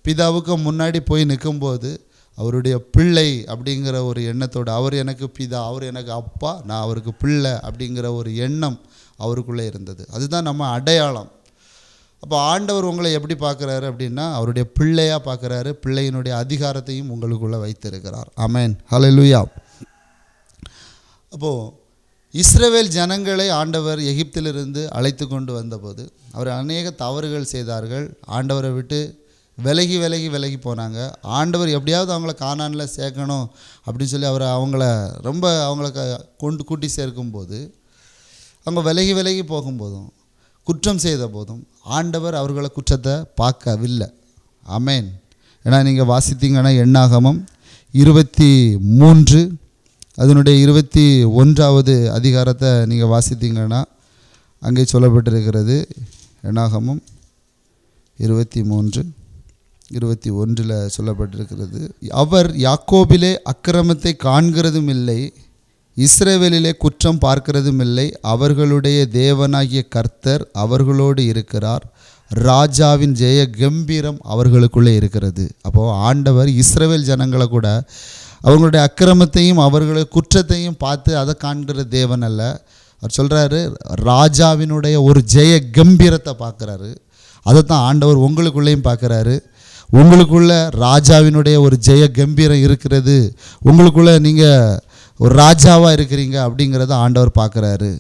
பிதாவுக்கு முன்னாடி போய் நிற்கும்போது அவருடைய பிள்ளை அப்படிங்கிற ஒரு எண்ணத்தோடு, அவர் எனக்கு பிதா, அவர் எனக்கு அப்பா, நான் அவருக்கு பிள்ளை அப்படிங்கிற ஒரு எண்ணம் அவருக்குள்ளே இருந்தது. அதுதான் நம்ம அடையாளம். அப்போ ஆண்டவர் உங்களை எப்படி பார்க்குறாரு அப்படின்னா, அவருடைய பிள்ளையாக பார்க்குறாரு. பிள்ளையினுடைய அதிகாரத்தையும் உங்களுக்குள்ளே வைத்திருக்கிறார். ஆமென், ஹல்லேலூயா. அப்போது இஸ்ரவேல் ஜனங்களை ஆண்டவர் எகிப்திலிருந்து அழைத்து கொண்டு வந்தபோது அவர் அநேக தவறுகள் செய்தார்கள். ஆண்டவரை விட்டு விலகி போனாங்க. ஆண்டவர் எப்படியாவது அவங்கள கானானில் சேர்க்கணும் அப்படின்னு சொல்லி அவங்கள கூட்டி சேர்க்கும்போது, அவங்க விலகி போகும்போதும் குற்றம் செய்த போதும் ஆண்டவர் அவர்களை குற்றத்தை பார்க்கவில்லை. ஆமென். ஏன்னா நீங்கள் வாசித்தீங்கன்னா எண்ணாகமம் 23 அதனுடைய 21வது அதிகாரத்தை நீங்கள் வாசித்தீங்கன்னா அங்கே சொல்லப்பட்டிருக்கிறது. என்னாகமம் 23:21 சொல்லப்பட்டிருக்கிறது. அவர் யாக்கோபிலே அக்கிரமத்தை காண்கிறதும் இல்லை, இஸ்ரவேலிலே குற்றம் பார்க்கிறதும் இல்லை. அவர்களுடைய தேவனாகிய கர்த்தர் அவர்களோடு இருக்கிறார். ராஜாவின் ஜெய கம்பீரம் அவர்களுக்குள்ளே இருக்கிறது. அப்போது ஆண்டவர் இஸ்ரவேல் ஜனங்களை கூட அவங்களுடைய அக்கிரமத்தையும் அவர்களுடைய குற்றத்தையும் பார்த்து அதை காண்கிற தேவன் அல்ல. அவர் சொல்கிறாரு, ராஜாவினுடைய ஒரு ஜெய கம்பீரத்தை பார்க்குறாரு. அதை தான் ஆண்டவர் உங்களுக்குள்ளேயும் பார்க்குறாரு. உங்களுக்குள்ள ராஜாவினுடைய ஒரு ஜெய கம்பீரம் இருக்கிறது, உங்களுக்குள்ளே நீங்கள் ஒரு ராஜாவாக இருக்கிறீங்க அப்படிங்கிறத ஆண்டவர் பார்க்குறாரு.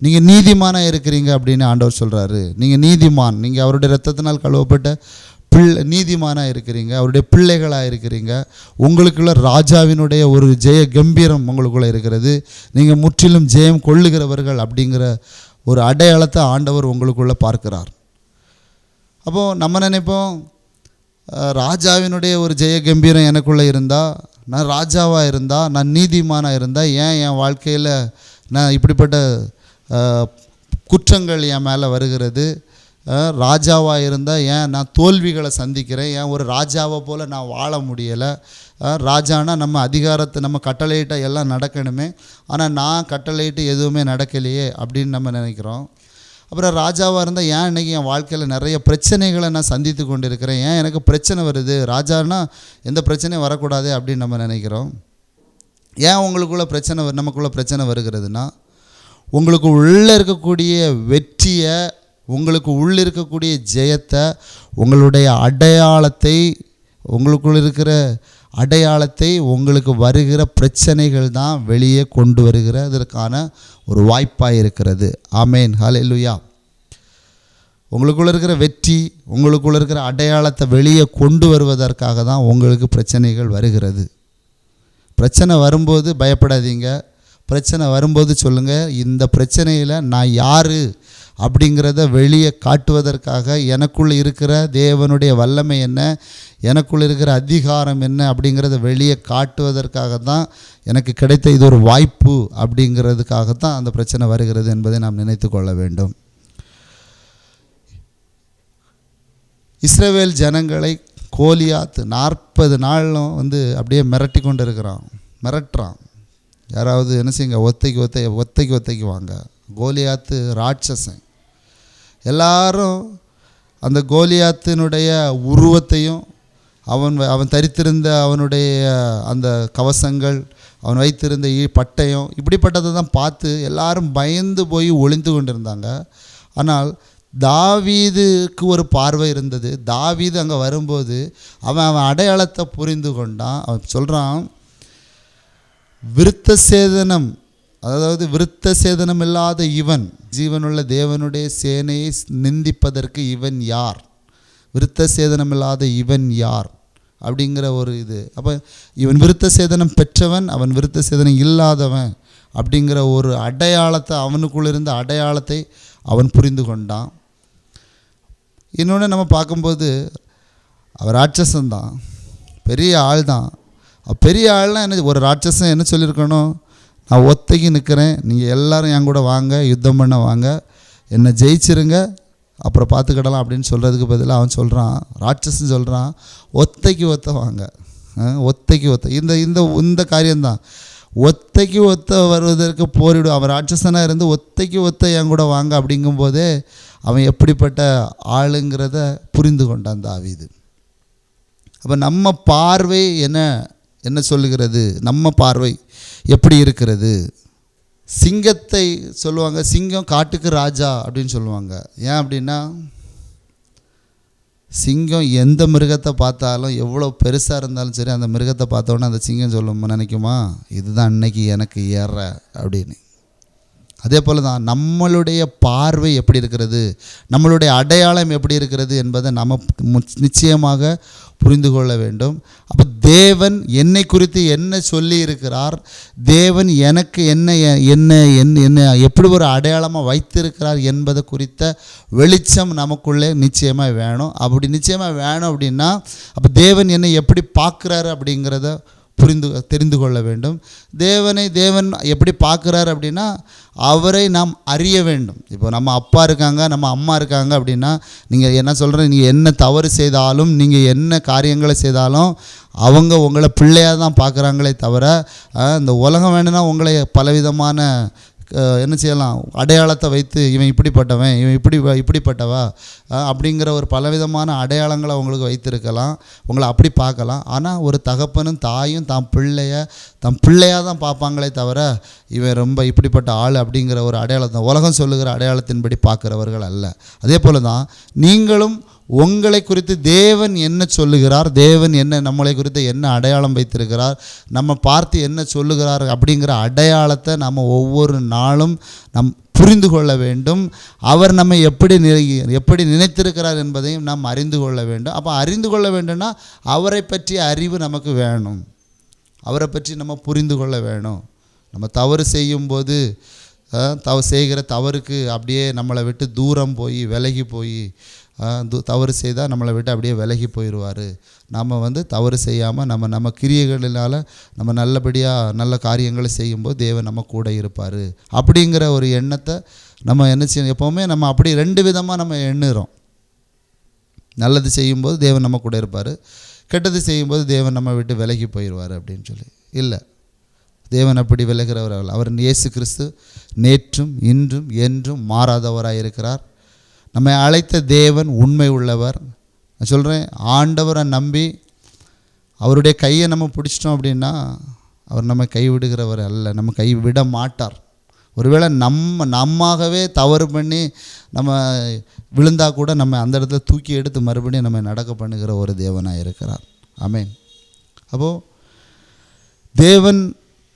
நீங்கள் நீதிமானாக இருக்கிறீங்க அப்படின்னு ஆண்டவர் சொல்கிறாரு. நீங்கள் நீதிமான், நீங்கள் அவருடைய இரத்தத்தினால் கழுவப்பட்ட நீதிமானாக இருக்கிறீங்க, அவருடைய பிள்ளைகளாக இருக்கிறீங்க. உங்களுக்குள்ள ராஜாவினுடைய ஒரு ஜெய கம்பீரம் உங்களுக்குள்ளே இருக்கிறது. நீங்கள் முற்றிலும் ஜெயம் கொள்ளுகிறவர்கள் அப்படிங்கிற ஒரு அடையாளத்தை ஆண்டவர் உங்களுக்குள்ளே பார்க்கிறார். அப்போது நம்ம நினைப்போம், ராஜாவினுடைய ஒரு ஜெய கம்பீரம் எனக்குள்ளே இருந்தால், நான் ராஜாவாக இருந்தால், நான் நீதிமானாக இருந்தால், ஏன் என் வாழ்க்கையில் நான் இப்படிப்பட்ட குற்றங்கள் என் மேலே வருகிறது? ராஜாவாக இருந்தால் ஏன் நான் தோல்விகளை சந்திக்கிறேன்? ஏன் ஒரு ராஜாவை போல் நான் வாழ முடியலை? ராஜானா நம்ம அதிகாரத்தை நம்ம கட்டளையிட்ட எல்லாம் நடக்கணுமே, ஆனால் நான் கட்டளையிட்டு எதுவுமே நடக்கலையே அப்படின்னு நம்ம நினைக்கிறோம். அப்புறம் ராஜாவாக இருந்தால் ஏன் இன்றைக்கி என் வாழ்க்கையில் நிறைய பிரச்சனைகளை நான் சந்தித்து கொண்டு இருக்கிறேன்? ஏன் எனக்கு பிரச்சனை வருது? ராஜானா எந்த பிரச்சனையும் வரக்கூடாது அப்படின்னு நம்ம நினைக்கிறோம். ஏன் உங்களுக்குள்ள பிரச்சனை நமக்குள்ள பிரச்சனை வருகிறதுனா, உங்களுக்கு உள்ளே இருக்கக்கூடிய வெற்றியை, உங்களுக்கு உள்ளே இருக்கக்கூடிய ஜெயத்தை, உங்களுடைய அடையாளத்தை, உங்களுக்குள்ள இருக்கிற அடையாளத்தை உங்களுக்கு வருகிற பிரச்சனைகள் தான் வெளியே கொண்டு வருகிறதற்கான ஒரு வாய்ப்பாக இருக்கிறது. ஆமேன், ஹல்லேலூயா. உங்களுக்குள்ள இருக்கிற வெற்றி, உங்களுக்குள்ள இருக்கிற அடையாளத்தை வெளியே கொண்டு வருவதற்காக தான் உங்களுக்கு பிரச்சனைகள் வருகிறது. பிரச்சனை வரும்போது பயப்படாதீங்க. பிரச்சனை வரும்போது சொல்லுங்கள், இந்த பிரச்சனையில் நான் யார் அப்படிங்கிறத வெளியே காட்டுவதற்காக எனக்குள்ளே இருக்கிற தேவனுடைய வல்லமை என்ன, எனக்குள்ளே இருக்கிற அதிகாரம் என்ன அப்படிங்கிறத வெளியே காட்டுவதற்காக தான் எனக்கு கிடைத்த இது ஒரு வாய்ப்பு அப்படிங்கிறதுக்காகத்தான் அந்த பிரச்சனை வருகிறது என்பதை நாம் நினைத்து கொள்ள வேண்டும். இஸ்ரவேல் ஜனங்களை கோலியாத் 40 நாளும் அப்படியே மிரட்டி கொண்டு மிரட்டுறான். யாராவது என்ன செய்யுங்க, ஒத்தைக்கு வாங்க. கோலியாத்து ராட்சசன். எல்லாரும் அந்த கோலியாத்தினுடைய உருவத்தையும் அவன் தரித்திருந்த அவனுடைய அந்த கவசங்கள், அவன் வைத்திருந்த பட்டயம், இப்படிப்பட்டதை தான் பார்த்து எல்லாரும் பயந்து போய் ஒளிந்து கொண்டிருந்தாங்க. ஆனால் தாவீதுக்கு ஒரு பார்வை இருந்தது. தாவீது அங்கே வரும்போது அவன் அடையாளத்தை புரிந்து கொண்டான். அவன் சொல்கிறான், விருத்த சேதனம், அதாவது விருத்த சேதனம் இல்லாத இவன், ஜீவனுள்ள தேவனுடைய சேனையை நிந்திப்பதற்கு இவன் யார்? விருத்த சேதனம் இல்லாத இவன் யார் அப்படிங்கிற ஒரு இது. அப்போ இவன் விருத்த சேதனம் பெற்றவன், அவன் விருத்த சேதனம் இல்லாதவன் அப்படிங்கிற ஒரு அடையாளத்தை, அவனுக்குள்ள இருந்த அடையாளத்தை அவன் புரிந்து கொண்டான். இன்னொன்று நம்ம பார்க்கும்போது அவர் ராட்சசன்தான், பெரிய ஆள் தான். பெரிய ஆள்னால் என்ன? ஒரு ராட்சசன் என்ன சொல்லியிருக்கணும்? நான் ஒத்தைக்கு நிற்கிறேன், நீங்கள் எல்லோரும் என் கூட வாங்க, யுத்தம் பண்ண வாங்க, என்னை ஜெயிச்சிருங்க, அப்புறம் பார்த்துக்கிடலாம் அப்படின்னு சொல்கிறதுக்கு பதிலாக அவன் சொல்கிறான், ராட்சசன் சொல்கிறான், ஒத்த வாங்க, ஒத்த இந்த காரியம்தான். ஒத்த வருவதற்கு போரிடும். அவன் ராட்சசனாக இருந்து ஒத்த என் கூட வாங்க அப்படிங்கும்போதே அவன் எப்படிப்பட்ட ஆளுங்கிறத புரிந்து கொண்டான் தாவீது. அப்போ நம்ம பார்வை என்ன சொல்லுகிறது? நம்ம பார்வை எப்படி இருக்கிறது? சிங்கத்தை சொல்லுவாங்க, சிங்கம் காட்டுக்கு ராஜா அப்படின்னு சொல்லுவாங்க. ஏன் அப்படின்னா, சிங்கம் எந்த மிருகத்தை பார்த்தாலும், எவ்வளோ பெருசாக இருந்தாலும் சரி, அந்த மிருகத்தை பார்த்தோன்னே அந்த சிங்கம் சொல்லும், நினைக்குமா, இதுதான் இன்னைக்கு எனக்கு ஏற அப்படின்னு. அதே போல் தான் நம்மளுடைய பார்வை எப்படி இருக்கிறது, நம்மளுடைய அடையாளம் எப்படி இருக்கிறது என்பதை நம்ம நிச்சயமாக புரிந்து கொள்ள வேண்டும். அப்போ தேவன் என்னை குறித்து என்ன சொல்லி இருக்கிறார், தேவன் எனக்கு என்ன எப்படி ஒரு அடையாளமாக வைத்திருக்கிறார் என்பதை குறித்த வெளிச்சம் நமக்குள்ளே நிச்சயமாக வேணும். அப்படி நிச்சயமாக வேணும் அப்படின்னா, அப்போ தேவன் என்னை எப்படி பார்க்குறாரு அப்படிங்கிறத தெரிந்து கொள்ள வேண்டும். தேவன் எப்படி பார்க்குறார் அப்படின்னா, அவரை நாம் அறிய வேண்டும். இப்போ நம்ம அப்பா இருக்காங்க, நம்ம அம்மா இருக்காங்க அப்படின்னா, நீங்கள் என்ன சொல்கிறேன், நீங்கள் என்ன தவறு செய்தாலும், நீங்கள் என்ன காரியங்களை செய்தாலும் அவங்க உங்களை பிள்ளையாக தான் பார்க்குறாங்களே தவிர, இந்த உலகம் வேணும்னா உங்களை பலவிதமான என்ன செய்யலாம், அடையாளத்தை வைத்து இவன் இப்படிப்பட்டவன், இவன் இப்படிப்பட்டவா அப்படிங்கிற ஒரு பலவிதமான அடையாளங்களை அவங்களுக்கு வைத்திருக்கலாம், உங்களை அப்படி பார்க்கலாம். ஆனால் ஒரு தகப்பனும் தாயும் தம் பிள்ளையாக தான் பார்ப்பாங்களே தவிர, இவன் ரொம்ப இப்படிப்பட்ட ஆள் அப்படிங்கிற ஒரு அடையாளத்தை உலகம் சொல்லுகிற அடையாளத்தின்படி பார்க்குறவர்கள் அல்ல. அதே போல் தான் நீங்களும் உங்களை குறித்து தேவன் என்ன சொல்லுகிறார், தேவன் என்ன நம்மளை குறித்து என்ன அடையாளம் வைத்திருக்கிறார், நம்ம பார்த்து என்ன சொல்லுகிறார் அப்படிங்கிற அடையாளத்தை நம்ம ஒவ்வொரு நாளும் புரிந்து கொள்ள வேண்டும். அவர் நம்ம எப்படி நினைத்திருக்கிறார் என்பதையும் நாம் அறிந்து கொள்ள வேண்டும். அப்போ அறிந்து கொள்ள வேண்டும்னா அவரை பற்றிய அறிவு நமக்கு வேணும், அவரை பற்றி நம்ம புரிந்து கொள்ள வேணும். நம்ம தவறு செய்யும்போது செய்கிற தவறுக்கு அப்படியே நம்மளை விட்டு தூரம் போய் விலகி போய் தவறு செய்தால் நம்மளை விட்டு அப்படியே விலகி போயிடுவார். நம்ம தவறு செய்யாமல் நம்ம கிரியைகளினால் நம்ம நல்லபடியாக நல்ல காரியங்களை செய்யும்போது தேவன் நம்ம கூட இருப்பார் அப்படிங்கிற ஒரு எண்ணத்தை நம்ம என்ன செய்யணும், எப்போவுமே நம்ம அப்படி ரெண்டு விதமாக நம்ம எண்ணுறோம். நல்லது செய்யும்போது தேவன் நம்ம கூட இருப்பார், கெட்டது செய்யும்போது தேவன் நம்ம விட்டு விலகி போயிடுவார் அப்படின்னு சொல்லி. இல்லை, தேவன் அப்படி விலகிறவர் அல்ல. அவர் இயேசு கிறிஸ்து நேற்றும் இன்றும் என்றும் மாறாதவராக இருக்கிறார். நம்மை அழைத்த தேவன் உண்மை உள்ளவர். நான் சொல்கிறேன், ஆண்டவரை நம்பி அவருடைய கையை நம்ம பிடிச்சிட்டோம் அப்படின்னா அவர் நம்ம கைவிடுகிறவர் அல்ல, நம்ம கைவிட மாட்டார். ஒருவேளை நம்மாகவே தவறு பண்ணி நம்ம விழுந்தால் கூட நம்ம அந்த இடத்துல தூக்கி எடுத்து மறுபடியும் நம்ம நடக்க பண்ணுகிற ஒரு தேவனாக இருக்கிறார். ஆமென். அப்போது தேவன்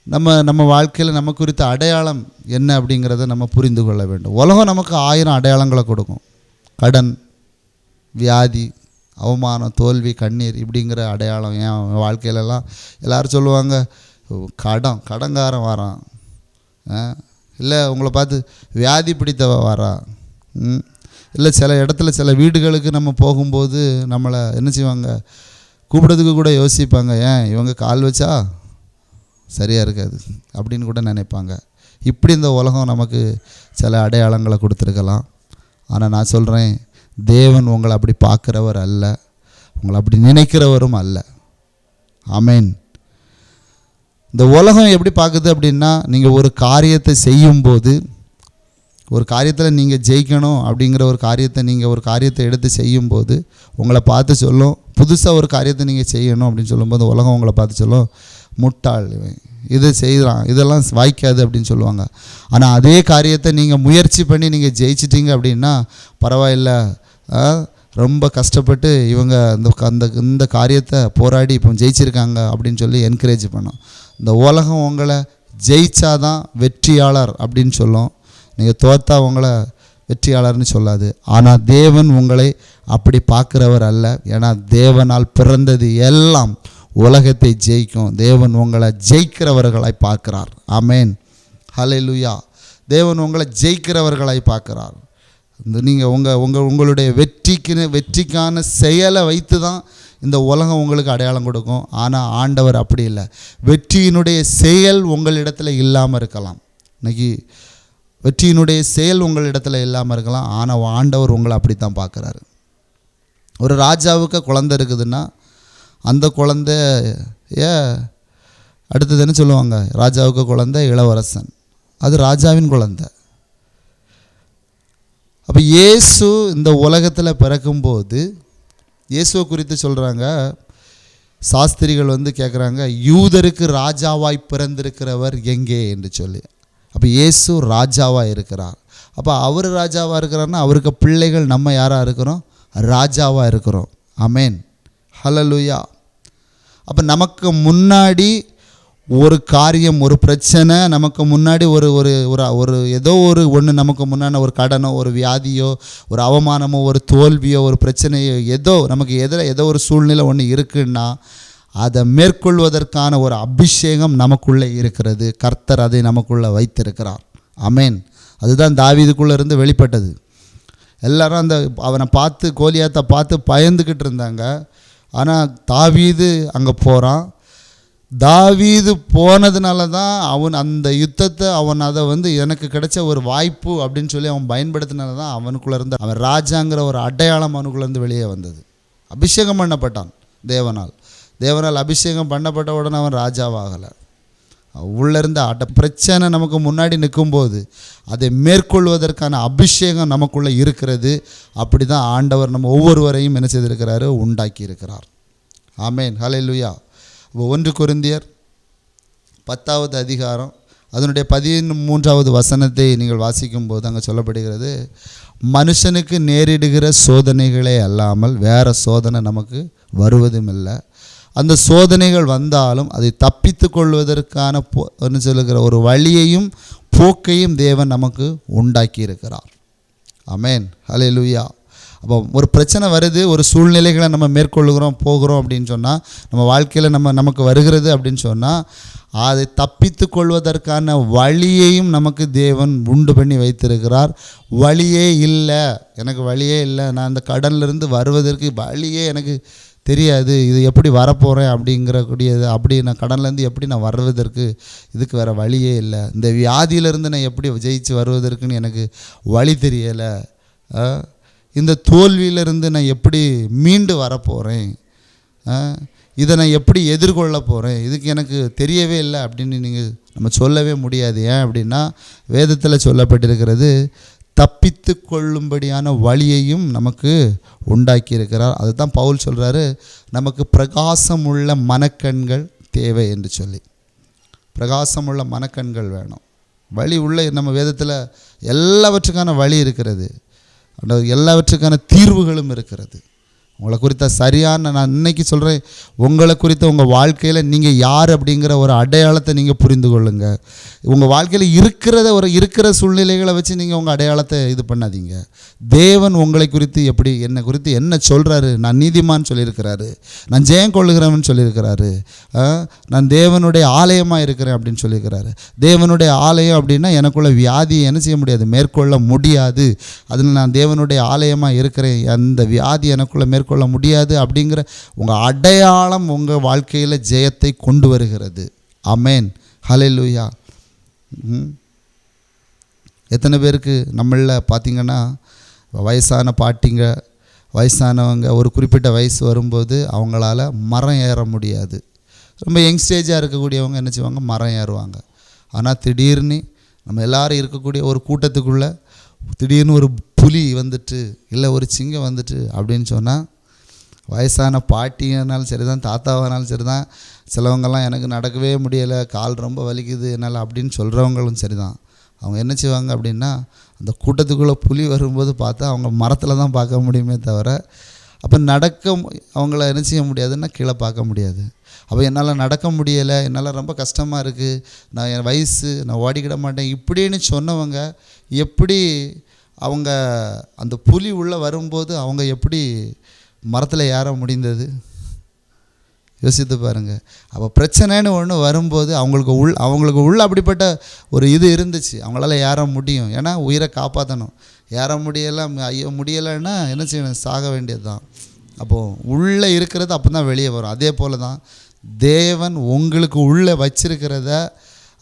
நம்ம வாழ்க்கையில் நம்ம குறித்த அடையாளம் என்ன அப்படிங்கிறத நம்ம புரிந்து கொள்ள வேண்டும். உலகம் நமக்கு 1000 அடையாளங்களை கொடுக்கும். கடன், வியாதி, அவமானம், தோல்வி, கண்ணீர் இப்படிங்கிற அடையாளம். என் வாழ்க்கையிலலாம் எல்லோரும் சொல்லுவாங்க, கடன்காரன் வரான், இல்லை உங்களை பார்த்து வியாதி பிடித்தவ வரா, இல்லை சில இடத்துல சில வீடுகளுக்கு நம்ம போகும்போது நம்மளை என்ன செய்வாங்க, கூப்பிடுறதுக்கு கூட யோசிப்பாங்க, ஏன் இவங்க கால் வச்சா சரியாக இருக்காது அப்படின்னு கூட நினைப்பாங்க. இப்படி இந்த உலகம் நமக்கு சில அடையாளங்களை கொடுத்துருக்கலாம். ஆனால் நான் சொல்கிறேன், தேவன் உங்களை அப்படி பார்க்குறவர் அல்ல, உங்களை அப்படி நினைக்கிறவரும் அல்ல. ஆமென். இந்த உலகம் எப்படி பார்க்குது அப்படின்னா, நீங்கள் ஒரு காரியத்தை செய்யும்போது, ஒரு காரியத்தில் நீங்கள் ஜெயிக்கணும் அப்படிங்கிற ஒரு காரியத்தை எடுத்து செய்யும்போது உங்களை பார்த்து சொல்லும், புதுசாக ஒரு காரியத்தை நீங்கள் செய்யணும் அப்படின்னு சொல்லும்போது உலகம் உங்களை பார்த்து சொல்லும், முட்டாள் இது செய்கிறான், இதெல்லாம் வாய்க்காது அப்படின்னு சொல்லுவாங்க. ஆனால் அதே காரியத்தை நீங்கள் முயற்சி பண்ணி நீங்கள் ஜெயிச்சிட்டிங்க அப்படின்னா பரவாயில்ல, ரொம்ப கஷ்டப்பட்டு இவங்க இந்த காரியத்தை போராடி இப்போ ஜெயிச்சிருக்காங்க அப்படின்னு சொல்லி என்கரேஜ் பண்ணோம். இந்த உலகம் உங்களை ஜெயிச்சாதான் வெற்றியாளர் அப்படின்னு சொல்லும், நீங்கள் தோற்றா உங்களை வெற்றியாளர்னு சொல்லாது. ஆனால் தேவன் உங்களை அப்படி பார்க்குறவர் அல்ல. ஏன்னா தேவனால் பிறந்தது எல்லாம் உலகத்தை ஜெயிக்கும். தேவன் உங்களை ஜெயிக்கிறவர்களாய் பார்க்கிறார். ஆமென். ஹல்லேலூயா. தேவன் உங்களை ஜெயிக்கிறவர்களாய் பார்க்கிறார். நீங்கள் உங்களுடைய வெற்றிக்கான செயலை வைத்து தான் இந்த உலகம் உங்களுக்கு அடையாளம் கொடுக்கும். ஆனால் ஆண்டவர் அப்படி இல்லை. வெற்றியினுடைய செயல் உங்களிடத்தில் இல்லாமல் இருக்கலாம். இன்றைக்கி வெற்றியினுடைய செயல் உங்களிடத்தில் இல்லாமல் இருக்கலாம். ஆனால் ஆண்டவர் உங்களை அப்படி தான் பார்க்குறாரு. ஒரு ராஜாவுக்கு குழந்தை இருக்குதுன்னா அந்த குழந்தைய அடுத்தது என்ன சொல்லுவாங்க, ராஜாவுக்கு குழந்தை இளவரசன், அது ராஜாவின் குழந்தை. அப்போ இயேசு இந்த உலகத்தில் பிறக்கும்போது இயேசுவை குறித்து சொல்கிறாங்க, சாஸ்திரிகள் கேட்குறாங்க, யூதருக்கு ராஜாவாய் பிறந்திருக்கிறவர் எங்கே என்று சொல்லி. அப்போ இயேசு ராஜாவாக இருக்கிறார். அப்போ அவர் ராஜாவாக இருக்கிறார்னா அவருக்கு பிள்ளைகள் நம்ம யாராக இருக்கிறோம், ராஜாவாக இருக்கிறோம். ஆமென். ஹல்லேலூயா. அப்போ நமக்கு முன்னாடி ஒரு காரியம், ஒரு பிரச்சனை, நமக்கு முன்னாடி ஒரு ஒரு ஒரு ஏதோ ஒன்று நமக்கு முன்னாடி ஒரு கடனோ, ஒரு வியாதியோ, ஒரு அவமானமோ, ஒரு தோல்வியோ, ஒரு பிரச்சனையோ, நமக்கு ஏதோ ஒரு சூழ்நிலை ஒன்று இருக்குன்னா அதை மேற்கொள்வதற்கான ஒரு அபிஷேகம் நமக்குள்ளே இருக்கிறது. கர்த்தர் அதை நமக்குள்ளே வைத்திருக்கிறார். ஆமென். அதுதான் தாவீதுக்குள்ளே இருந்து வெளிப்பட்டது. எல்லாரும் அவனை பார்த்து, கோலியாத்தை பார்த்து பயந்துக்கிட்டு இருந்தாங்க. ஆனால் தாவீது அங்கே போகிறான். தாவீது போனதுனால தான் அவன் அந்த யுத்தத்தை அதை எனக்கு கிடைச்ச ஒரு வாய்ப்பு அப்படின்னு சொல்லி அவன் பயன்படுத்தினால தான் அவனுக்குள்ளே இருந்து அவன் ராஜாங்கிற ஒரு அடையாளம் அவனுக்குள்ளேருந்து வெளியே வந்தது. அபிஷேகம் பண்ணப்பட்டான் தேவனால் அபிஷேகம் பண்ணப்பட்ட உடனே அவன் ராஜாவாகலை. உள்ளேருந்து பிரச்சனை நமக்கு முன்னாடி நிற்கும்போது அதை மேற்கொள்வதற்கான அபிஷேகம் நமக்குள்ளே இருக்கிறது. அப்படி தான் ஆண்டவர் நம்ம ஒவ்வொருவரையும் என்ன செய்திருக்கிறாரு, உண்டாக்கி இருக்கிறார். ஆமேன், ஹல்லேலூயா. 1 கொரிந்தியர் 10வது அதிகாரம் அதனுடைய 13வது வசனத்தை நீங்கள் வாசிக்கும்போது அங்கே சொல்லப்படுகிறது, மனுஷனுக்கு நேரிடுகிற சோதனைகளே அல்லாமல் வேறு சோதனை நமக்கு வருவதும் இல்லை. அந்த சோதனைகள் வந்தாலும் அதை தப்பித்து கொள்வதற்கான சொல்லுகிற ஒரு வழியையும் போக்கையும் தேவன் நமக்கு உண்டாக்கி இருக்கிறார். ஆமேன், ஹல்லேலூயா. அப்போ ஒரு பிரச்சனை வருது, ஒரு சூழ்நிலைகளை நம்ம மேற்கொள்ளுகிறோம் போகிறோம் அப்படின்னு சொன்னால், நம்ம வாழ்க்கையில் நமக்கு வருகிறது அப்படின்னு சொன்னால், அதை தப்பித்து கொள்வதற்கான வழியையும் நமக்கு தேவன் உண்டு பண்ணி வைத்திருக்கிறார். வழியே இல்லை, எனக்கு வழியே இல்லை, நான் அந்த கடல்லிருந்து வருவதற்கு வழியே எனக்கு தெரியாது, இது எப்படி வரப்போகிறேன் அப்படிங்கிறக்கூடியது, அப்படி நான் கடன்லேருந்து எப்படி நான் வருவதற்கு இதுக்கு வேறு வழியே இல்லை, இந்த வியாதியிலேருந்து நான் எப்படி ஜெயிச்சு வருவதற்குன்னு எனக்கு வழி தெரியலை, இந்த தோல்வியிலிருந்து நான் எப்படி மீண்டு வரப்போகிறேன், இதை நான் எப்படி எதிர்கொள்ள போகிறேன், இதுக்கு எனக்கு தெரியவே இல்லை அப்படின்னு நம்ம சொல்லவே முடியாது. ஏன் அப்படின்னா வேதத்தில் சொல்லப்பட்டிருக்கிறது, தப்பித்து கொள்ளும்படியான வழியையும் நமக்கு உண்டாக்கி இருக்கிறார். அதுதான் பவுல் சொல்கிறாரு, நமக்கு பிரகாசமுள்ள மனக்கண்கள் தேவை என்று சொல்லி. பிரகாசமுள்ள மனக்கண்கள் வேணும். வழி உள்ள நம்ம வேதத்தில் எல்லாவற்றுக்கான வழி இருக்கிறது, எல்லாவற்றுக்கான தீர்வுகளும் இருக்கிறது. உங்களை குறித்த சரியான, நான் இன்றைக்கி சொல்கிறேன், உங்களை குறித்த உங்கள் வாழ்க்கையில் நீங்கள் யார் அப்படிங்கிற ஒரு அடையாளத்தை நீங்கள் புரிந்து கொள்ளுங்கள். உங்கள் வாழ்க்கையில் இருக்கிற சூழ்நிலைகளை வச்சு நீங்கள் உங்கள் அடையாளத்தை இது பண்ணாதீங்க. தேவன் உங்களை குறித்து என்னை குறித்து என்ன சொல்கிறாரு, நான் நீதிமான் சொல்லியிருக்கிறாரு, நான் ஜெயம் கொள்ளுகிறவன் சொல்லியிருக்கிறாரு, நான் தேவனுடைய ஆலயமாக இருக்கிறேன் அப்படின்னு சொல்லியிருக்கிறாரு. தேவனுடைய ஆலயம் அப்படின்னா எனக்குள்ள வியாதியை என்ன செய்ய முடியாது, மேற்கொள்ள முடியாது. அதில் நான் தேவனுடைய ஆலயமாக இருக்கிறேன், அந்த வியாதி எனக்குள்ள மேற்கொள்ள முடியாது அப்படிங்கிற உங்கள் அடையாளம் உங்கள் வாழ்க்கையில் ஜெயத்தை கொண்டு வருகிறது. ஆமேன், ஹல்லேலூயா. எத்தனை பேருக்கு நம்மளில் பார்த்திங்கன்னா வயசான பாட்டிங்க, வயசானவங்க, ஒரு குறிப்பிட்ட வயசு வரும்போது அவங்களால மரம் ஏற முடியாது. ரொம்ப யங் ஸ்டேஜாக இருக்கக்கூடியவங்க என்ன செய்வாங்க, மரம் ஏறுவாங்க. ஆனால் திடீர்னு நம்ம எல்லோரும் இருக்கக்கூடிய ஒரு கூட்டத்துக்குள்ளே திடீர்னு ஒரு புலி வந்துட்டு, இல்லை ஒரு சிங்கம் வந்துட்டு அப்படின்னு சொன்னால், வயசான பாட்டினாலும் சரி தான், தாத்தாவானாலும் சரி தான், சிலவங்கெல்லாம் எனக்கு நடக்கவே முடியலை, கால் ரொம்ப வலிக்குது என்னால் அப்படின்னு சொல்கிறவங்களும் சரி தான், அவங்க என்ன செய்வாங்க அப்படின்னா, அந்த கூட்டத்துக்குள்ளே புலி வரும்போது பார்த்தா அவங்க மரத்தில் தான் பார்க்க முடியுமே தவிர, அப்போ அவங்கள என்ன செய்ய முடியாதுன்னா கீழே பார்க்க முடியாது. அப்போ என்னால் நடக்க முடியலை, என்னால் ரொம்ப கஷ்டமாக இருக்குது, நான் என் வயசு, நான் ஓடிக்கிட மாட்டேன் இப்படின்னு சொன்னவங்க எப்படி அவங்க அந்த புலி உள்ளே வரும்போது அவங்க எப்படி மரத்தில் ஏற முடிந்தது? யோசித்து பாருங்கள். அப்போ பிரச்சனைன்னு ஒன்று வரும்போது அவங்களுக்கு உள்ள அப்படிப்பட்ட ஒரு இது இருந்துச்சு, அவங்களால ஏற முடியும். ஏன்னா உயிரை காப்பாற்றணும். ஏற முடியலைன்னா என்ன செய்யணும், சாக வேண்டியது தான். அப்போது உள்ளே இருக்கிறது அப்போ தான் வெளியே வரும். அதே போல் தான் தேவன் உங்களுக்கு உள்ளே வச்சிருக்கிறத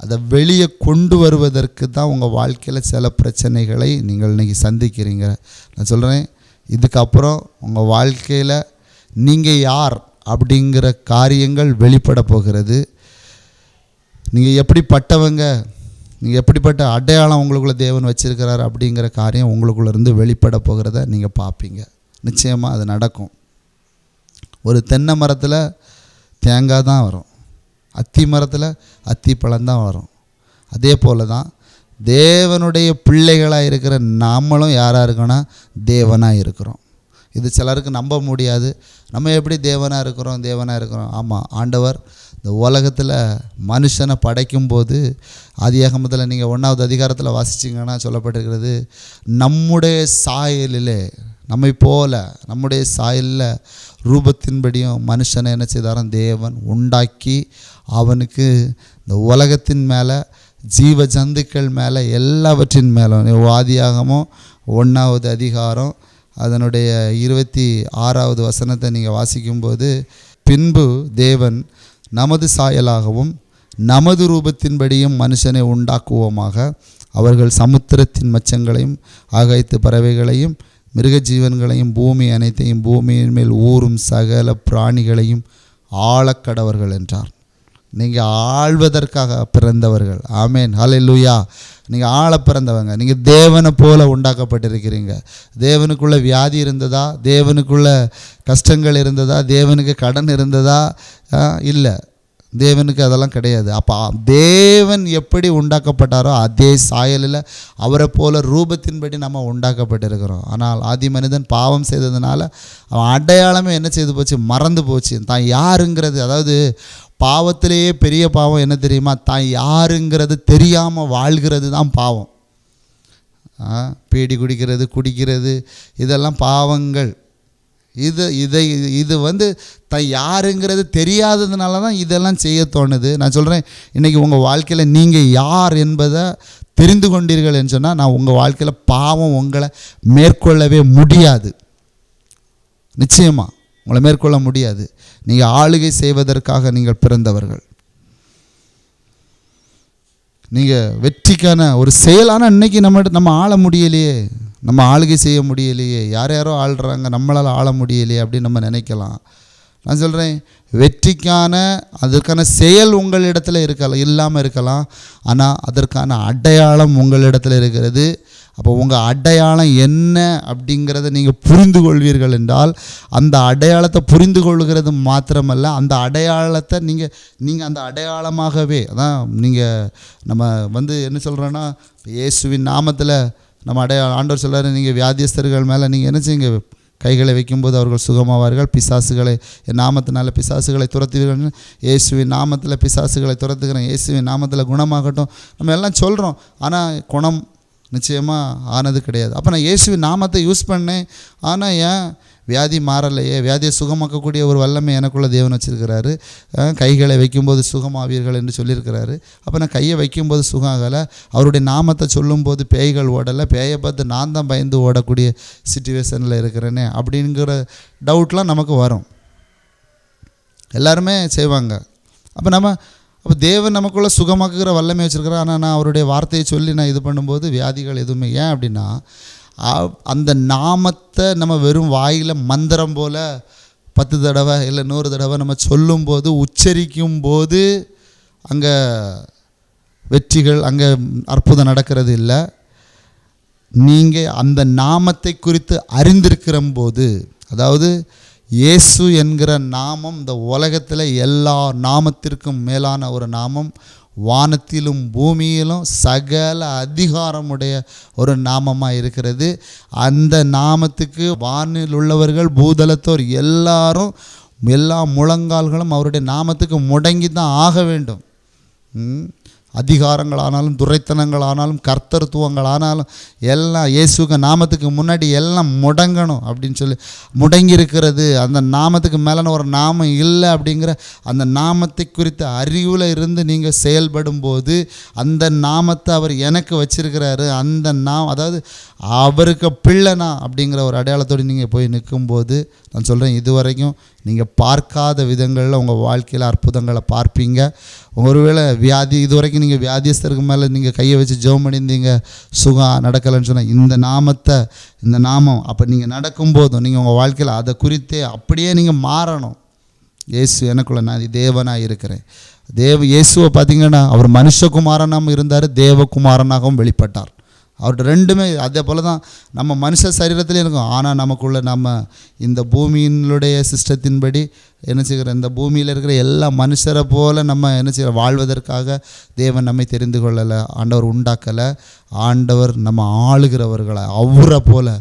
அதை வெளியே கொண்டு வருவதற்கு தான் உங்கள் வாழ்க்கையில் சில பிரச்சனைகளை நீங்கள் இன்றைக்கி சந்திக்கிறீங்க. நான் சொல்கிறேன், இதுக்கப்புறம் உங்கள் வாழ்க்கையில் நீங்கள் யார் அப்படிங்கிற காரியங்கள் வெளிப்பட போகிறது. நீங்கள் எப்படிப்பட்டவங்க, நீங்கள் எப்படிப்பட்ட அடையாளம் உங்களுக்குள்ளே தேவன் வச்சிருக்கிறார் அப்படிங்கிற காரியம் உங்களுக்குள்ளேருந்து வெளிப்பட போகிறத நீங்கள் பார்ப்பீங்க. நிச்சயமாக அது நடக்கும். ஒரு தென்னை மரத்தில் தேங்காய் தான் வரும், அத்தி மரத்தில் அத்தி பழம்தான் வரும். அதே போல் தான் தேவனுடைய பிள்ளைகளாக இருக்கிற நாமளும் யாராக இருக்கோன்னா தேவனாக இருக்கிறோம். இது சிலருக்கு நம்ப முடியாது. நம்ம எப்படி தேவனாக இருக்கிறோம்? ஆமாம், ஆண்டவர் இந்த உலகத்தில் மனுஷனை படைக்கும்போது ஆதியாகமத்தில் நீங்கள் 1வது அதிகாரத்தில் வாசிச்சிங்கன்னா சொல்லப்பட்டிருக்கிறது, நம்முடைய சாயலிலே, நம்மை போல நம்முடைய சாயலில் ரூபத்தின்படியும் மனுஷனை என்ன செய்தாராம், தேவன் உண்டாக்கி அவனுக்கு இந்த உலகத்தின் மேலே, ஜீவ ஜந்துக்கள் மேலே, எல்லாவற்றின் மேலும், ஆதியாகமம் 1வது அதிகாரம் அதனுடைய 26வது வசனத்தை நீங்கள் வாசிக்கும்போது, பின்பு தேவன் நமது சாயலாகவும் நமது ரூபத்தின்படியும் மனுஷனை உண்டாக்குவோமாக. அவர்கள் சமுத்திரத்தின் மச்சங்களையும் ஆகாயத்து பறவைகளையும் மிருக ஜீவன்களையும் பூமி அனைத்தையும் பூமியின் மேல் ஊறும் சகல பிராணிகளையும் ஆளக்கடவர்கள் என்றார். நீங்கள் ஆள்வதற்காக பிறந்தவர்கள். ஆமேன், ஹல்லேலூயா. நீங்கள் ஆள பிறந்தவங்க. நீங்கள் தேவனை போல உண்டாக்கப்பட்டிருக்கிறீங்க. தேவனுக்குள்ள வியாதி இருந்ததா? தேவனுக்குள்ள கஷ்டங்கள் இருந்ததா? தேவனுக்கு கடன் இருந்ததா? இல்லை, தேவனுக்கு அதெல்லாம் கிடையாது. அப்போ தேவன் எப்படி உண்டாக்கப்பட்டாரோ அதே சாயலில் அவரை போல ரூபத்தின்படி நம்ம உண்டாக்கப்பட்டிருக்கிறோம். ஆனால் ஆதி மனிதன் பாவம் செய்ததுனால அவன் அடையாளமே என்ன செய்து போச்சு? மறந்து போச்சு. தான் யாருங்கிறது, அதாவது பாவத்திலேயே பெரிய பாவம் என்ன தெரியுமா? தான் யாருங்கிறது தெரியாமல் வாழ்கிறது தான் பாவம். பீடி குடிக்கிறது இதெல்லாம் பாவங்கள். இது தான் யாருங்கிறது தெரியாததுனால தான் இதெல்லாம் செய்ய தோணுது. நான் சொல்கிறேன், இன்றைக்கி உங்கள் வாழ்க்கையில் நீங்கள் யார் என்பதை தெரிந்து கொண்டீர்கள் என்று சொன்னால் நான் உங்கள் வாழ்க்கையில் பாவம் உங்களை மேற்கொள்ளவே முடியாது. நிச்சயமாக உங்களை மேற்கொள்ள முடியாது. நீங்கள் ஆளுகை செய்வதற்காக நீங்கள் பிறந்தவர்கள். நீங்கள் வெற்றிக்கான ஒரு செயலான இன்றைக்கி நம்ம ஆள முடியலையே, நம்ம ஆளுகை செய்ய முடியலையே, யாரோ ஆள்றாங்க, நம்மளால் ஆள முடியலையே அப்படின்னு நம்ம நினைக்கலாம். நான் சொல்கிறேன், வெற்றிக்கான அதற்கான செயல் உங்களிடத்தில் இல்லாமல் இருக்கலாம், ஆனால் அதற்கான அடையாளம் உங்களிடத்தில் இருக்கிறது. அப்போ உங்கள் அடையாளம் என்ன அப்படிங்கிறத நீங்கள் புரிந்து கொள்வீர்கள் என்றால், அந்த அடையாளத்தை புரிந்து கொள்கிறது மாத்திரமல்ல, அந்த அடையாளத்தை நீங்கள் அந்த அடையாளமாகவே, அதான் நம்ம என்ன சொல்கிறோன்னா, இயேசுவின் நாமத்தில் நம்ம ஆண்டவர் சொல்கிறார், நீங்கள் வியாதியஸ்தர்கள் மேலே நீங்கள் என்ன செய்யுங்க? கைகளை வைக்கும்போது அவர்கள் சுகமாவார்கள். பிசாசுகளை என் நாமத்தினால பிசாசுகளை துரத்துவீர்கள். இயேசுவின் நாமத்தில் பிசாசுகளை துரத்துக்கிறேன், இயேசுவின் நாமத்தில் குணமாகட்டும். நம்ம எல்லாம் சொல்கிறோம், ஆனால் குணம் நிச்சயமாக ஆனது கிடையாது. அப்போ நான் இயேசுவின் நாமத்தை யூஸ் பண்ணேன், ஆனால் ஏன் வியாதி மாறலையே? வியாதியை சுகமாக்கக்கூடிய ஒரு வல்லமை எனக்குள்ள தேவன் வச்சுருக்கிறாரு. கைகளை வைக்கும்போது சுகமாவீர்கள் என்று சொல்லியிருக்கிறாரு. அப்போ நான் கையை வைக்கும்போது சுகம் ஆகலை, அவருடைய நாமத்தை சொல்லும்போது பேய்கள் ஓடலை, பேயை பார்த்து நான் தான் பயந்து ஓடக்கூடிய சிச்சுவேஷனில் இருக்கிறேனே அப்படிங்கிற டவுட்லாம் நமக்கு வரும். எல்லாருமே செய்வாங்க. அப்போ தேவன் நமக்குள்ளே சுகமாக்குகிற வல்லமை வச்சுருக்கிறார். ஆனால் நான் அவருடைய வார்த்தையை சொல்லி நான் இது பண்ணும்போது வியாதிகள் எதுவுமே. ஏன் அப்படின்னா, அந்த நாமத்தை நம்ம வெறும் வாயில் மந்திரம் போல் 10 தடவை இல்லை 100 தடவை நம்ம சொல்லும்போது, உச்சரிக்கும் போது அங்கே வெற்றிகள், அங்கே அற்புதம் நடக்கிறது இல்லை. நீங்கள் அந்த நாமத்தை குறித்து அறிந்திருக்கிற போது, அதாவது இயேசு என்கிற நாமம் இந்த உலகத்தில் எல்லா நாமத்திற்கும் மேலான ஒரு நாமம், வானத்திலும் பூமியிலும் சகல அதிகாரமுடைய ஒரு நாமமாக இருக்கிறது. அந்த நாமத்துக்கு வானில் உள்ளவர்கள், பூதலத்தோர் எல்லாரும், எல்லா முழங்கால்களும் அவருடைய நாமத்துக்கு முடங்கி தான் ஆக வேண்டும். அதிகாரங்களானாலும் துரைத்தனங்களானாலும் கர்த்தத்துவங்களானாலும் எல்லாம் இயேசுக்கு நாமத்துக்கு முன்னாடி எல்லாம் முடங்கணும் அப்படின்னு சொல்லி முடங்கி இருக்கிறது. அந்த நாமத்துக்கு மேலான ஒரு நாமம் இல்லை அப்படிங்கிற அந்த நாமத்தை குறித்த அறிவில் இருந்து நீங்கள் செயல்படும் போது, அந்த நாமத்தை அவர் எனக்கு வச்சிருக்கிறாரு, அந்த அதாவது அவருக்கு பிள்ளைனா அப்படிங்கிற ஒரு அடையாளத்தோடு நீங்கள் போய் நிற்கும்போது, நான் சொல்கிறேன், இதுவரைக்கும் நீங்கள் பார்க்காத விதங்களில் உங்கள் வாழ்க்கையில் அற்புதங்களை பார்ப்பீங்க. ஒருவேளை வியாதி, இதுவரைக்கும் நீங்கள் வியாதியஸ்தருக்கு மேலே நீங்கள் கையை வச்சு ஜெபம் பண்ணியிருந்தீங்க, சுகம் நடக்கலைன்னு சொன்னால், இந்த நாமம் அப்போ நீங்கள் நடக்கும்போதும் நீங்கள் உங்கள் வாழ்க்கையில் அதை குறித்தே அப்படியே நீங்கள் மாறணும். இயேசு எனக்குள்ள நான் தேவனாக இருக்கிறேன். இயேசுவை பார்த்தீங்கன்னா அவர் மனுஷகுமாரனாகவும் இருந்தார், தேவகுமாரனாகவும் வெளிப்பட்டார். அவர்கிட்ட ரெண்டுமே அதே போல் தான் நம்ம மனுஷ சரீரத்திலே இருக்கும். ஆனால் நமக்குள்ளே நம்ம இந்த பூமியினுடைய சிஸ்டத்தின்படி என்ன செய்கிறோம், இந்த பூமியில் இருக்கிற எல்லா மனுஷரை போல் நம்ம என்ன செய்கிறோம், வாழ்வதற்காக தேவன் நம்மை தெரிந்து கொள்ளலை, ஆண்டவர் உண்டாக்கலை. ஆண்டவர் நம்ம ஆளுகிறவர்களை அவரை போல்,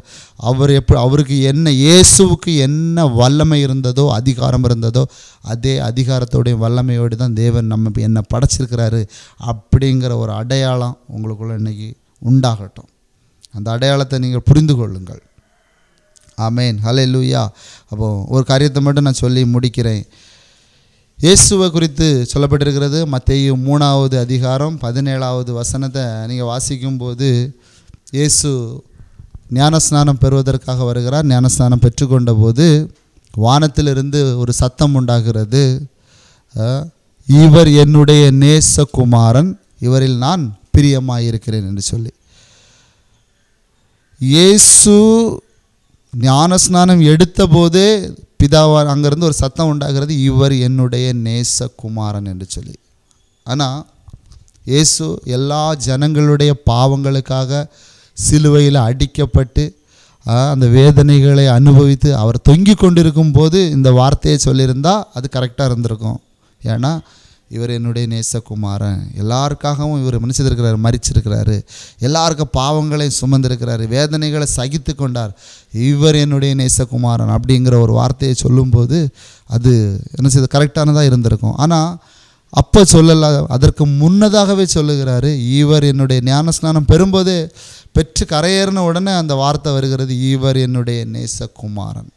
அவருக்கு என்ன, இயேசுவுக்கு என்ன வல்லமை இருந்ததோ, அதிகாரம் இருந்ததோ, அதே அதிகாரத்தோடைய வல்லமையோடு தான் தேவன் என்னை படைச்சிருக்கிறாரு அப்படிங்கிற ஒரு அடையாளம் உங்களுக்குள்ள இன்றைக்கி உண்டாகட்டும். அந்த அடையாளத்தை நீங்கள் புரிந்து கொள்ளுங்கள். ஆமேன், ஹல்லேலூயா. அப்போது ஒரு காரியத்தை மட்டும் நான் சொல்லி முடிக்கிறேன். இயேசுவை குறித்து சொல்லப்பட்டிருக்கிறது மத்தேயு 3வது அதிகாரம் 17வது வசனத்தை நீங்கள் வாசிக்கும்போது, இயேசு ஞானஸ்நானம் பெறுவதற்காக வருகிறார். ஞானஸ்நானம் பெற்றுக்கொண்ட போது வானத்திலிருந்து ஒரு சத்தம் உண்டாகிறது. இவர் என்னுடைய நேசகுமாரன், இவரில் நான் பிரியமாயிருக்கிறேன் என்று சொல்லி. இயேசு ஞானஸ்நானம் எடுத்த போதே பிதாவார் அங்கேருந்து ஒரு சத்தம் உண்டாகிறது, இவர் என்னுடைய நேசகுமாரன் என்று சொல்லி. ஆனால் இயேசு எல்லா ஜனங்களுடைய பாவங்களுக்காக சிலுவையில் அடிக்கப்பட்டு அந்த வேதனைகளை அனுபவித்து அவர் தொங்கி கொண்டிருக்கும் போது இந்த வார்த்தையை சொல்லியிருந்தால் அது கரெக்டாக இருந்திருக்கும். ஏன்னா இவர் என்னுடைய நேசகுமாரன், எல்லாருக்காகவும் இவர் மன்னிச்சிருக்கிறாரு, மரிச்சிருக்கிறாரு, எல்லாருக்கும் பாவங்களை சுமந்திருக்கிறாரு, வேதனைகளை சகித்து கொண்டார், இவர் என்னுடைய நேசகுமாரன் அப்படிங்கிற ஒரு வார்த்தையை சொல்லும்போது அது என்ன செய்ய கரெக்டானதாக இருந்திருக்கும். ஆனால் அப்போ சொல்லலை, அதற்கு முன்னதாகவே சொல்லுகிறாரு, இவர் என்னுடைய ஞானஸ்நானம் பெறும்போதே பெற்று கரையேறின உடனே அந்த வார்த்தை வருகிறது, இவர் என்னுடைய நேசகுமாரன்.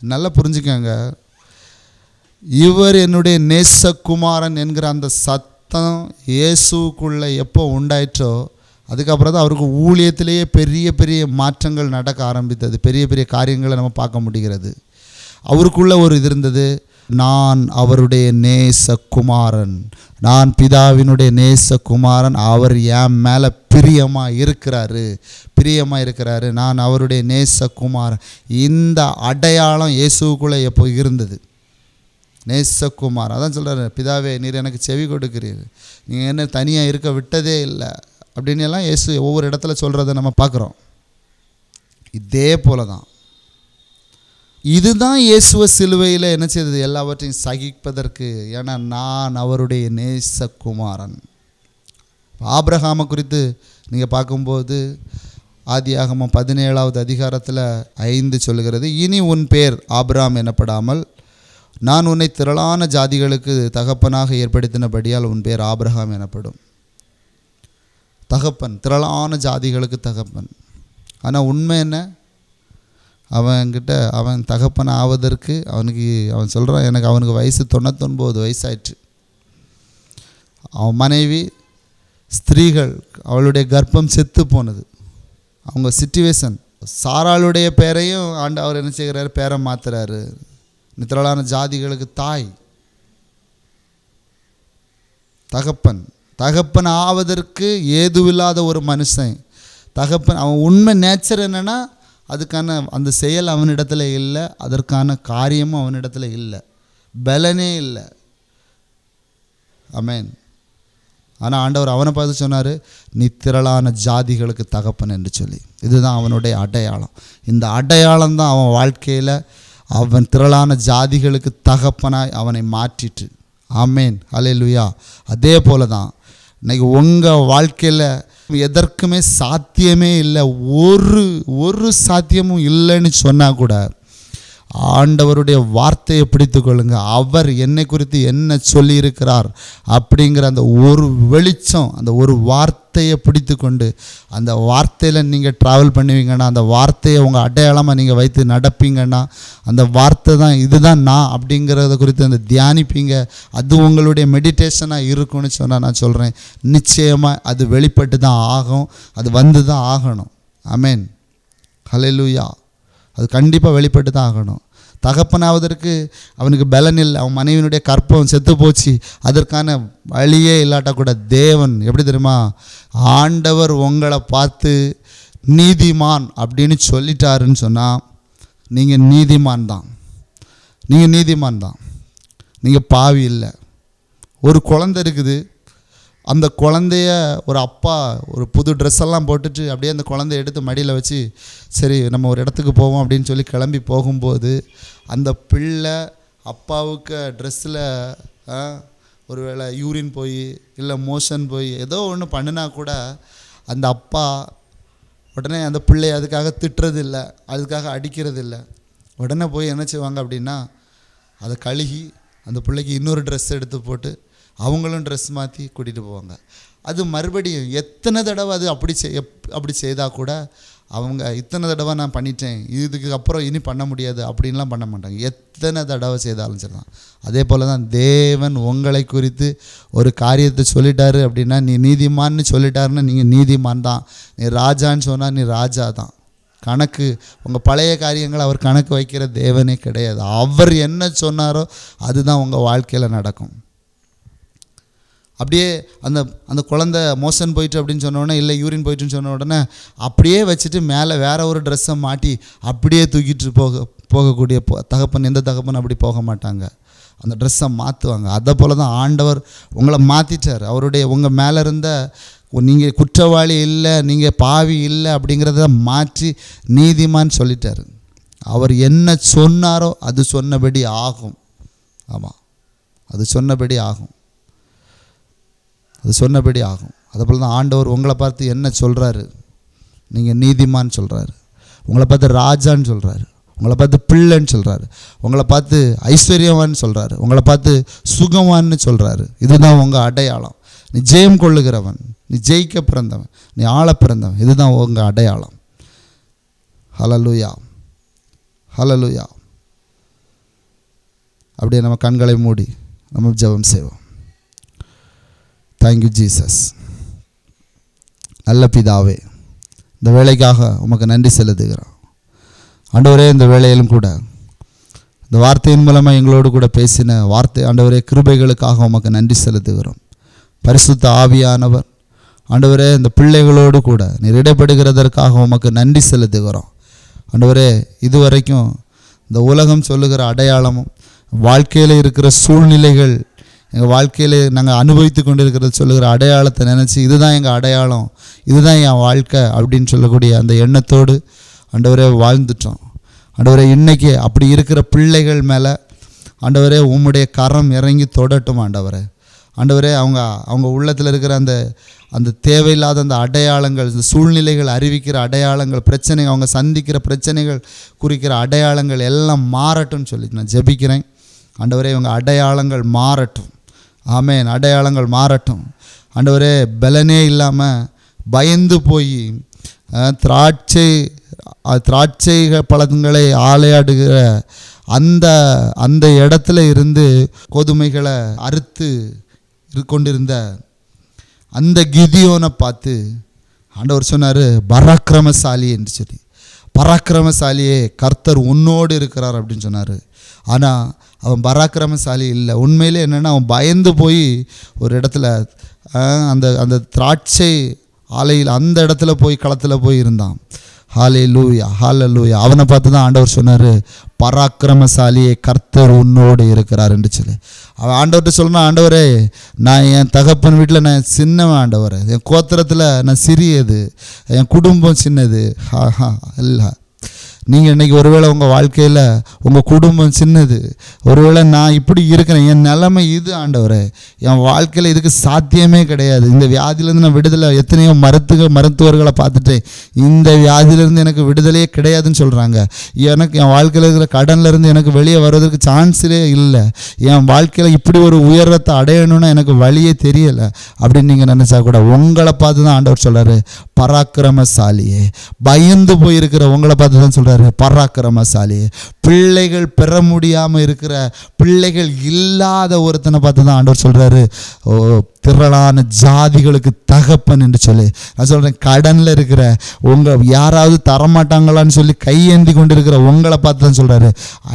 நல்லா புரிஞ்சுக்கங்க, இவர் என்னுடைய நேசகுமாரன் என்கிற அந்த சத்தம் இயேசுக்குள்ளே எப்போ உண்டாயிற்றோ அதுக்கப்புறம் தான் அவருக்கு ஊழியத்திலேயே பெரிய பெரிய மாற்றங்கள் நடக்க ஆரம்பித்தது. பெரிய பெரிய காரியங்களை நம்ம பார்க்க முடிகிறது. அவருக்குள்ள ஒரு இது இருந்தது, நான் அவருடைய நேசகுமாரன், நான் பிதாவினுடைய நேசகுமாரன், அவர் என் மேலே பிரியமாக இருக்கிறாரு, நான் அவருடைய நேசகுமாரன். இந்த அடையாளம் இயேசுக்குள்ளே எப்போ இருந்தது, நேசகுமார். அதான் சொல்கிறார், பிதாவே நீர் எனக்கு செவி கொடுக்கிறீர், நீங்கள் என்ன தனியாக இருக்க விட்டதே இல்லை அப்படின்னு எல்லாம் இயேசு ஒவ்வொரு இடத்துல சொல்கிறத நம்ம பார்க்குறோம். இதே போல தான் இதுதான் இயேசுவ சிலுவையில் என்ன செய்தது, எல்லாவற்றையும் சகிப்பதற்கு. ஏன்னா நான் அவருடைய நேசகுமாரன். ஆபிரகாமை குறித்து நீங்கள் பார்க்கும்போது ஆதியாகமம் 17வது அதிகாரத்தில் 5 சொல்லுகிறது, இனி உன் பேர் ஆபிரகாம் எனப்படாமல் நான் உன்னை திரளான ஜாதிகளுக்கு தகப்பனாக ஏற்படுத்தினபடியால் உன் பேர் ஆபிரகாம் எனப்படும். தகப்பன், திரளான ஜாதிகளுக்கு தகப்பன். ஆனால் உண்மை என்ன, அவன் தகப்பன் ஆவதற்கு அவன் சொல்கிறான், எனக்கு அவனுக்கு வயசு 99 வயசாயிற்று. அவன் மனைவி ஸ்திரீகள் அவளுடைய கர்ப்பம் செத்து போனது, அவங்க சிச்சுவேஷன். சாராளுடைய பேரையும் அவர் என்ன செய்கிறாரு, பேரை மாத்துறாரு, திரளான ஜாதிகளுக்கு தாய். தகப்பன் ஆவதற்கு ஏதுவில்லாத ஒரு மனுஷன் தகப்பன். அவன் உண்மை நேச்சர் என்னன்னா, அதுக்கான அந்த செயல் அவனிடத்தில் இல்லை, அதற்கான காரியமும் அவனிடத்தில் இல்லை, பலனே இல்லை. ஆமென். ஆனால் ஆண்டவர் அவனை பார்த்து சொன்னார், நீ திரளான ஜாதிகளுக்கு தகப்பன் என்று சொல்லி. இதுதான் அவனுடைய அடையாளம். இந்த அடையாளம் தான் அவன் வாழ்க்கையில் அவன் திரளான ஜாதிகளுக்கு தகப்பனாய் அவனை மாற்றிட்டு. ஆமேன், ஹல்லேலூயா. அதே போல தான் இன்னைக்கு உங்கள் வாழ்க்கையில் எதற்குமே சாத்தியமே இல்லை, ஒரு சாத்தியமும் இல்லைன்னு சொன்னால் கூட ஆண்டவருடைய வார்த்தையை பிடித்து கொள்ளுங்க. அவர் என்னை குறித்து என்ன சொல்லியிருக்கிறார் அப்படிங்கிற அந்த ஒரு வெளிச்சம், அந்த ஒரு வார்த்தையை பிடித்து கொண்டு அந்த வார்த்தையில் நீங்கள் ட்ராவல் பண்ணுவீங்கன்னா, அந்த வார்த்தையை உங்கள் அடையாளமாக நீங்கள் வைத்து நடப்பீங்கன்னா, அந்த வார்த்தை தான் இதுதான் நான் அப்படிங்கிறத குறித்து அந்த தியானிப்பீங்க. அது உங்களுடைய மெடிடேஷனாக இருக்கும்னு சொன்னால் நான் சொல்கிறேன், நிச்சயமாக அது வெளிப்பட்டு தான் ஆகும், அது வந்து தான் ஆகணும். ஆமென், ஹல்லேலூயா. அது கண்டிப்பாக வெளிப்பட்டு தான் ஆகணும். தகப்பனாவதற்கு அவனுக்கு பலன் இல்லை, அவன் மனைவியினுடைய கற்பம் செத்து போச்சு, அதற்கான வழியே இல்லாட்டா கூட தேவன் எப்படி தெரியுமா, ஆண்டவர் உங்களை பார்த்து நீதிமான் அப்படின்னு சொல்லிட்டாருன்னு சொன்னால் நீங்கள் நீதிமான் தான். நீங்கள் பாவி இல்லை. ஒரு குழந்தை இருக்குது, அந்த குழந்தைய ஒரு அப்பா ஒரு புது ட்ரெஸ்ஸெல்லாம் போட்டுட்டு அப்படியே அந்த குழந்தைய எடுத்து மடியில் வச்சு சரி நம்ம ஒரு இடத்துக்கு போவோம் அப்படின்னு சொல்லி கிளம்பி போகும்போது அந்த பிள்ளை அப்பாவுக்கு ட்ரெஸ்ஸில் ஒருவேளை யூரின் போய் இல்லை மோஷன் போய் ஏதோ ஒன்று பண்ணினா கூட அந்த அப்பா உடனே அந்த பிள்ளையை அதுக்காக திட்டுறதில்லை, அதுக்காக அடிக்கிறதில்லை. உடனே போய் என்ன செய்வாங்க அப்படின்னா அதை கழுகி அந்த பிள்ளைக்கு இன்னொரு ட்ரெஸ் எடுத்து போட்டு அவங்களும் ட்ரெஸ் மாற்றி கூட்டிகிட்டு போவாங்க. அது மறுபடியும் எத்தனை தடவை அது அப்படி செய்தால் கூட அவங்க இத்தனை தடவை நான் பண்ணிட்டேன், இதுக்கு அப்புறம் இனி பண்ண முடியாது அப்படின்லாம் பண்ண மாட்டாங்க. எத்தனை தடவை செய்தாலும் சரி தான். அதே போல் தான் தேவன் உங்களை குறித்து ஒரு காரியத்தை சொல்லிட்டாரு அப்படின்னா, நீ நீதிமான்னு சொல்லிட்டாருன்னா நீங்கள் நீதிமான் தான். நீ ராஜான்னு சொன்னால் நீ ராஜா தான். கணக்கு உங்கள் பழைய காரியங்களை அவர் கணக்கு வைக்கிற தேவனே கிடையாது. அவர் என்ன சொன்னாரோ அதுதான் உங்கள் வாழ்க்கையில் நடக்கும். அப்படியே அந்த அந்த குழந்தை மோஷன் போயிட்டு அப்படின்னு சொன்ன உடனே, இல்லை யூரின் போயிட்டுன்னு சொன்ன உடனே அப்படியே வச்சுட்டு மேலே வேறு ஒரு ட்ரெஸ்ஸை மாட்டி அப்படியே தூக்கிட்டு போகக்கூடிய தகப்பன், எந்த தகப்பன் அப்படி போக மாட்டாங்க. அந்த ட்ரெஸ்ஸை மாற்றுவாங்க. அதை போல் தான் ஆண்டவர் உங்களை மாற்றிட்டார். அவருடைய உங்கள் மேலே இருந்த நீங்கள் குற்றவாளி இல்லை, நீங்கள் பாவி இல்லை அப்படிங்கிறத மாற்றி நீதிமான்னு சொல்லிட்டார். அவர் என்ன சொன்னாரோ அது சொன்னபடி ஆகும். ஆமாம், அது சொன்னபடி ஆகும், அது சொன்னபடி ஆகும். அதுபோல் தான் ஆண்டவர் உங்களை பார்த்து என்ன சொல்கிறாரு, நீங்கள் நீதிமான்னு சொல்கிறாரு, உங்களை பார்த்து ராஜான்னு சொல்கிறாரு, உங்களை பார்த்து பிள்ளைன்னு சொல்கிறாரு, உங்களை பார்த்து ஐஸ்வர்யவான்னு சொல்கிறாரு, உங்களை பார்த்து சுகவான்னு சொல்கிறாரு. இதுதான் உங்கள் அடையாளம். நீ ஜெயம் கொள்ளுகிறவன், நீ ஜெயிக்க பிறந்தவன், நீ ஆள பிறந்தவன். இதுதான் உங்கள் அடையாளம். ஹல்லேலூயா, ஹல்லேலூயா. அப்படியே நம்ம கண்களை மூடி நம்ம ஜெபம் செய்வோம். Thank you Jesus. நல்ல பிதாவே, இந்த வேலைக்காக உமக்கு நன்றி செலுத்துகிறோம் ஆண்டவரே. இந்த வேளையிலும் கூட இந்த வார்த்தையின் மூலமாக எங்களோடு கூட பேசின வார்த்தை ஆண்டவரே கிருபைகளுக்காக உமக்கு நன்றி செலுத்துகிறோம். பரிசுத்த ஆவியானவர் ஆண்டவரே இந்த பிள்ளைகளோடு கூட நீர் இடைப்படுகிறதற்காக உமக்கு நன்றி செலுத்துகிறோம் ஆண்டவரே. இதுவரைக்கும் இந்த உலகம் சொல்லுகிற அடையாளமும் வாழ்க்கையில் இருக்கிற சூழ்நிலைகள், எங்கள் வாழ்க்கையில் நாங்கள் அனுபவித்து கொண்டு இருக்கிறது சொல்லுகிற அடையாளத்தை நினச்சி இதுதான் எங்கள் அடையாளம், இதுதான் என் வாழ்க்கை அப்படின்னு சொல்லக்கூடிய அந்த எண்ணத்தோடு ஆண்டவரே வாழ்ந்துட்டோம் ஆண்டவரே. இன்றைக்கி அப்படி இருக்கிற பிள்ளைகள் மேலே ஆண்டவரே உம்முடைய கரம் இறங்கி தொடட்டும் ஆண்டவரே. ஆண்டவரே அவங்க உள்ளத்தில் இருக்கிற அந்த தேவையில்லாத அந்த அடையாளங்கள், இந்த சூழ்நிலைகள் அறிவிக்கிற அடையாளங்கள், பிரச்சனைகள், அவங்க சந்திக்கிற பிரச்சனைகள் குறிக்கிற அடையாளங்கள் எல்லாம் மாறட்டும்னு சொல்லி நான் ஜெபிக்கிறேன் ஆண்டவரே. இவங்க அடையாளங்கள் மாறட்டும். ஆமேன். அடையாளங்கள் மாறட்டும் ஆண்டவரே. பலனே இல்லாமல் பயந்து போய் திராட்சை பழங்களை ஆலையாடுகிற அந்த இடத்துல இருந்து கோதுமைகளை அறுத்து கொண்டிருந்த அந்த கிதியோனை பார்த்து ஆண்டவர் சொன்னார் பராக்கிரமசாலி என்று சொல்லி. பராக்கிரமசாலியே, கர்த்தர் உன்னோடு இருக்கிறார் அப்படின்னு சொன்னார். ஆனால் அவன் பராக்கிரமசாலி இல்லை. உண்மையிலே என்னென்னா அவன் பயந்து போய் ஒரு இடத்துல அந்த திராட்சை ஆலையில் அந்த இடத்துல போய் களத்தில் போய் இருந்தான். ஹல்லேலூயா, ஹல்லேலூயா. அவனை பார்த்து தான் ஆண்டவர் சொன்னார் பராக்கிரமசாலியே, கர்த்தர் உன்னோடு இருக்கிறார் என்று சொல்லி. அவன் ஆண்டவர்கிட்ட சொல்லணும், ஆண்டவரே நான் என் தகப்பன் வீட்டில் நான் சின்னவன் ஆண்டவரே, என் கோத்திரத்தில் நான் சிறியது, என் குடும்பம் சின்னது. இல்லை, நீங்கள் இன்றைக்கி ஒருவேளை உங்கள் வாழ்க்கையில் உங்கள் குடும்பம் சின்னது, ஒருவேளை நான் இப்படி இருக்கிறேன், என் நிலைமை இது ஆண்டவரே, என் வாழ்க்கையில் இதுக்கு சாத்தியமே கிடையாது, இந்த வியாதியிலேருந்து நான் விடுதலை, எத்தனையோ மருத்துவர்களை பார்த்துட்டேன், இந்த வியாதியிலேருந்து எனக்கு விடுதலையே கிடையாதுன்னு சொல்கிறாங்க. எனக்கு என் வாழ்க்கையில் இருக்கிற கடன்லேருந்து எனக்கு வெளியே வருவதற்கு சான்ஸே இல்லை, என் வாழ்க்கையில் இப்படி ஒரு உயரத்தை அடையணும்னு எனக்கு வழியே தெரியலை அப்படின்னு நீங்கள் நினச்சா கூட உங்களை பார்த்து தான் ஆண்டவர் சொல்கிறாரு பராக்கிரமசாலியே. பயந்து போயிருக்கிற உங்களை பார்த்து தான் சொல்கிறார் பராக்கிரமசாலி. பிள்ளைகள் பெற முடியாமல் இருக்கிற, பிள்ளைகள் இல்லாத ஒருத்தனை பார்த்து தான் ஆண்டவர் சொல்கிறாரு திரளான ஜாதிகளுக்கு தகப்பன் என்று சொல்லி. நான் சொல்கிறேன், கடனில் இருக்கிற யாராவது தரமாட்டாங்களான்னு சொல்லி கையேந்தி கொண்டு இருக்கிற உங்களை பார்த்து தான் சொல்கிறாரு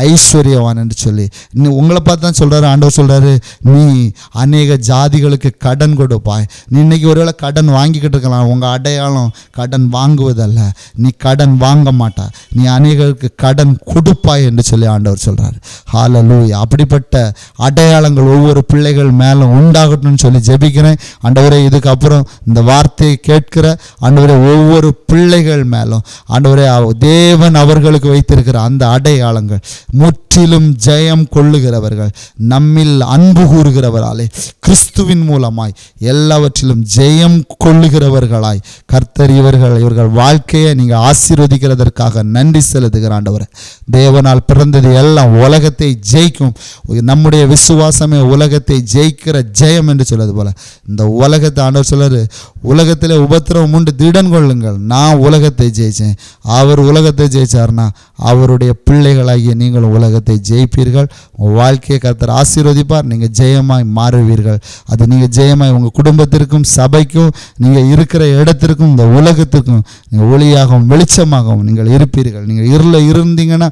ஐஸ்வர்யவான் என்று சொல்லி. உங்களை பார்த்து தான் சொல்கிறாரு ஆண்டவர் சொல்கிறாரு நீ அநேக ஜாதிகளுக்கு கடன் கொடுப்பாய். நீ இன்னைக்கு ஒருவேளை கடன் வாங்கிக்கிட்டு இருக்கலாம், உங்கள் அடையாளம் கடன் வாங்குவதல்ல, நீ கடன் வாங்க மாட்டா, நீ அநேகருக்கு கடன் கொடுப்பாய் என்று சொல்லி ஆண்டவர் சொல்கிறார். ஹல்லேலூயா. அப்படிப்பட்ட அடையாளங்கள் ஒவ்வொரு பிள்ளைகள் மேலும் உண்டாகட்டும்னு சொல்லி ஜெபிக்கிறேன் ஆண்டவரே. இதுக்கப்புறம் இந்த வார்த்தையை கேட்கிற ஆண்டவரே ஒவ்வொரு பிள்ளைகள் மேலும் ஆண்டவரே தேவன் அவர்களுக்கு வைத்திருக்கிற அந்த அடையாளங்கள் முற்றிலும் ஜெயம் கொள்ளுகிறவர்கள், நம்மில் அன்பு கூறுகிறவராலே கிறிஸ்துவின் மூலமாய் எல்லாவற்றிலும் ஜெயம் கொள்ளுகிறவர்களாய் கர்த்தர் இவர்கள் வாழ்க்கையை நீங்கள் ஆசீர்வதிக்கிறதற்காக நன்றி செலுத்துகிற ஆண்டவரே. தேவனால் பிறந்தது எல்லாம் உலகத்தை ஜெயிக்கும், நம்முடைய விசுவாசமே உலகத்தை ஜெயிக்கிற ஜெயம் என்று சொல்வது போல இந்த உலகத்தை ஆண்டவர் சொல்றாரு, உலகத்தில் உபத்திரவம் உண்டு, திடன் கொள்ளுங்கள், நான் உலகத்தை ஜெயிச்சேன். அவர் உலகத்தை ஜெயிச்சார்னா அவருடைய பிள்ளைகளாகிய நீங்கள் உலகத்தை ஜெயிப்பீர்கள். உங்கள் வாழ்க்கையை கர்த்தர் ஆசீர்வதிப்பார். நீங்கள் ஜெயமாய் மாறுவீர்கள். அது நீங்கள் ஜெயமாய் உங்கள் குடும்பத்திற்கும் சபைக்கும் நீங்கள் இருக்கிற இடத்திற்கும் இந்த உலகத்திற்கும் நீங்கள் ஒளியாகவும் வெளிச்சமாகவும் நீங்கள் இருப்பீர்கள். நீங்கள் இருளில் இருந்தீங்கன்னா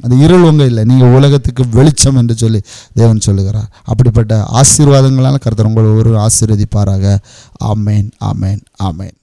அது இருள் உங்க இல்லை, நீங்கள் உலகத்துக்கு வெளிச்சம் என்று சொல்லி தேவன் சொல்லுகிறார். அப்படிப்பட்ட ஆசீர்வாதங்களால் கர்த்தர் உங்களை ஒரு ஆசீர்வதிப்பாராக. ஆமேன், ஆமேன், ஆமேன்.